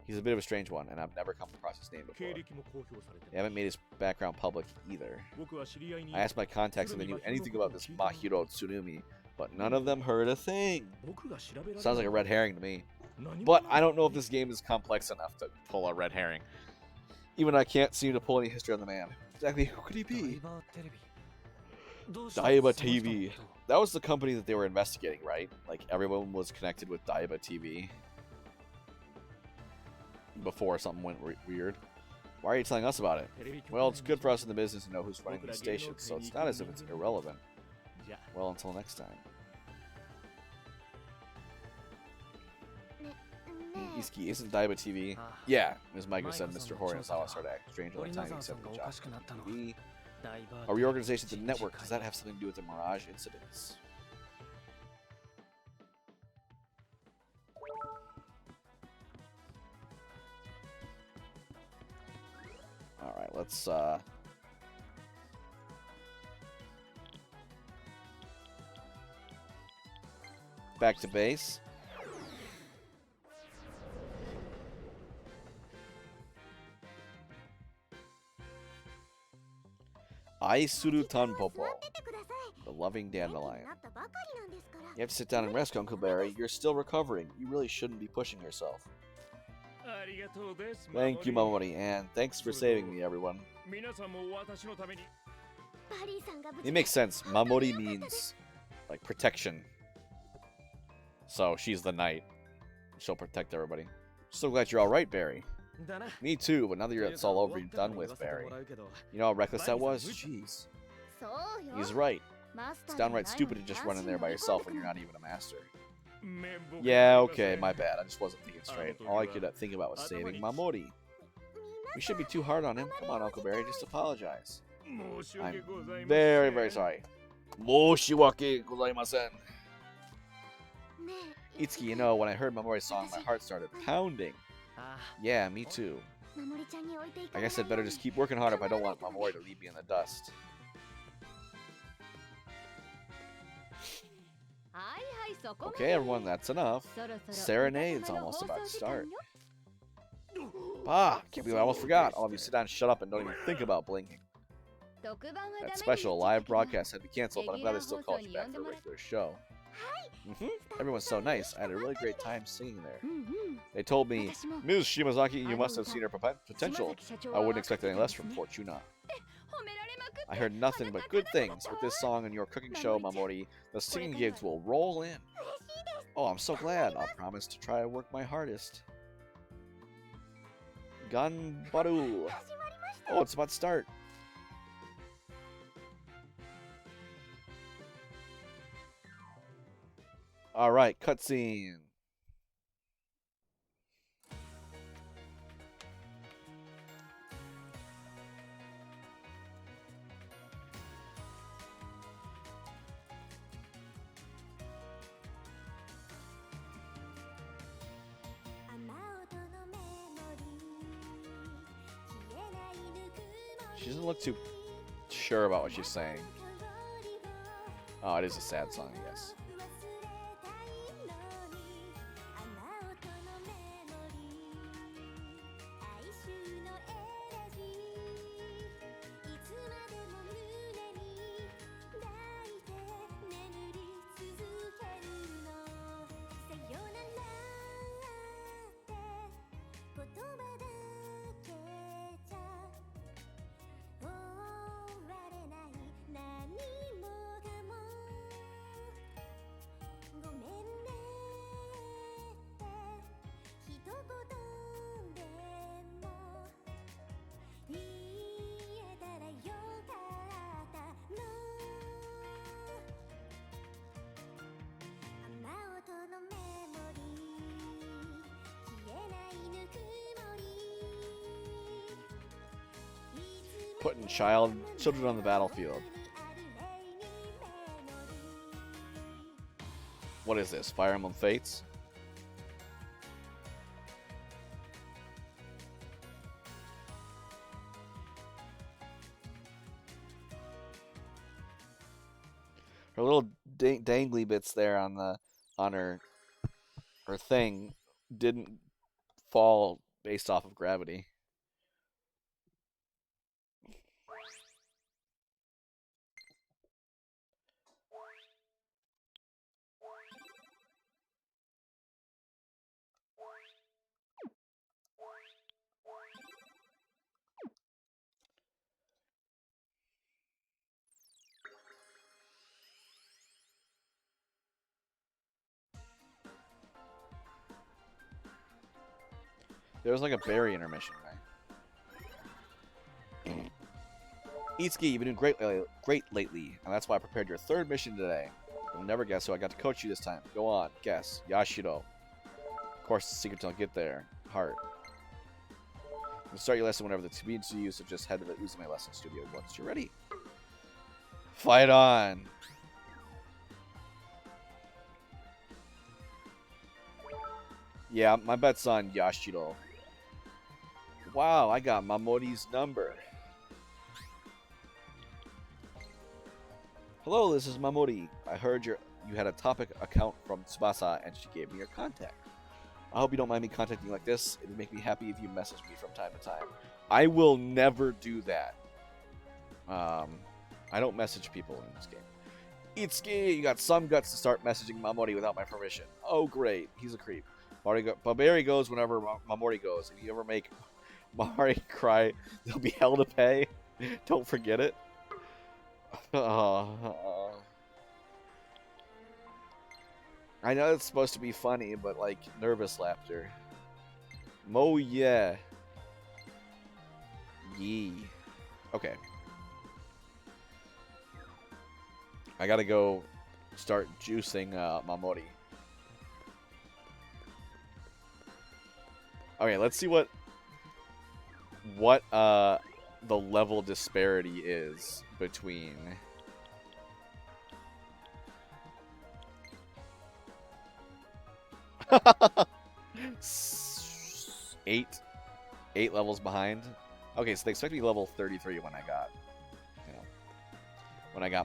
He's a bit of a strange one, and I've never come across his name 経 before. 歴も公表されて They haven't made his background public either. 僕は知り合いに I asked my contacts if they knew anything about this Mahiro Tsurumi, but none of them heard a thing. 僕が調べられ Sounds like a red herring to me. 何も But I don't know if this game is complex enough to pull a red herring. Even I can't seem to pull any history on the man. Exactly who could he ダ be? イバーテレビどうして Daiba その人の TV. ことを That was the company that they were investigating, right? Like everyone was connected with Daiba TV before something went weird. Why are you telling us about it? テレビ局 Well, 内 it's に good for us in the business to know who's running these stations, so it's not as if it's irrelevant. じゃ Well, until next time. ね Iski, isn't Daiba TV? ああ Yeah, Ms. Micah マイ said カさん Mr. の Hori and 調査では Sawa started acting strange オ all リ the ナ time ザ he ンさ accepted ん the がお job. かしくなったのは We ダイバー A reorganization to the 人事 network. 会 Does that have something to do with the Mirage incidents? Alright, let's back to base. Aisuru Tanpopo, 座っててください the loving 元気に dandelion. なったばかりなんですから You have to sit down and rest, Uncle Barry. You're still recovering. You really shouldn't be pushing yourself. ありがとうです Thank you, Mamori, and thanks for saving me, everyone. 皆さんも私のためにバリーさんが無 It 事 makes sense. 本当に Mamori 良かったです means like protection. So she's the knight. She'll protect everybody. So glad you're all right, Barry. だな Me too, but now that it's all over, you're done with, Barry. You know how reckless that was? Jeez. そうよ He's right. マス It's ターじゃない downright の stupid に to just 安 run in 心 there by 乗り込ん yourself で when you're く not even a master. 面目 Yeah, がござい okay, ま my せん bad. I just wasn't thinking straight. All I could think about was saving Mamori. We should be too hard on him. Come on, Uncle Barry, just apologize. 申し訳 I'm ございません very, very sorry. 申し訳ございません. ねえ Itsuki, you know, when I heard Mamori's song, my heart started pounding. あ Yeah, me too. 守りちゃんに置いていか I れ guess な I'd いよ better うに just keep working hard if I don't want Mamori to leave me in the dust. はいはいそこま Okay, で everyone, that's enough. そろそろ Serenade's 歌様の almost 放 about to 送時間 start. よ Ah, can't believe I almost forgot. All of you sit down, shut up, and don't even think about blinking. 特番はダメ That に言っ special ちゃった live けど broadcast had to be canceled, but I'm glad they still called you back for a regular show. Everyone's so nice. I had a really great time singing there. うんうん They told me, 私も Ms. Shimazaki, you must have seen her 島 potential. 崎社長 I は wouldn't expect anything less from ね Fortuna. 褒められまくって I heard nothing but good things. With this song and your cooking show, Mamori, the singing gigs will roll in. Oh, I'm so glad. I'll promise to try to work my hardest. Ganbaru. 始まりました Oh, it's about to start. All right, cutscene. She doesn't look too sure about what she's saying. Oh, it is a sad song, I guess. Putting children on the battlefield. What is this? Fire Emblem Fates? Her little dangly bits there on her thing didn't fall based off of gravity. There was like a berry intermission, right? Itsuki, you've been doing great lately, and that's why I prepared your third mission today. You'll never guess who I got to coach you this time. Go on, guess. Yashiro. Of course, the secret till I get there. Heart. You can start your lesson whenever the convenience to you, so just head to the Uzume lesson studio once you're ready. Fight on! Yeah, my bet's on Yashiro. Wow, I got Mamori's number. Hello, this is Mamori. I heard you had a topic account from Tsubasa and she gave me your contact. I hope you don't mind me contacting you like this. It would make me happy if you message me from time to time. I will never do that. I don't message people in this game. Itsuki, you got some guts to start messaging Mamori without my permission. Oh, great. He's a creep. Barbari goes whenever Mamori goes. If you ever make Mamori cry, there'll be hell to pay. Don't forget it. I know it's supposed to be funny, but like nervous laughter. Mo yeah. Yee. Okay. I gotta go start juicing Mamori. Okay, let's see what the level disparity is between eight levels behind. Okay, so they expect me level 33 when I got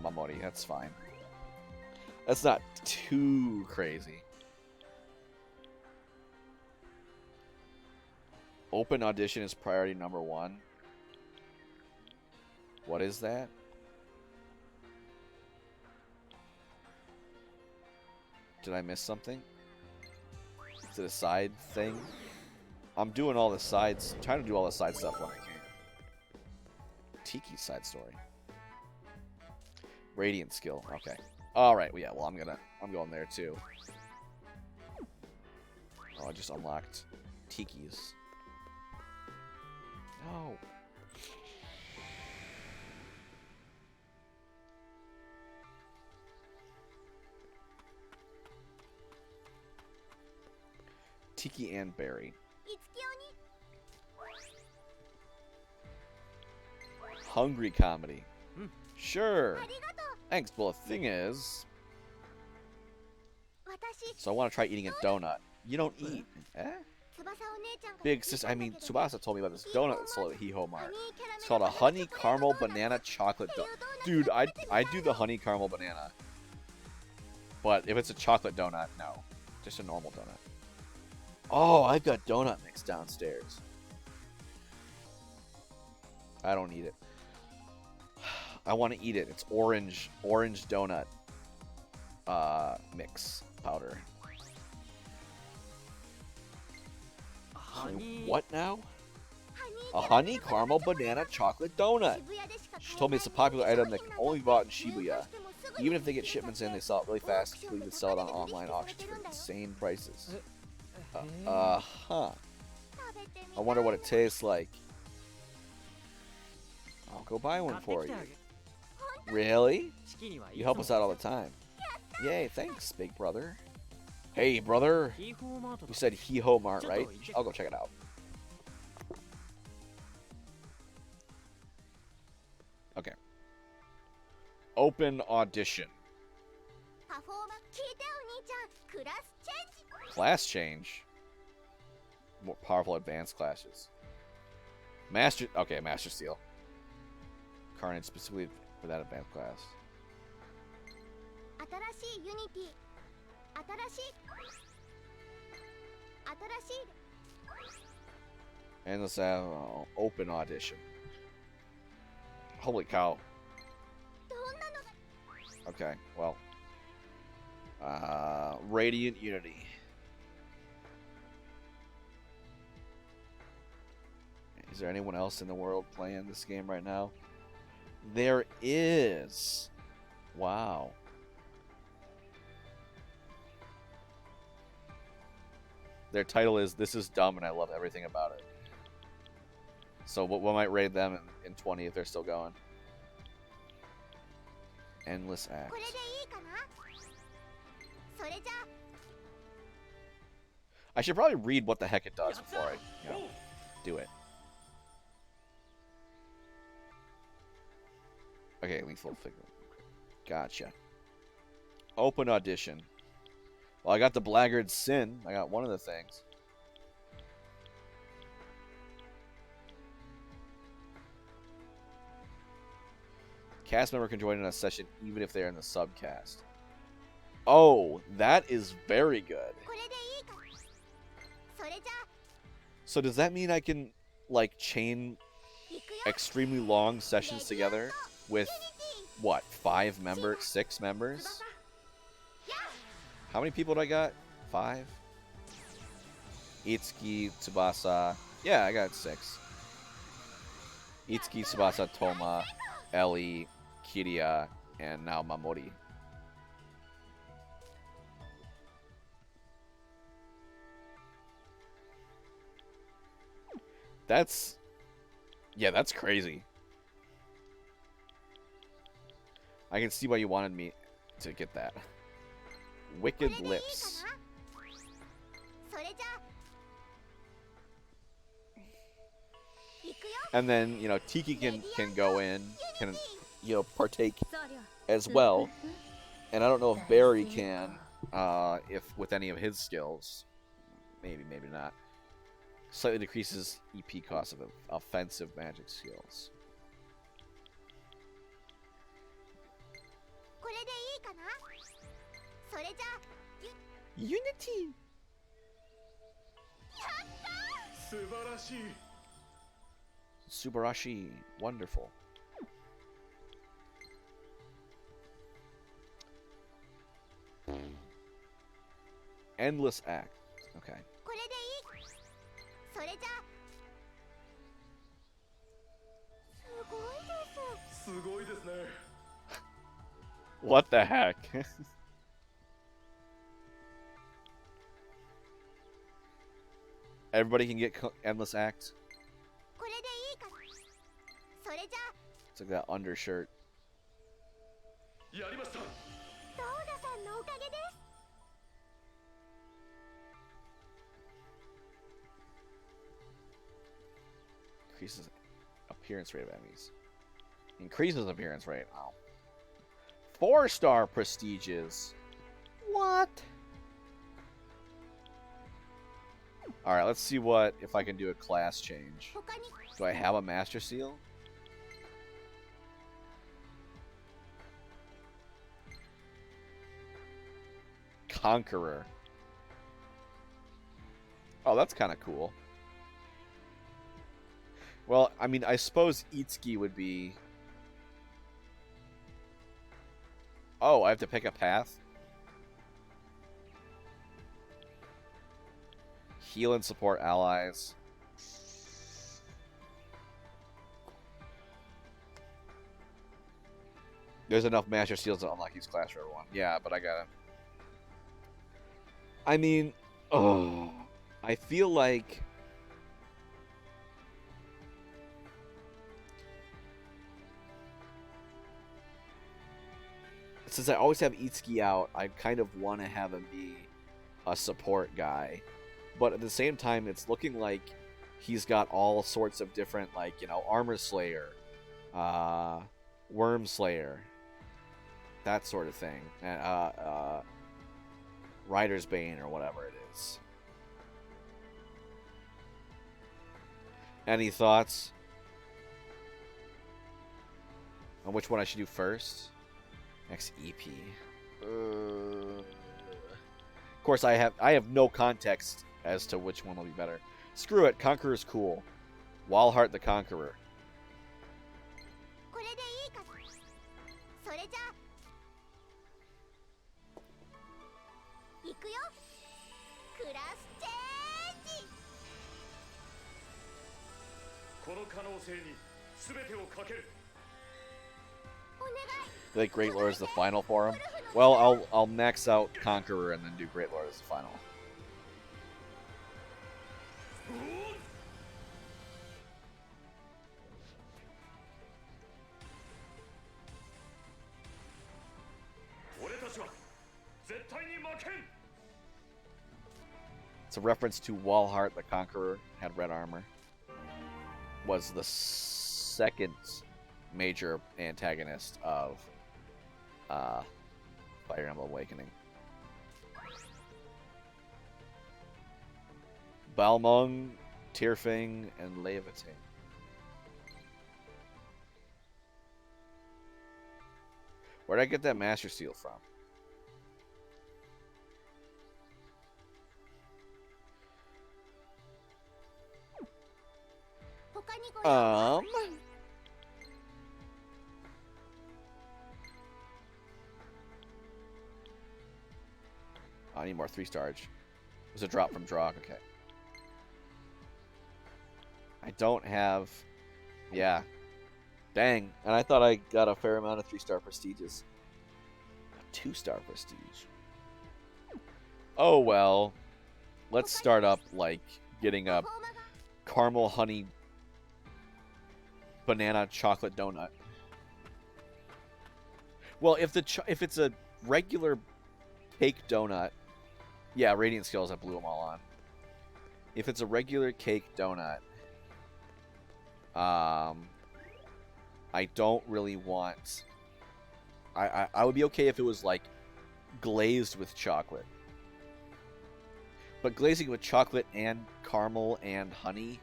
Mamori. That's fine. That's not too crazy. Open audition is priority number 1. What is that? Did I miss something? Is it a side thing? I'm doing all the sides, trying to do all the side stuff when I can. Tiki's side story. Radiant skill. Okay. All right. Well, yeah. Well, I'm going there too. Oh, I just unlocked Tiki's. No. Tiki and Berry. Hungry comedy. Sure. Thanks. Well, the thing is, so I want to try eating a donut. You don't eat, eh? Big sister. I mean, Tsubasa told me about this donut that's sold at Hiho Mart. It's called a honey caramel banana chocolate donut. Dude, I do the honey caramel banana. But if it's a chocolate donut, no, just a normal donut. Oh, I've got donut mix downstairs. I don't need it. I want to eat it. It's orange donut mix powder. What now? A honey caramel banana chocolate donut. She told me it's a popular item that can only be bought in Shibuya. Even if they get shipments in, they sell it really fast. They can sell it on online auctions for insane prices. Huh. I wonder what it tastes like. I'll go buy one for you. Really? You help us out all the time. Yay, thanks, big brother. Hey, brother. You said Hiho Mart, right? I'll go check it out. Open audition. パフォーマンス聞いてお兄ちゃんクラスチェンジ Class change. More powerful advanced classes. Master. Okay, Master Seal. Carnage specifically for that advanced class. 新しいユニティ新しい And let's have open audition. Holy cow. どんなのが Okay, well. Radiant Unity. Is there anyone else in the world playing this game right now? There is. Wow. Their title is "This is Dumb and I Love Everything About It." So we might raid them in 20 if they're still going. Endless Act. これでいいかなそれじゃ I should probably read what the heck it does before I, do it. Okay, lethal figure. Gotcha. Open audition. Well, I got the Blackguard Sin. I got one of the things. Cast member can join in a session even if they're in the subcast. Oh, that is very good. これでいいかそれじゃ So does that mean I can, like, chain 行くよ extremely long sessions together with, what, 5 members, 6 members? How many people do I got? 5? Itsuki, Tsubasa. Yeah, I got 6. Itsuki, Tsubasa, Toma, Ellie, Kiria, and now Mamori. That's... Yeah, that's crazy. I can see why you wanted me to get that. Wicked これでいいか Lips. なそれじゃ行くよ And then, you know, Tiki can go in, can, you know, partake 総領 as well. And I don't know if Barry can, if with any of his skills. Maybe, maybe not. Slightly decreases EP cost of offensive magic skills. これでいいかなそれじゃ Unity! 素晴らしい Subarashi. Wonderful. Endless Act. Okay. これでいいそれじゃすごいですすごいですね What the heck? Everybody can get Endless Act. これでいいかそれじゃ It's like that undershirt. やりましたドーダさんのおかげです Increases appearance rate of enemies. Increases appearance rate. Wow. 4-star prestiges. What? Alright, let's see what if I can do a class change. 他に Do I have a Master Seal? Conqueror. Oh, that's kind of cool. Well, I mean, I suppose Itsuki would be... Oh, I have to pick a path? Heal and support allies. There's enough Master Seals to unlock each class for everyone. Yeah, but I gotta... I mean... Oh... I feel like... Since I always have Itsuki out, I kind of want to have him be a support guy. But at the same time, it's looking like he's got all sorts of different, like, you know, Armor Slayer, Worm Slayer, that sort of thing. Rider's Bane or whatever it is. Any thoughts on which one I should do first? Next EP. Of course, I have no context as to which one will be better. Screw it, Conqueror's cool. Walhart the Conqueror. これでいいか。それじゃあ行くよ。クラスチェンジ。この可能性に全てをかける。 お願い。 I think Great Lord is the final for him. Well, I'll max out Conqueror and then do Great Lord as the final. 俺たちは絶対に負けん。 It's a reference to Walhart the Conqueror, had red armor. Was the second major antagonist of Fire Emblem Awakening. Balmung, Tearfing, and Leviting. Where'd I get that Master Seal from? I need more 3-star. It was a drop from Drog. Okay. I don't have... Yeah. Dang. And I thought I got a fair amount of 3-star prestiges. A 2-star prestige. Oh, well. Let's start up, like, getting a caramel honey banana chocolate donut. Well, if it's a regular cake donut... Yeah, Radiant Skills, I blew them all on. If it's a regular cake donut, I don't really want... I would be okay if it was, like, glazed with chocolate. But glazing with chocolate and caramel and honey...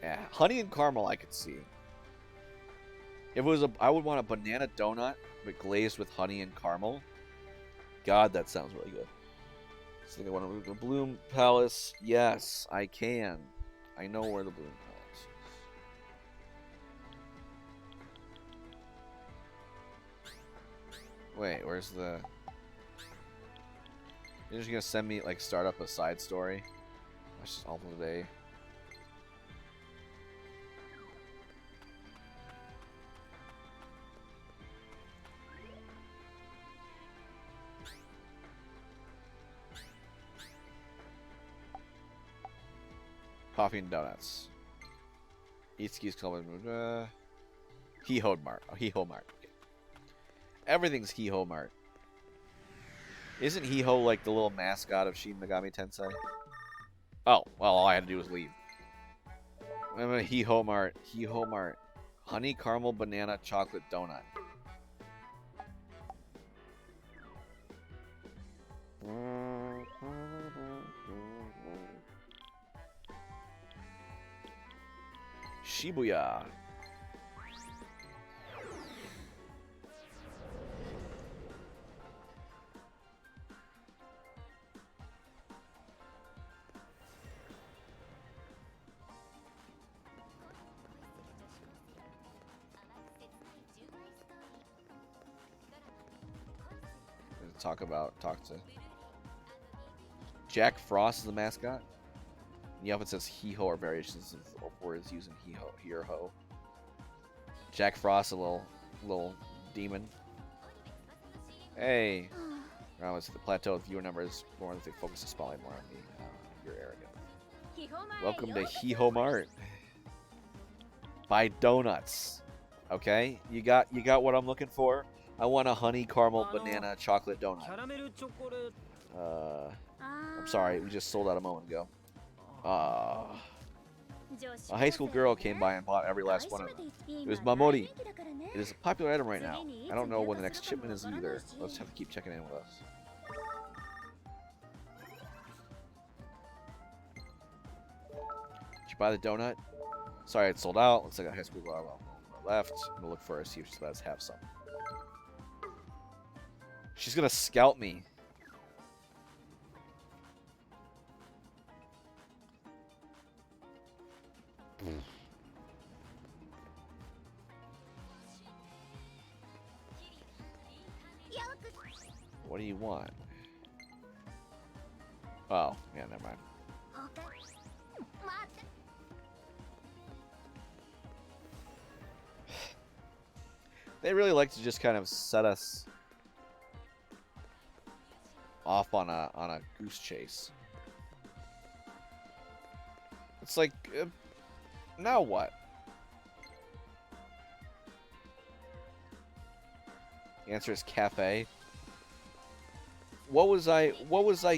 Yeah, honey and caramel I could see. If it was I would want a banana donut, but glazed with honey and caramel. God, that sounds really good. So I want to move to the Bloom Palace. Yes, I can. I know where the Bloom Palace is. Wait, where's the... You're just gonna send me, like, start up a side story? That's just all for the day. Coffee and donuts. Itsuki's Club. He-Ho Mart. Oh, He-Ho Mart. Okay. Everything's He-Ho Mart. Isn't He-Ho like the little mascot of Shin Megami Tensei? Oh, well, all I had to do was leave. He-Ho Mart. He-Ho Mart. Honey caramel banana chocolate donut. Shibuya. Talk to Jack Frost is the mascot. Yep, it says He-Ho or variations of words using He-Ho, He-Ho. Jack Frost, a little demon. Hey, around with the plateau with viewer numbers more than they focus the spotlight more on me. You're arrogant. Welcome to He-Ho Mart. Buy donuts. Okay, you got what I'm looking for. I want a honey caramel banana chocolate donut. I'm sorry, we just sold out a moment ago. A high school girl came by and bought every last one of them. It was Mamori. It is a popular item right now. I don't know when the next shipment is either. Let's have to keep checking in with us. Did you buy the donut? Sorry, it's sold out. Looks like a high school girl on the left. I'm gonna look for her, see if she lets us have some. She's gonna scout me. What do you want? Oh, yeah, never mind. They really like to just kind of set us off on a goose chase. It's like, now what? The answer is cafe. What was I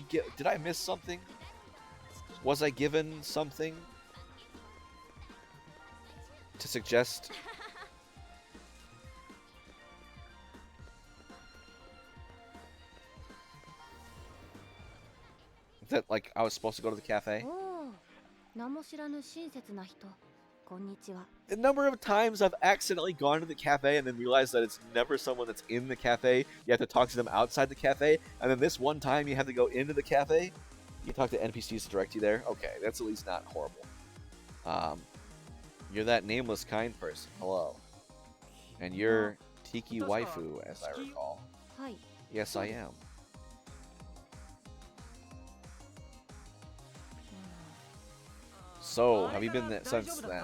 did I miss something? Was I given something to suggest? That, like, I was supposed to go to the cafe? The number of times I've accidentally gone to the cafe and then realized that it's never someone that's in the cafe. You have to talk to them outside the cafe. And then this one time you have to go into the cafe. You talk to NPCs to direct you there. Okay, that's at least not horrible. You're that nameless kind person. Hello. And you're Tiki Waifu, as I recall. Yes, I am. So, have you been there since then?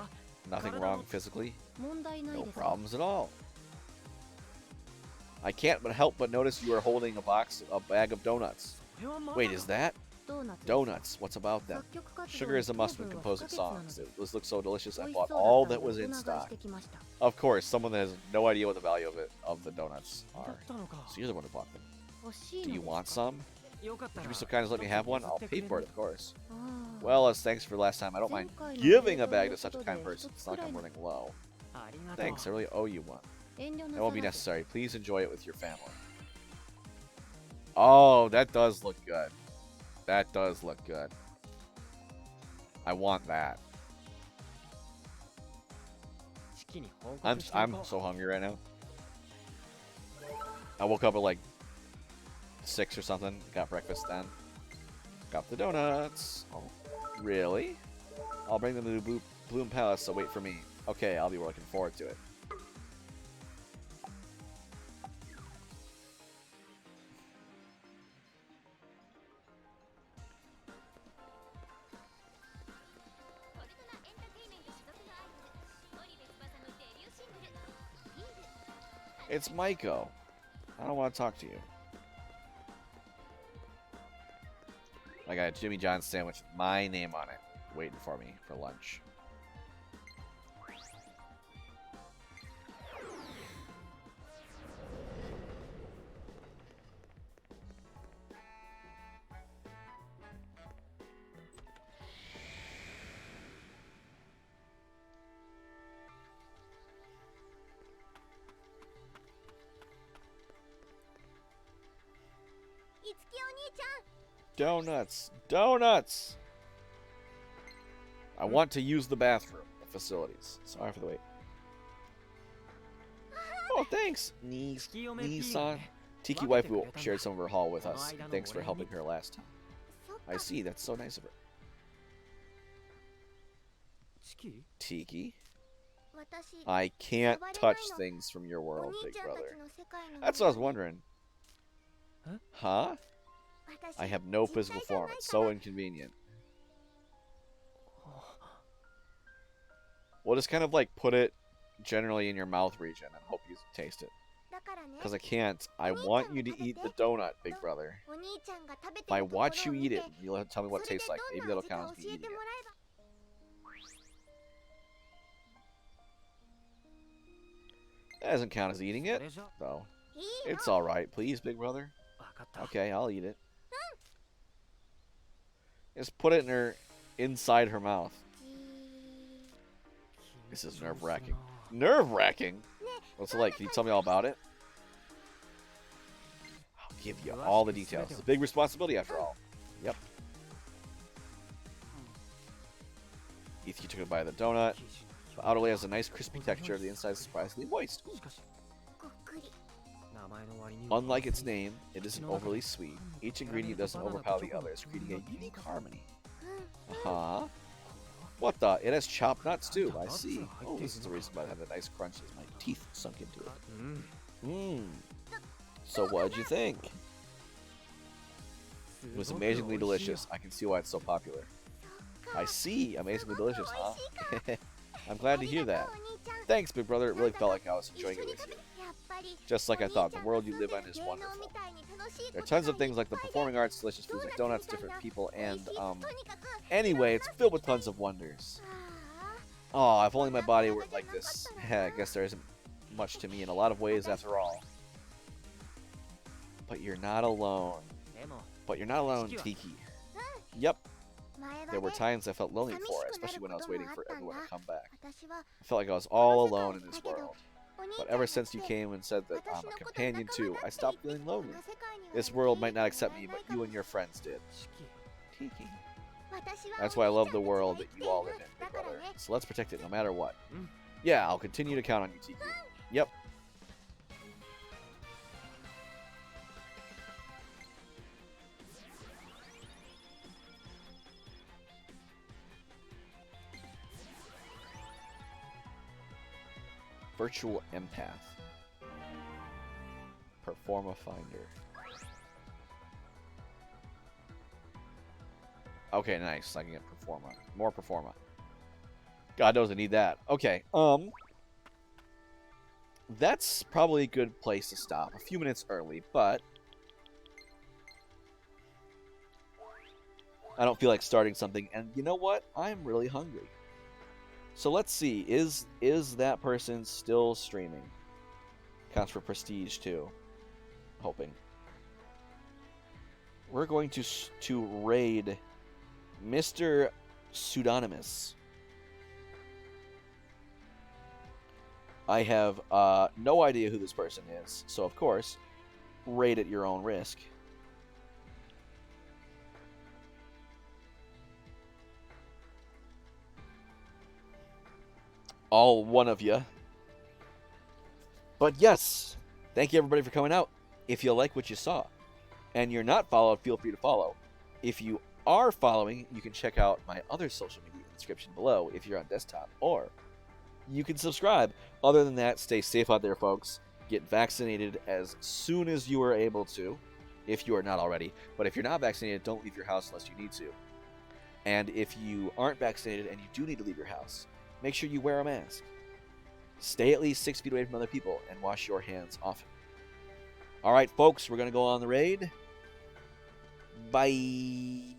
Nothing wrong physically? No problems at all. I can't but help but notice you are holding a bag of donuts. Wait, is that? Donuts, what's about them? Sugar is a must when composing songs. This looks so delicious, I bought all that was in stock. Of course, someone that has no idea what the value of the donuts are. So you're the one who bought them. Do you want some? Would you be so kind as let me have one? I'll pay for it, of course. Well, as thanks for last time, I don't mind giving a bag to such a kind person. It's not like I'm running low. Thanks, I really owe you one. That won't be necessary. Please enjoy it with your family. Oh, that does look good. That does look good. I want that. I'm so hungry right now. I woke up at like 6 or something. Got breakfast then. Got the donuts. Oh, really? I'll bring them to the Bloom Palace, so wait for me. Okay, I'll be looking forward to it. It's Maiko. I don't want to talk to you. I got a Jimmy John's sandwich with my name on it, waiting for me for lunch. Donuts! Donuts! I want to use the bathroom, the facilities. Sorry for the wait. Oh, thanks, Nissan. Tiki Waifu shared some of her haul with us. Thanks for helping her last time. I see, that's so nice of her. Tiki? I can't touch things from your world, big brother. That's what I was wondering. Huh? I have no physical form. It's so inconvenient. We'll just kind of like put it generally in your mouth region and hope you taste it. Because I can't. I want you to eat the donut, big brother. If I watch you eat it, you'll have to tell me what it tastes like. Maybe that'll count as me eating it. That doesn't count as eating it, though. It's alright. Please, big brother. Okay, I'll eat it. Just put it in inside her mouth. This is nerve-wracking. Nerve-wracking? What's it like? Can you tell me all about it? I'll give you all the details. It's a big responsibility after all. Yep. Ethan took a bite of the donut. The outer layer has a nice crispy texture. The inside is surprisingly moist. Ooh. ごっくり Unlike its name, it isn't overly sweet. Each ingredient doesn't overpower the others, creating a unique harmony. Uh-huh. What the? It has chopped nuts too. I see. Oh, this is the reason why I have a nice crunch as my teeth sunk into it. Mmm. So what'd you think? It was amazingly delicious. I can see why it's so popular. I see. Amazingly delicious, huh? I'm glad to hear that. Thanks, big brother. It really felt like I was enjoying it with you. Just like I thought, the world you live in is wonderful. There are tons of things like the performing arts, delicious foods like donuts, different people, and, anyway, it's filled with tons of wonders. Oh, if only my body were like this. I guess there isn't much to me in a lot of ways after all. But you're not alone. But you're not alone, Tiki. Yep. There were times I felt lonely before, especially when I was waiting for everyone to come back. I felt like I was all alone in this world. But ever since you came and said that I'm a companion too, I stopped feeling lonely. This world might not accept me, but you and your friends did. Tiki. That's why I love the world that you all live in, big brother. So let's protect it no matter what. Yeah, I'll continue to count on you, Tiki. Yep. Virtual empath. Performa finder. Okay, nice. I can get performa. More performa. God knows I need that. Okay. That's probably a good place to stop. A few minutes early, but I don't feel like starting something. And you know what? I'm really hungry. So let's see, is that person still streaming? Counts for prestige too. Hoping. We're going to raid Mr. Pseudonymous. I have no idea who this person is, so of course, raid at your own risk. All one of you. But yes, thank you everybody for coming out. If you like what you saw and you're not followed, feel free to follow. If you are following, you can check out my other social media in the description below if you're on desktop, or you can subscribe. Other than that, stay safe out there, folks. Get vaccinated as soon as you are able to, if you are not already. But if you're not vaccinated, don't leave your house unless you need to. And if you aren't vaccinated and you do need to leave your house, make sure you wear a mask. Stay at least 6 feet away from other people and wash your hands often. Alright, folks, we're going to go on the raid. Bye.